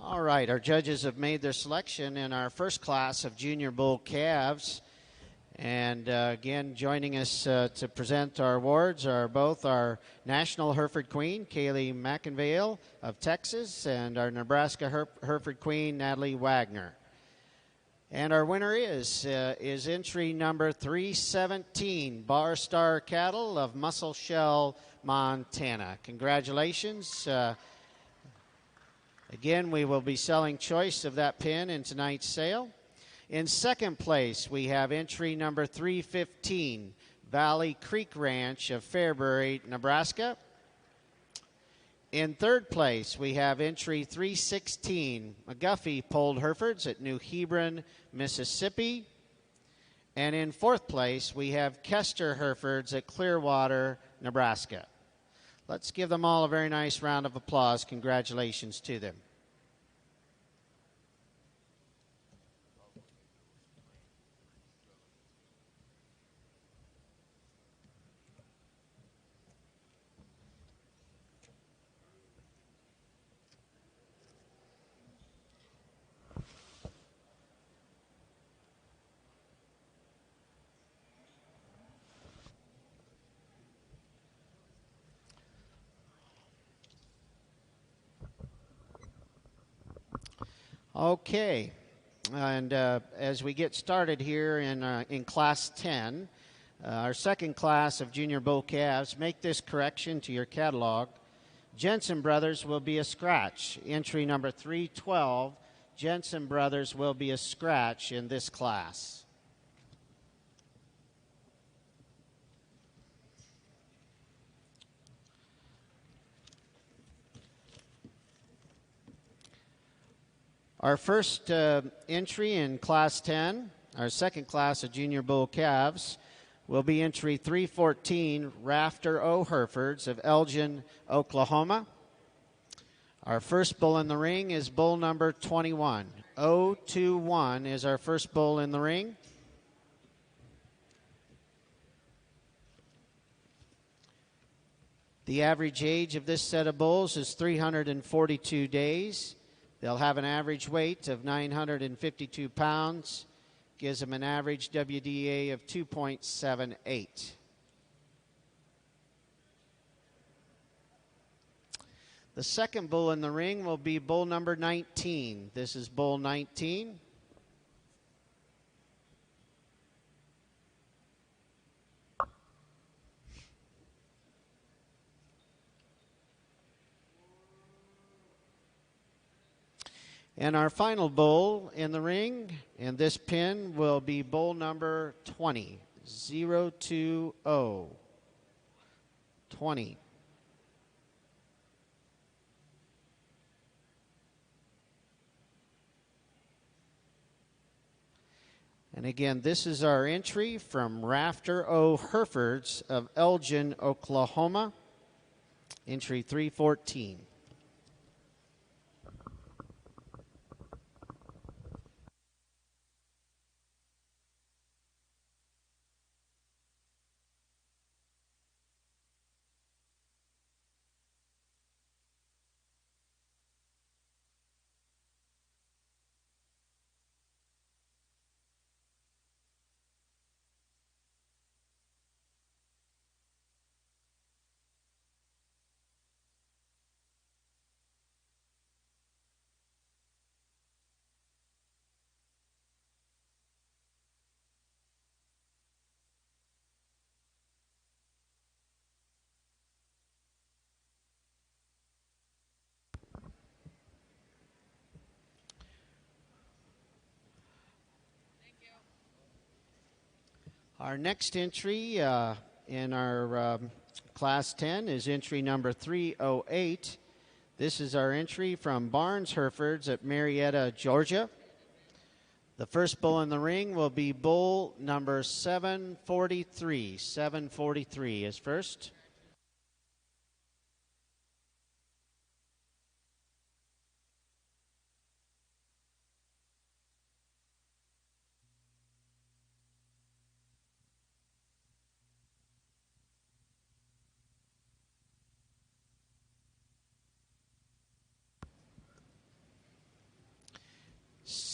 All right, our judges have made their selection in our first class of junior bull calves. And again, joining us to present our awards are both our National Hereford Queen, Kaylee McInvale of Texas, and our Nebraska Hereford Queen, Natalie Wagner. And our winner is entry number 317, Bar Star Cattle of Muscle Shell, Montana. Congratulations. Again, we will be selling choice of that pin in tonight's sale. In second place, we have entry number 315, Valley Creek Ranch of Fairbury, Nebraska. In third place, we have entry 316, McGuffey Polled Herefords at New Hebron, Mississippi. And in fourth place, we have Kester Herefords at Clearwater, Nebraska. Let's give them all a very nice round of applause. Congratulations to them. Okay, and as we get started here in Class 10, our second class of junior bull calves, make this correction to your catalog. Jensen Brothers will be a scratch. Entry number 312, Jensen Brothers will be a scratch in this class. Our first entry in Class 10, our second class of junior bull calves, will be entry 314, Rafter O. Herefords of Elgin, Oklahoma. Our first bull in the ring is bull number 21. 021 is our first bull in the ring. The average age of this set of bulls is 342 days. They'll have an average weight of 952 pounds. Gives them an average WDA of 2.78. The second bull in the ring will be bull number 19. This is bull 19. And our final bull in the ring, and this pin will be bull number 20, 020, 20. And again, this is our entry from Rafter O. Herefords of Elgin, Oklahoma, entry 314. Our next entry in our Class 10 is entry number 308. This is our entry from Barnes Herefords at Marietta, Georgia. The first bull in the ring will be bull number 743. 743 is first.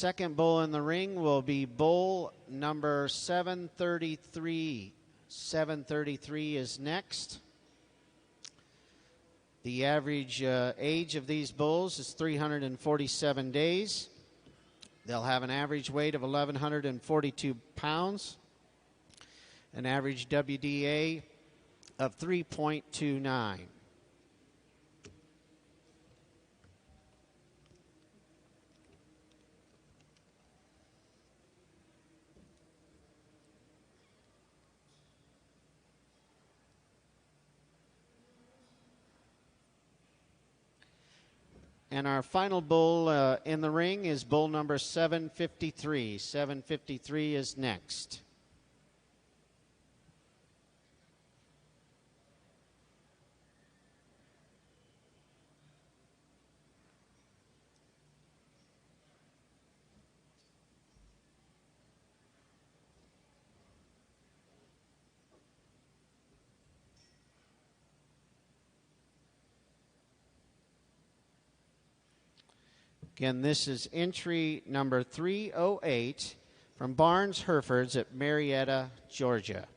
second bull in the ring will be bull number 733. 733 is next. The average age of these bulls is 347 days. They'll have an average weight of 1,142 pounds, an average WDA of 3.29. And our final bull in the ring is bull number 753. 753 is next. Again, this is entry number 308 from Barnes Herefords at Marietta, Georgia.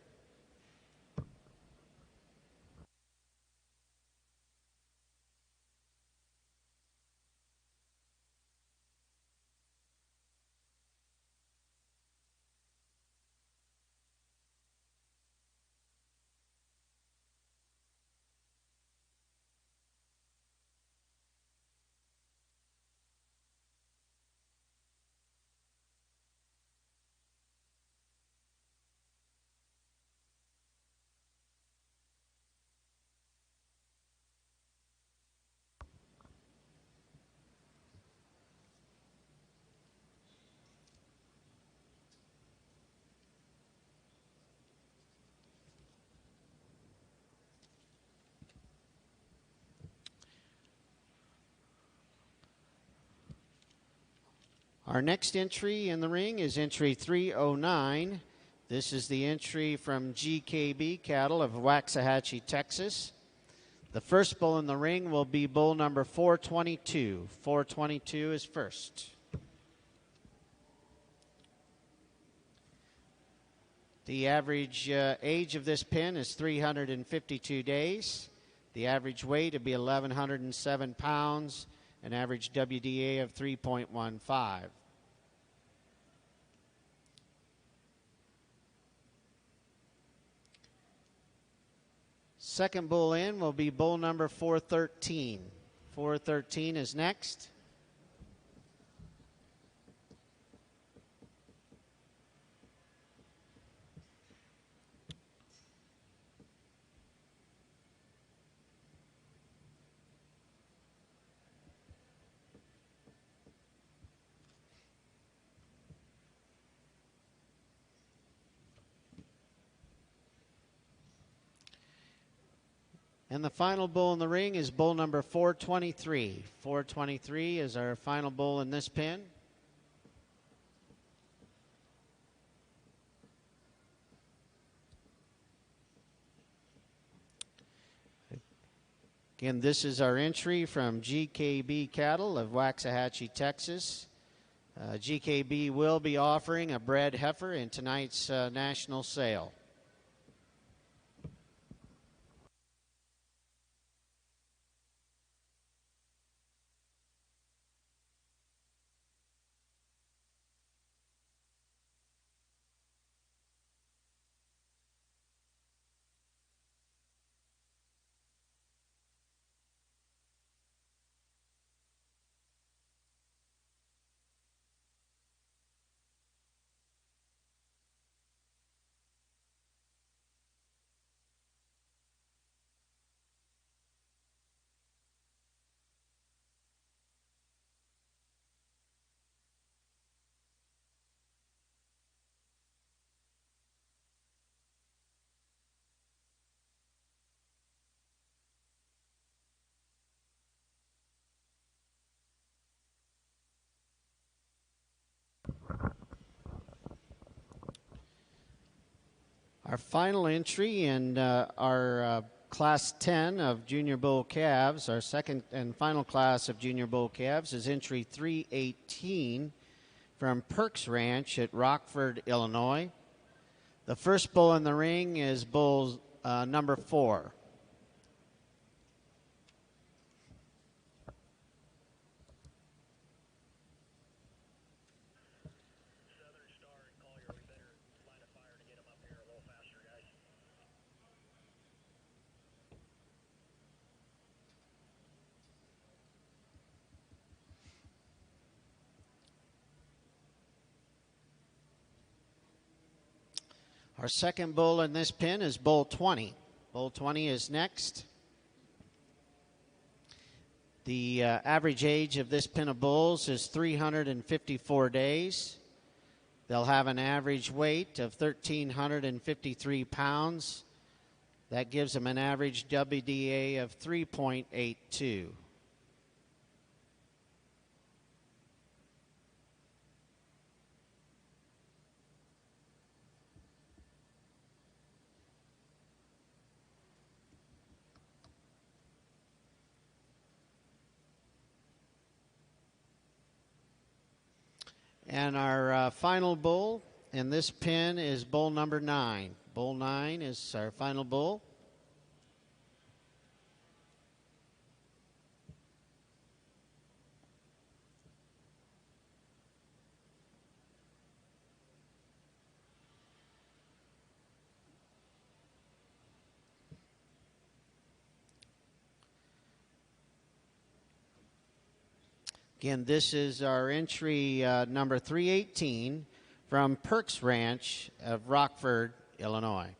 Our next entry in the ring is entry 309. This is the entry from GKB Cattle of Waxahachie, Texas. The first bull in the ring will be bull number 422. 422 is first. The average age of this pen is 352 days. The average weight would be 1,107 pounds. An average WDA of 3.15. Second bull in will be bull number 413. 413 is next. And the final bull in the ring is bull number 423. 423 is our final bull in this pen. Again, this is our entry from GKB Cattle of Waxahachie, Texas. GKB will be offering a bred heifer in tonight's national sale. Our final entry in our Class 10 of Junior Bull Calves, our second and final class of Junior Bull Calves, is entry 318. from Perks Ranch at Rockford, Illinois. The first bull in the ring is bull number 4. Our second bull in this pen is bull 20. Bull 20 is next. The average age of this pen of bulls is 354 days. They'll have an average weight of 1,353 pounds. That gives them an average WDA of 3.82. And our final bull in this pen is bull number 9. Bull 9 is our final bull. Again, this is our entry number 318 from Perks Ranch of Rockford, Illinois.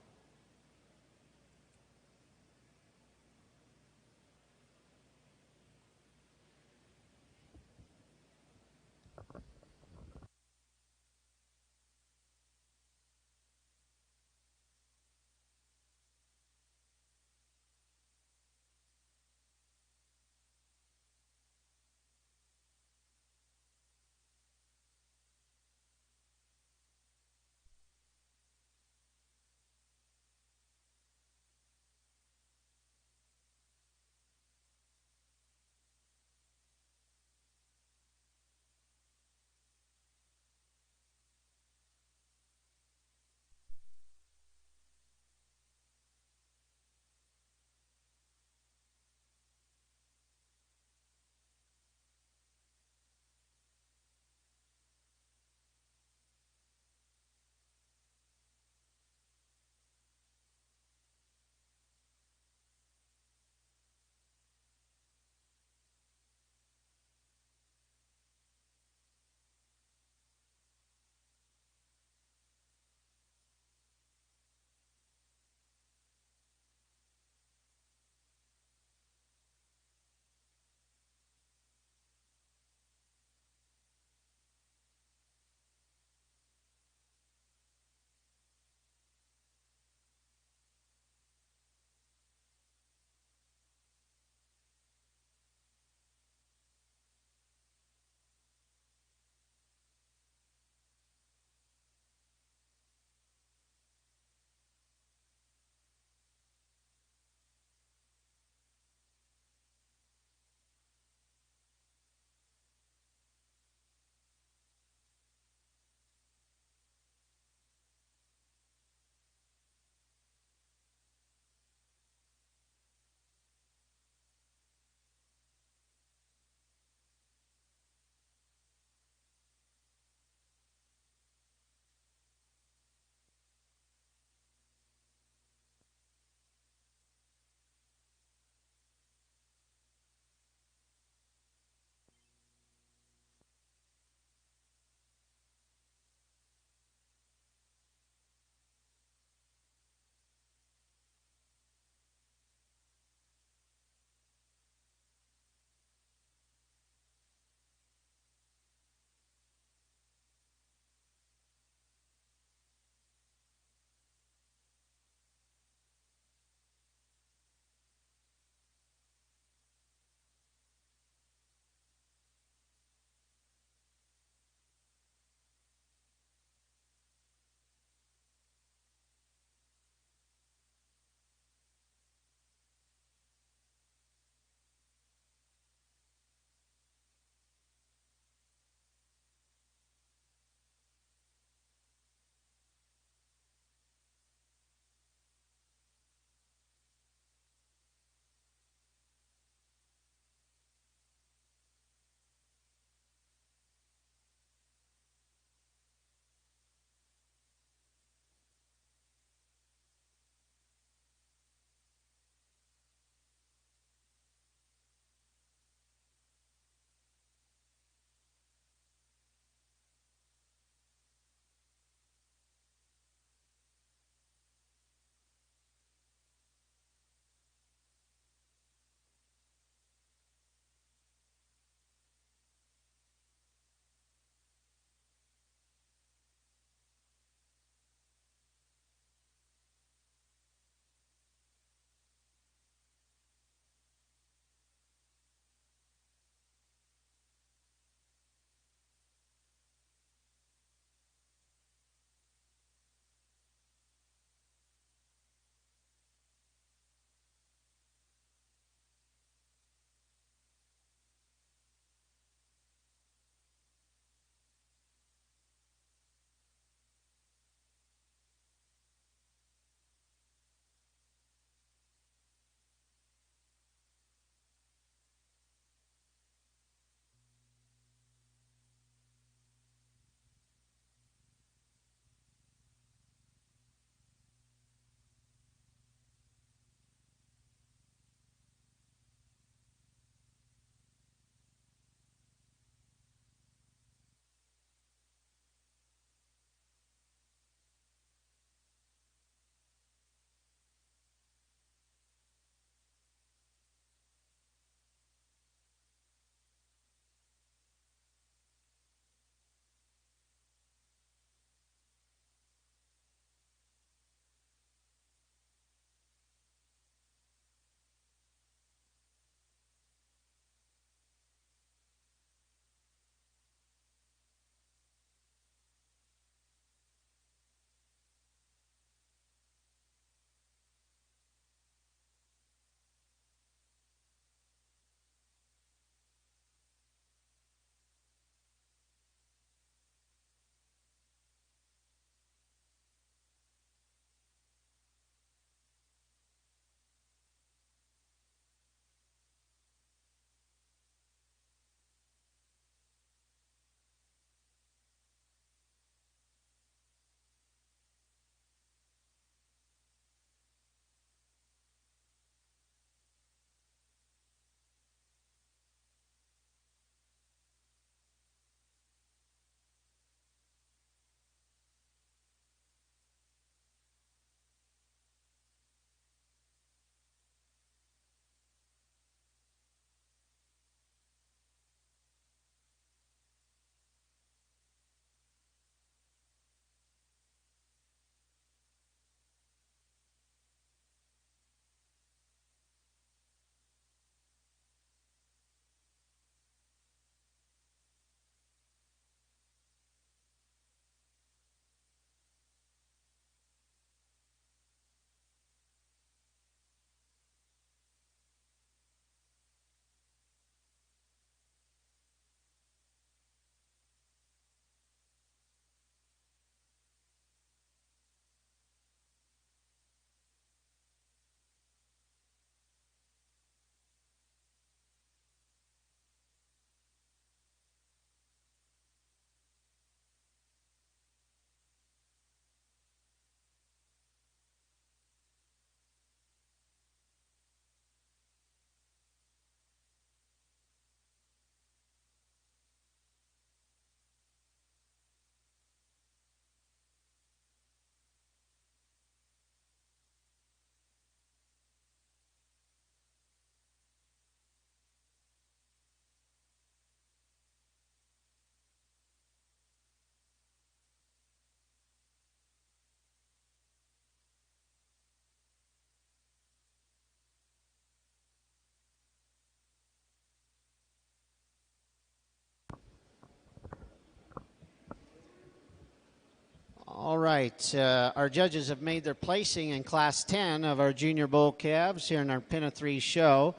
right, our judges have made their placing in Class 10 of our Junior Bull Calves here in our Pin of Three show.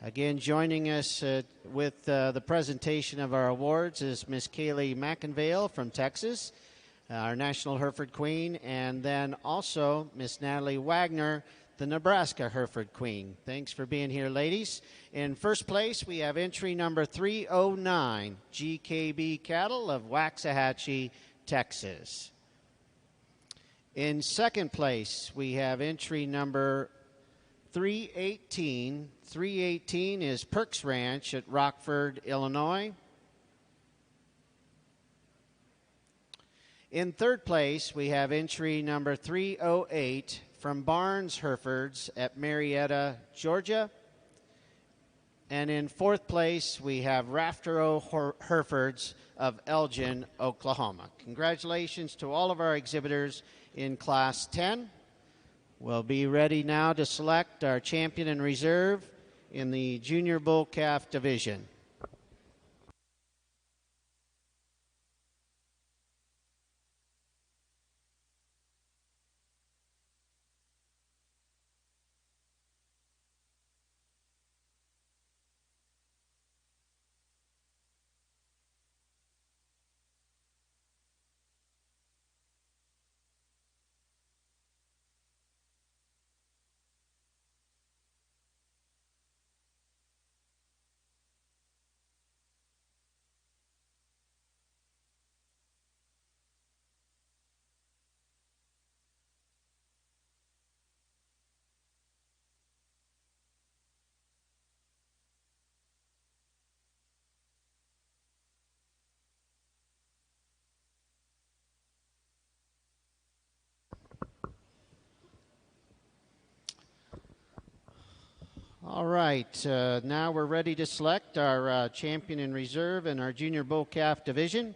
Again, joining us with the presentation of our awards is Miss Kaylee McInvale from Texas, our National Hereford Queen, and then also Miss Natalie Wagner, the Nebraska Hereford Queen. Thanks for being here, ladies. In first place, we have entry number 309, GKB Cattle of Waxahachie, Texas. In second place, we have entry number 318. 318 is Perks Ranch at Rockford, Illinois. In third place, we have entry number 308 from Barnes Herefords at Marietta, Georgia. And in fourth place, we have Raftero Herefords of Elgin, Oklahoma. Congratulations to all of our exhibitors in Class 10. We'll be ready now to select our champion in reserve in the Junior Bull Calf Division. All right, now we're ready to select our champion in reserve in our Junior Bull Calf Division.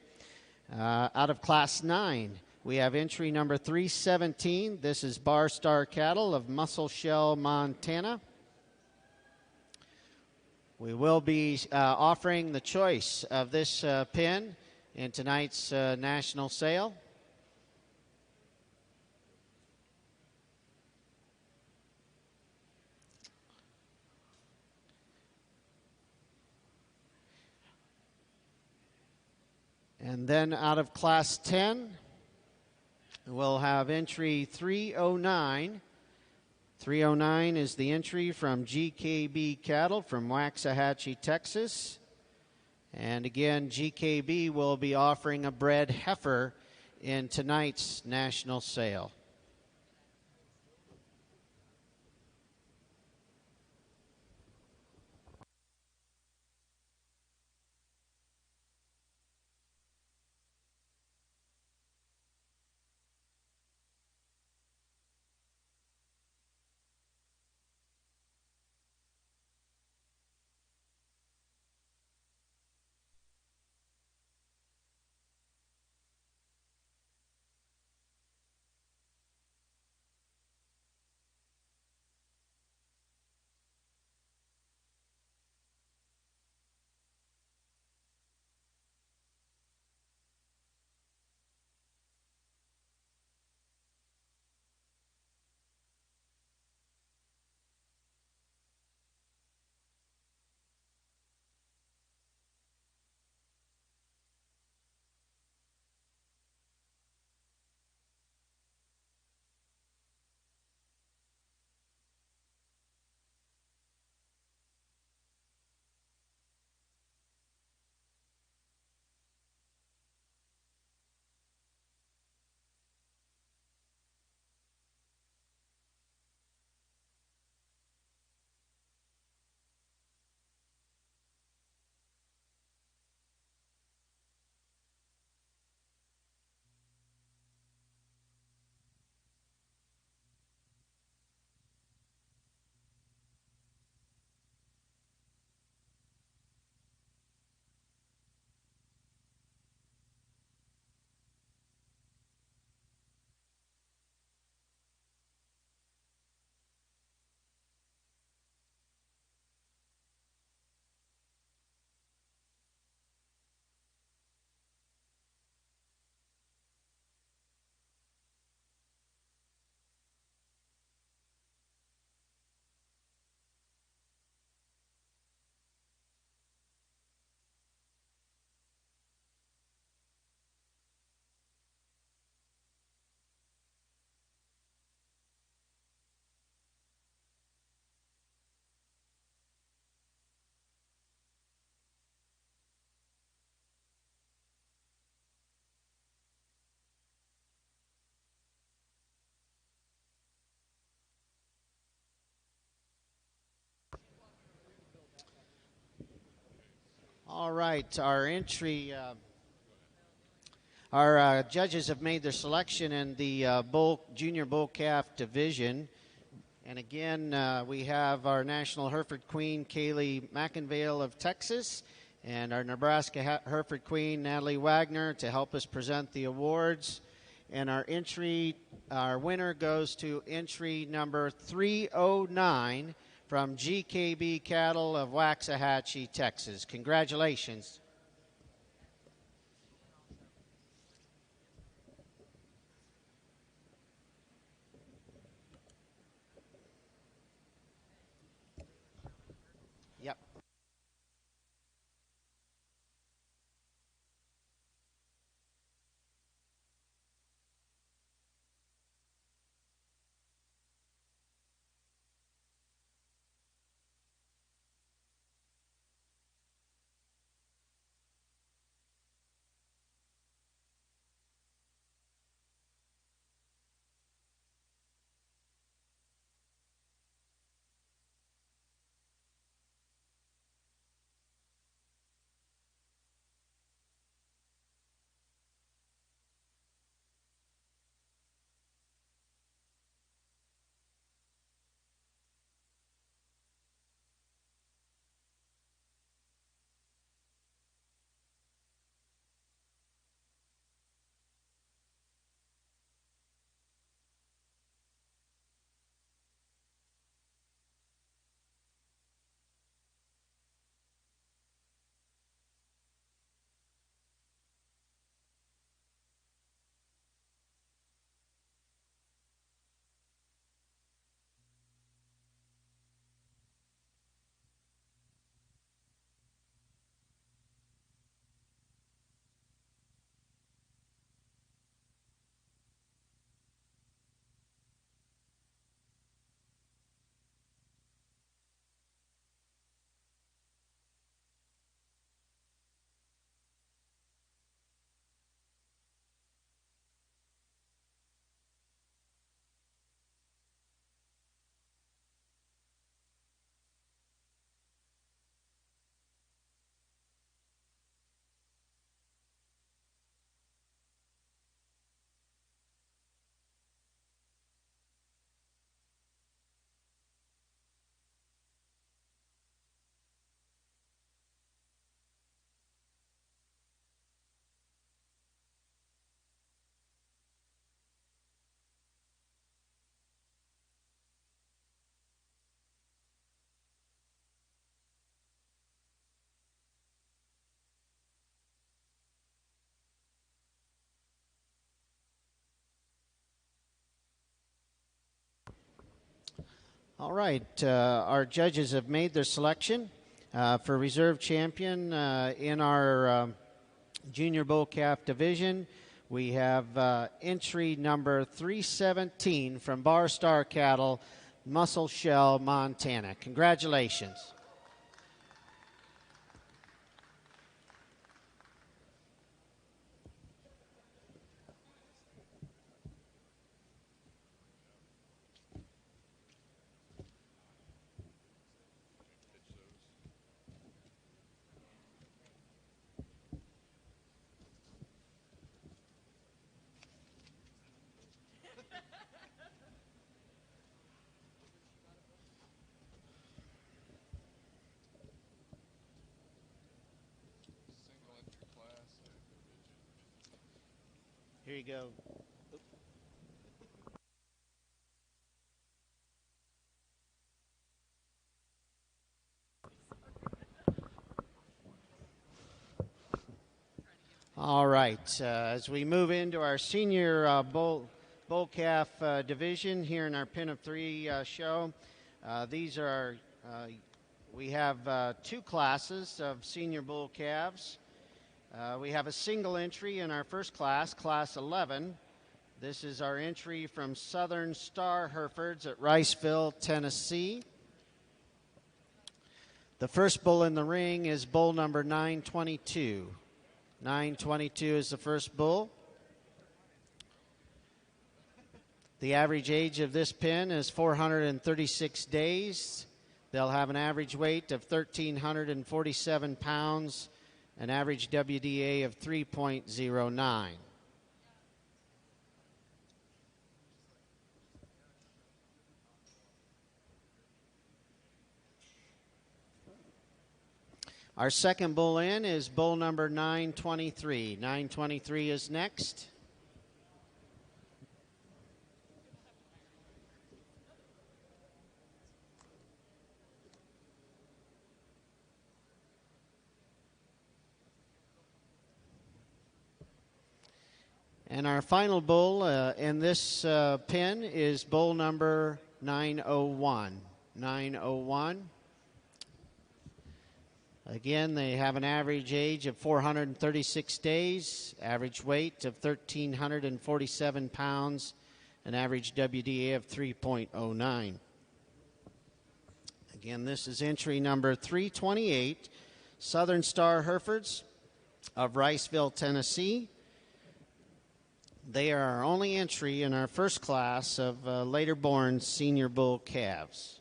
Out of Class 9, we have entry number 317. This is Bar Star Cattle of Muscle Shell, Montana. We will be offering the choice of this pin in tonight's national sale. And then out of Class 10, we'll have entry 309. 309 is the entry from GKB Cattle from Waxahachie, Texas. And again, GKB will be offering a bred heifer in tonight's national sale. All right, our entry, our judges have made their selection in the junior bull calf division. And again, we have our national Hereford Queen, Kaylee McInvale of Texas, and our Nebraska Hereford Queen, Natalie Wagner, to help us present the awards. And our winner goes to entry number 309 from GKB Cattle of Waxahachie, Texas. Congratulations. Yep. All right, our judges have made their selection for reserve champion in our junior bull calf division. We have entry number 317 from Bar Star Cattle, Muscle Shell, Montana. Congratulations. Here you go. All right, as we move into our senior bull calf division here in our Pin of Three show, these are we have two classes of senior bull calves. We have a single entry in our first class, Class 11. This is our entry from Southern Star Herefords at Riceville, Tennessee. The first bull in the ring is bull number 922. 922 is the first bull. The average age of this pin is 436 days. They'll have an average weight of 1,347 pounds an average WDA of 3.09. Our second bull in is bull number 923. 923 is next. And our final bull in this pen is bull number 901. 901. Again, they have an average age of 436 days, average weight of 1,347 pounds, an average WDA of 3.09. Again, this is entry number 328, Southern Star Herefords of Riceville, Tennessee. They are our only entry in our first class of later born senior bull calves.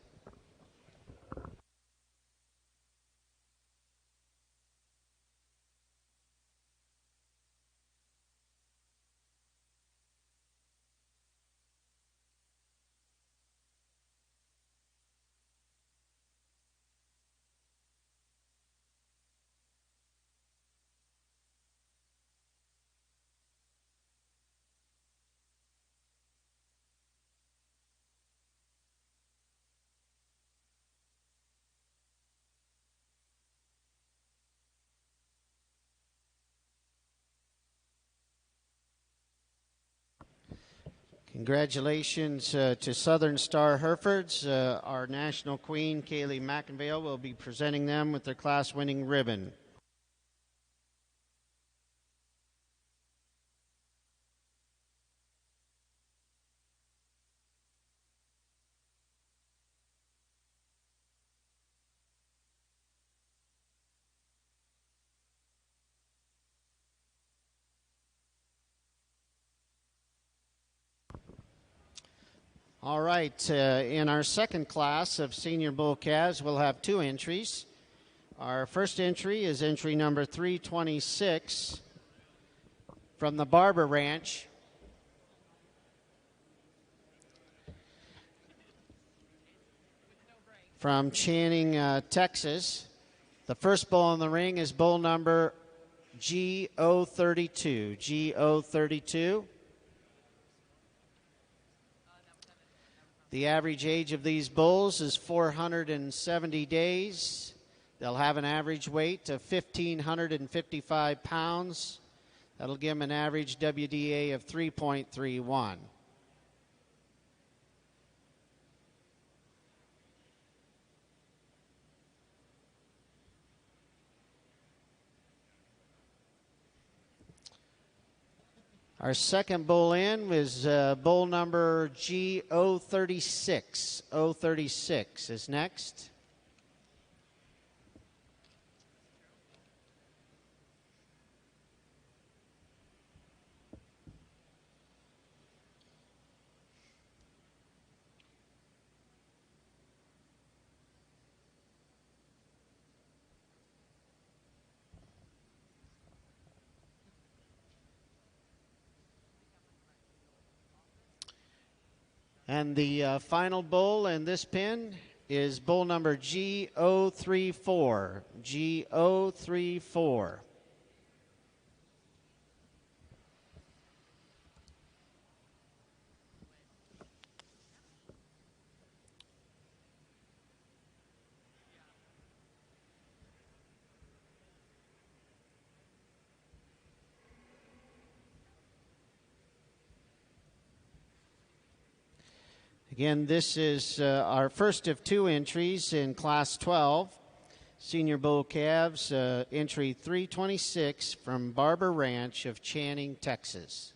Congratulations to Southern Star Herefords. Our national queen, Kaylee McInvale, will be presenting them with their class-winning ribbon. All right, in our second class of senior bull calves, we'll have two entries. Our first entry is entry number 326 from the Barber Ranch. From Channing, Texas. The first bull in the ring is bull number GO32. GO32. The average age of these bulls is 470 days. They'll have an average weight of 1,555 pounds. That'll give them an average WDA of 3.31. Our second bull in was bull number GO36. O36 is next. And the final bull in this pen is bull number GO34. GO34. Again, this is our first of two entries in Class 12, Senior Bull Calves, entry 326 from Barber Ranch of Channing, Texas.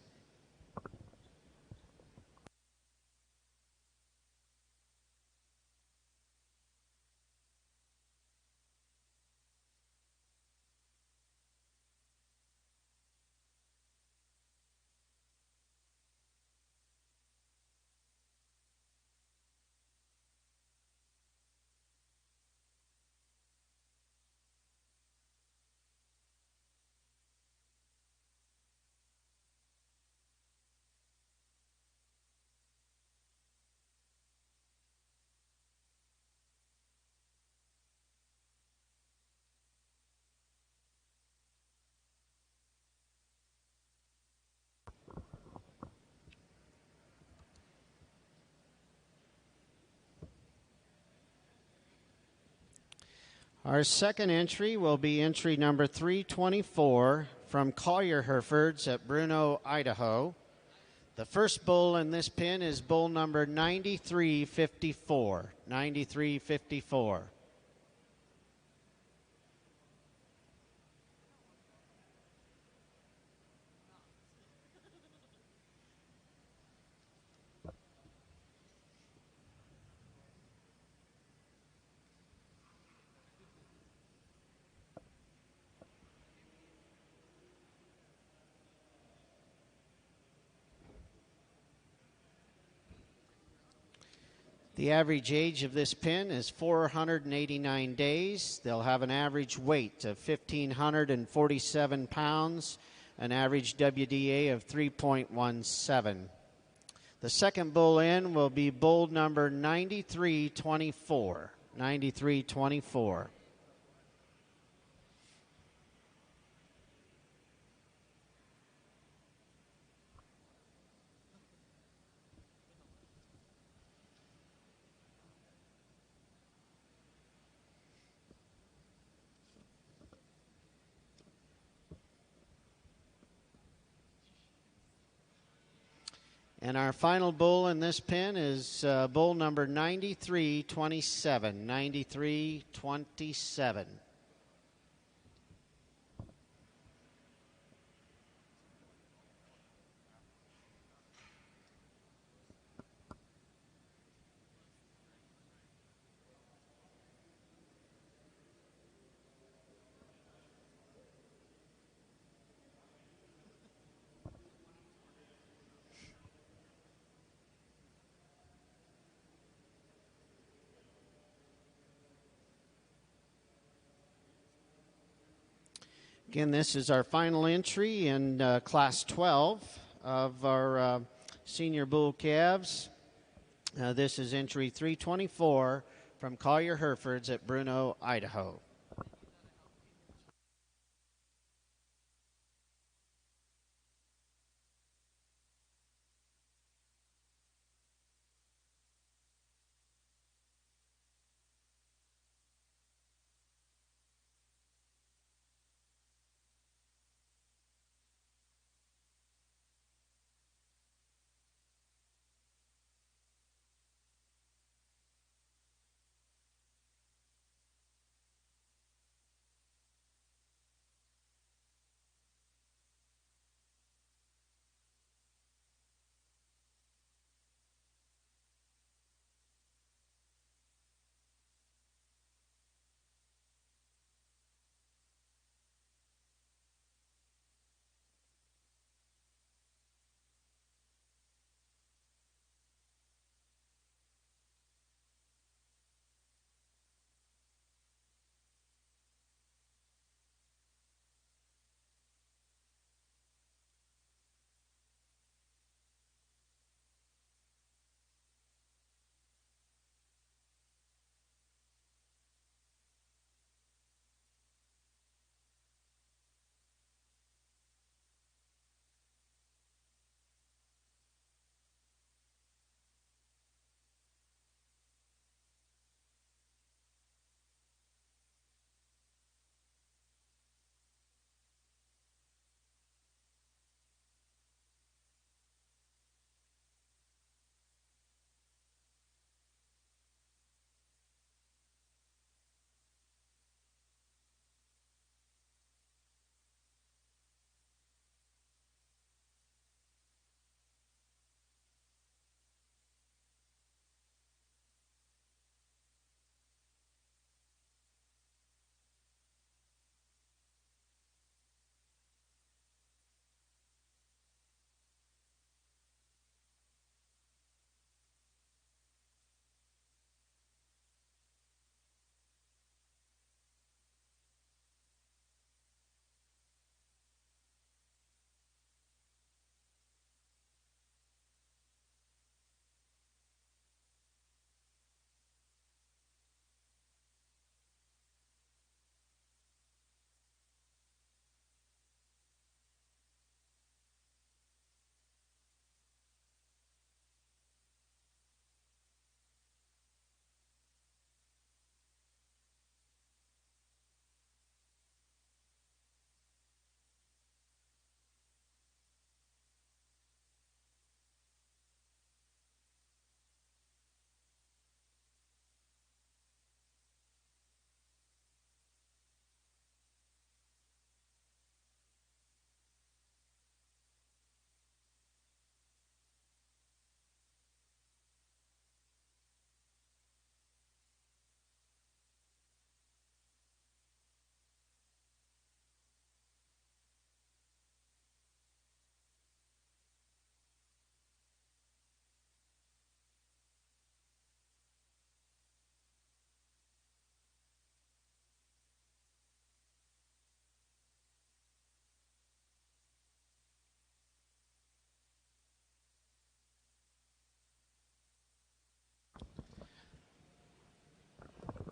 Our second entry will be entry number 324 from Collier Herefords at Bruno, Idaho. The first bull in this pen is bull number 9354. 9354. The average age of this pen is 489 days. They'll have an average weight of 1,547 pounds, an average WDA of 3.17. The second bull in will be bull number 9324. 9324. And our final bull in this pen is bull number 9327. 9327. Again, this is our final entry in Class 12 of our senior bull calves. This is entry 324 from Collier Herefords at Bruno, Idaho.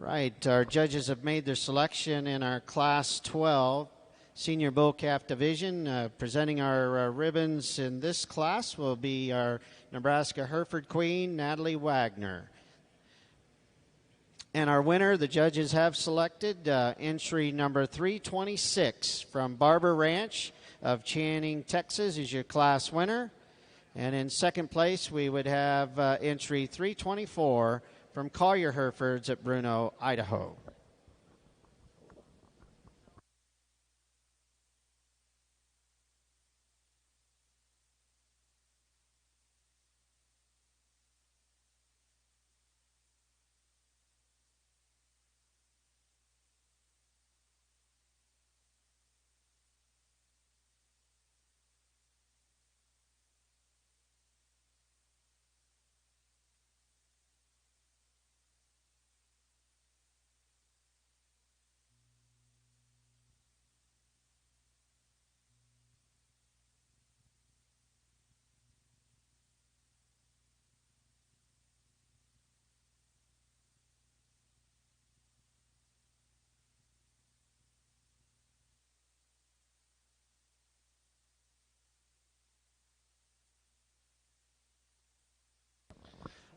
Right, our judges have made their selection in our Class 12 Senior Bull Calf Division. Presenting our ribbons in this class will be our Nebraska Hereford Queen, Natalie Wagner. And our winner, the judges have selected entry number 326 from Barber Ranch of Channing, Texas, is your class winner. And in second place, we would have entry 324 from Collier Herefords at Bruno, Idaho.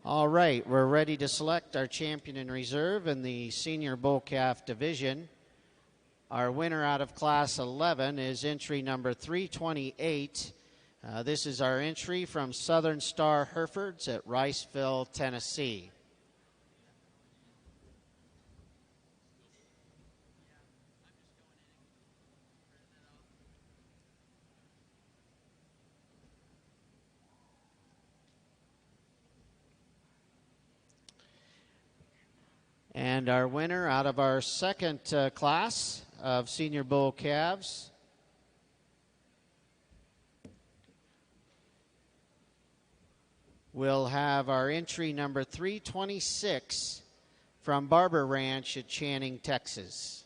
All right, we're ready to select our champion in reserve in the Senior Bull Calf Division. Our winner out of Class 11 is entry number 328. This is our entry from Southern Star Herefords at Riceville, Tennessee. And our winner out of our second class of Senior Bull Calves will have our entry number 326 from Barber Ranch at Channing, Texas.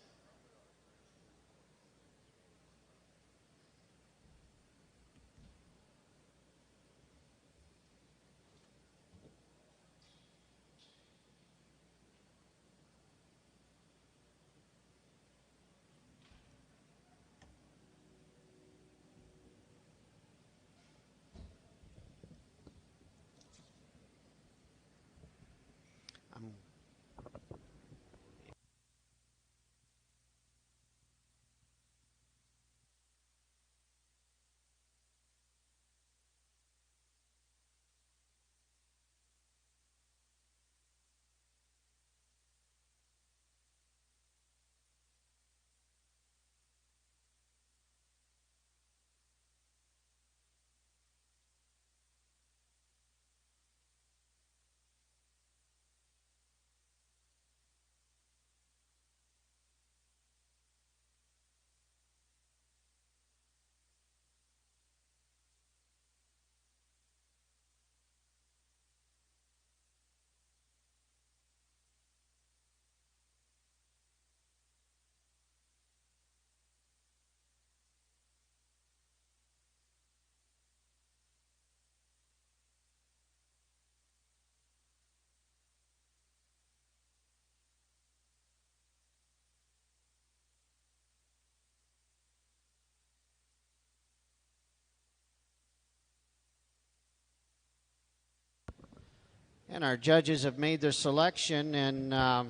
And our judges have made their selection in our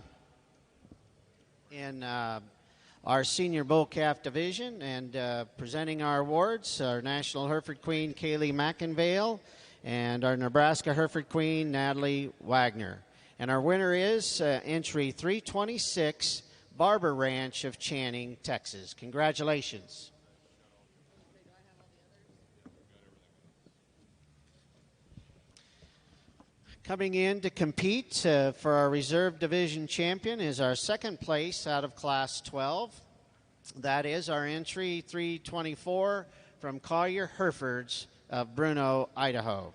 Senior Bull Calf Division, and presenting our awards, our National Hereford Queen, Kaylee McInvale, and our Nebraska Hereford Queen, Natalie Wagner. And our winner is entry 326, Barber Ranch of Channing, Texas. Congratulations. Coming in to compete for our Reserve Division champion is our second place out of Class 12. That is our entry 324 from Collier Herefords of Bruno, Idaho.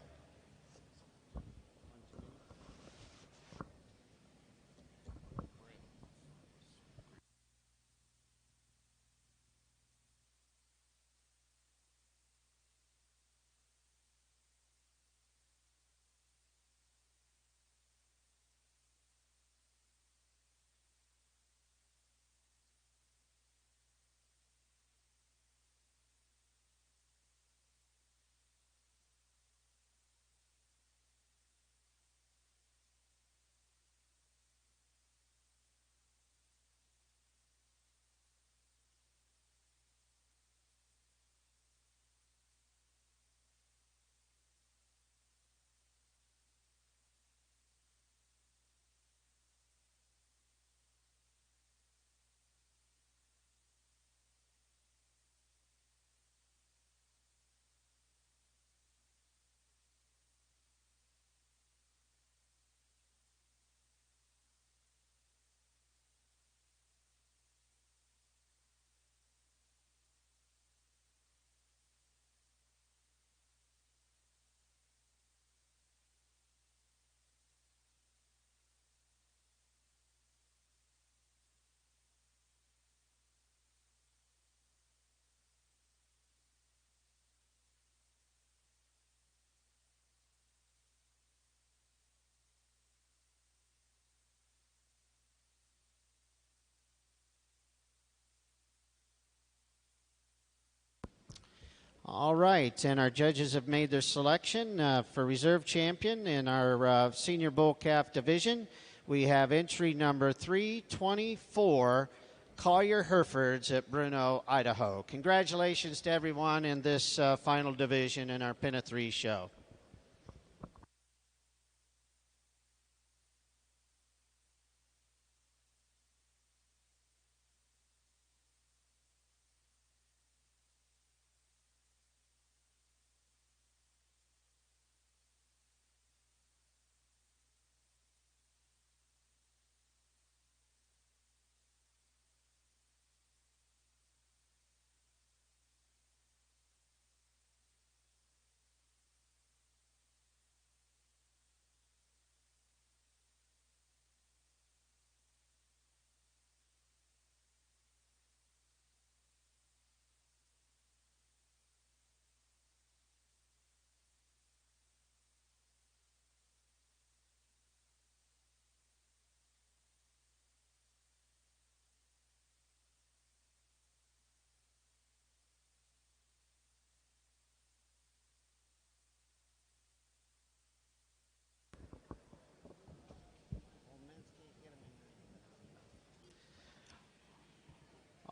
All right, and our judges have made their selection for reserve champion in our senior bull calf division. We have entry number 324, Collier Herefords at Bruno, Idaho. Congratulations to everyone in this final division in our Pin of Three show.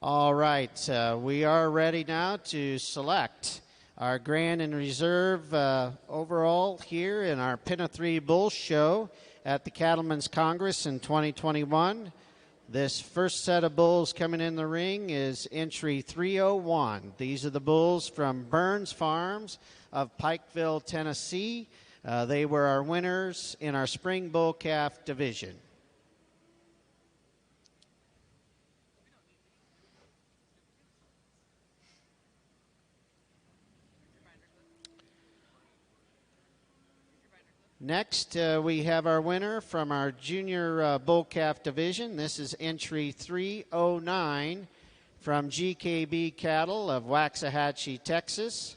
All right, we are ready now to select our grand and reserve overall here in our Pin of Three Bull Show at the Cattlemen's Congress in 2021. This first set of bulls coming in the ring is entry 301. These are the bulls from Burns Farms of Pikeville, Tennessee. They were our winners in our spring bull calf division. Next, we have our winner from our junior bull calf division. This is entry 309 from GKB Cattle of Waxahachie, Texas.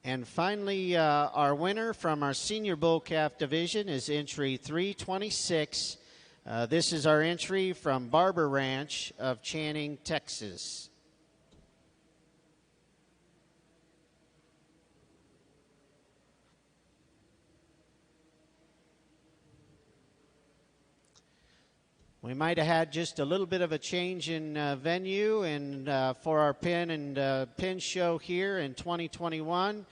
And finally, our winner from our senior bull calf division is entry 326. This is our entry from Barber Ranch of Channing, Texas. We might have had just a little bit of a change in venue and for our pin show here in 2021.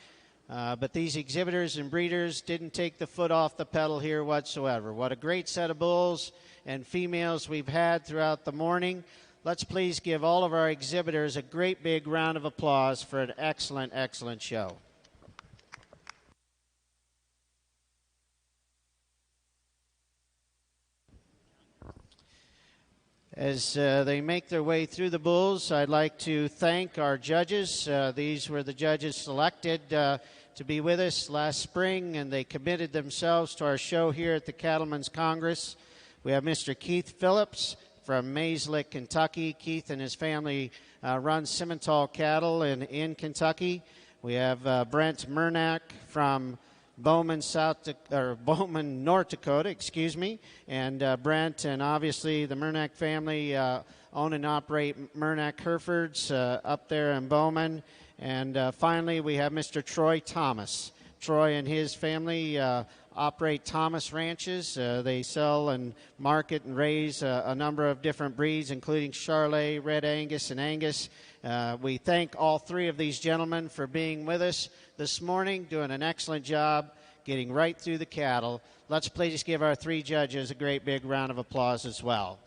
But these exhibitors and breeders didn't take the foot off the pedal here whatsoever. What a great set of bulls and females we've had throughout the morning. Let's please give all of our exhibitors a great big round of applause for an excellent, excellent show. As they make their way through the bulls, I'd like to thank our judges. These were the judges selected to be with us last spring, and they committed themselves to our show here at the Cattlemen's Congress. We have Mr. Keith Phillips from Mays Lick, Kentucky. Keith and his family run Simmental cattle in Kentucky. We have Brent Murnack from Bowman, North Dakota, and Brent and obviously the Murnack family own and operate Murnack Herefords up there in Bowman. And finally, we have Mr. Troy Thomas. Troy and his family operate Thomas Ranches. They sell and market and raise a number of different breeds, including Charolais, Red Angus, and Angus. We thank all three of these gentlemen for being with us this morning, doing an excellent job, getting right through the cattle. Let's please give our three judges a great big round of applause as well.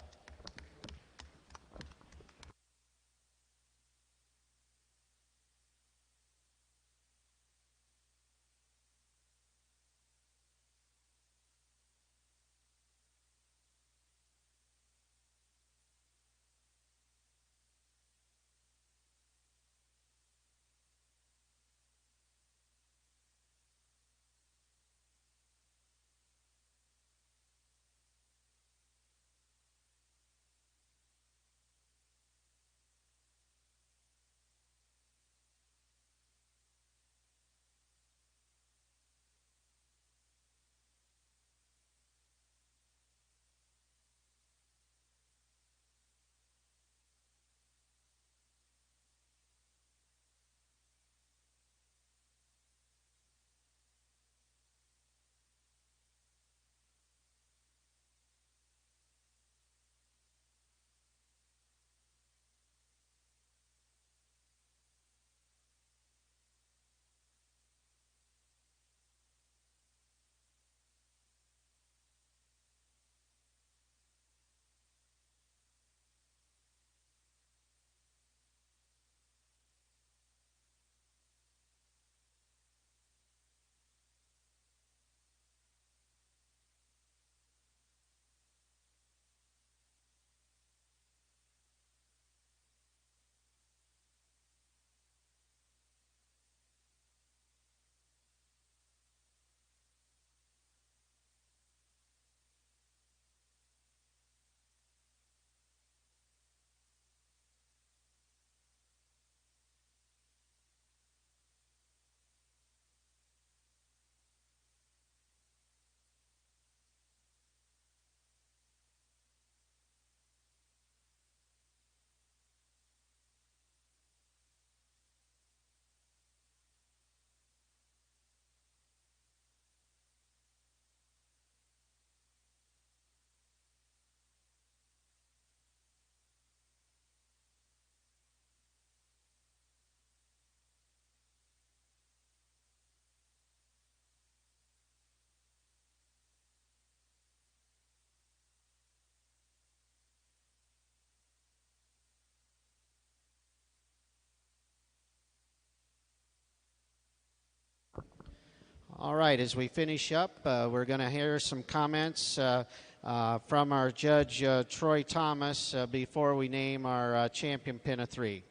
All right, as we finish up, we're going to hear some comments from our judge, Troy Thomas, before we name our champion pin of 3.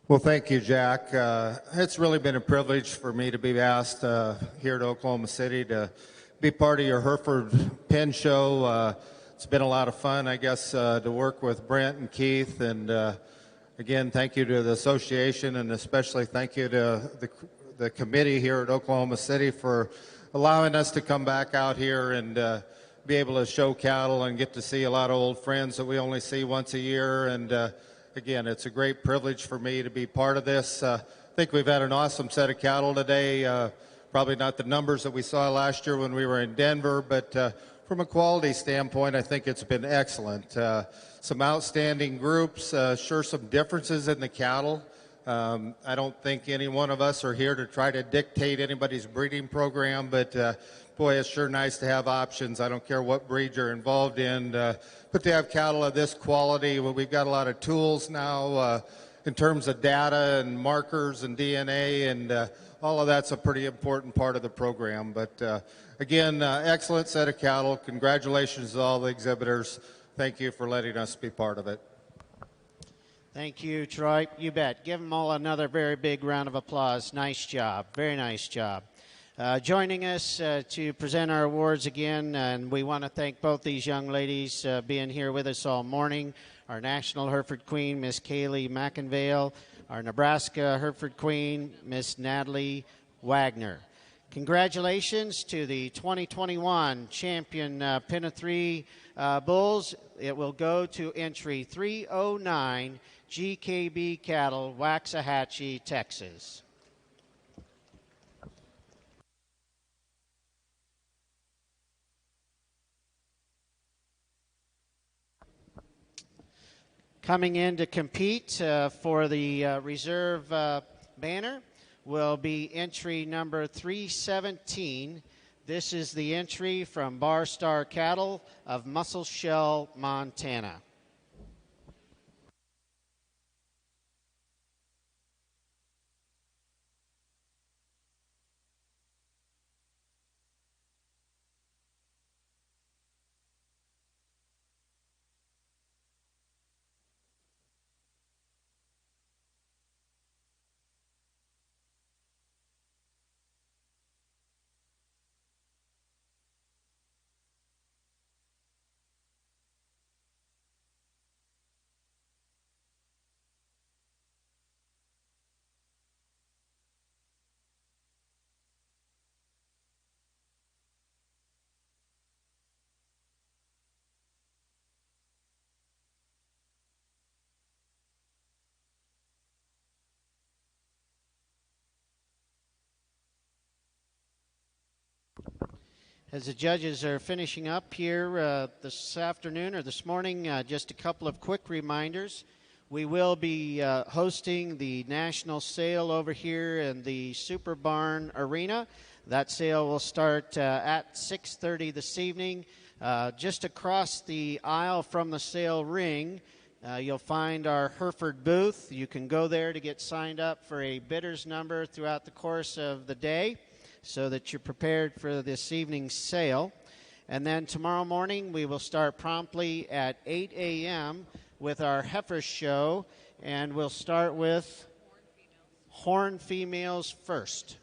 Well, thank you, Jack. It's really been a privilege for me to be asked here at Oklahoma City to be part of your Hereford Pin Show. It's been a lot of fun, I guess, to work with Brent and Keith. And again, thank you to the association, and especially thank you to the committee here at Oklahoma City for allowing us to come back out here and be able to show cattle and get to see a lot of old friends that we only see once a year. And again, it's a great privilege for me to be part of this. I think we've had an awesome set of cattle today. Probably not the numbers that we saw last year when we were in Denver, but from a quality standpoint, I think it's been excellent. Some outstanding groups, sure some differences in the cattle. I don't think any one of us are here to try to dictate anybody's breeding program, but boy, it's sure nice to have options. I don't care what breed you're involved in, but to have cattle of this quality, well, we've got a lot of tools now in terms of data and markers and DNA, and all of that's a pretty important part of the program. But again, excellent set of cattle. Congratulations to all the exhibitors. Thank you for letting us be part of it.
Thank you, Troy. You bet. Give them all another very big round of applause. Nice job. Very nice job. Joining us to present our awards again, and we want to thank both these young ladies being here with us all morning. Our National Hereford Queen, Miss Kaylee McInvale. Our Nebraska Hereford Queen, Miss Natalie Wagner. Congratulations to the 2021 champion Pin of 3 bulls. It will go to entry 309 GKB Cattle, Waxahachie, Texas. Coming in to compete for the reserve banner will be entry number 317. This is the entry from Bar Star Cattle of Muscle Shell, Montana. As the judges are finishing up here this afternoon or this morning, just a couple of quick reminders. We will be hosting the national sale over here in the Super Barn Arena. That sale will start at 6:30 this evening. Just across the aisle from the sale ring, you'll find our Hereford booth. You can go there to get signed up for a bidder's number throughout the course of the day, so that you're prepared for this evening's sale. And then tomorrow morning, we will start promptly at 8 a.m. with our Heifers show, and we'll start with Horn Females first.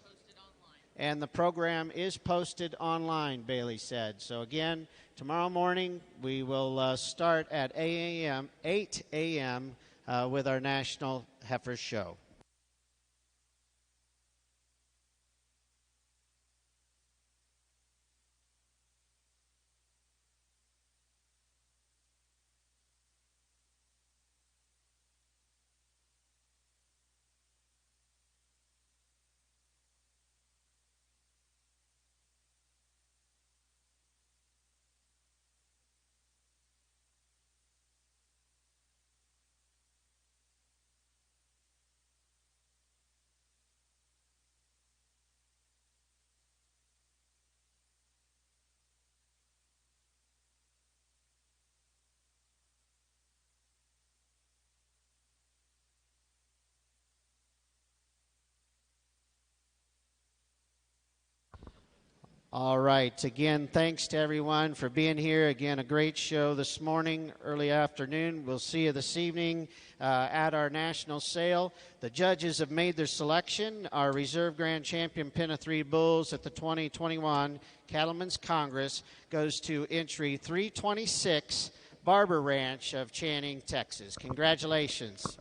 And the program is posted online, Bailey said. So again, tomorrow morning, we will start at 8 a.m. With our National Heifers show. All right. Again, thanks to everyone for being here. Again, a great show this morning, early afternoon. We'll see you this evening at our national sale. The judges have made their selection. Our reserve grand champion Pin of Three Bulls at the 2021 Cattlemen's Congress goes to entry 326 Barber Ranch of Channing, Texas. Congratulations.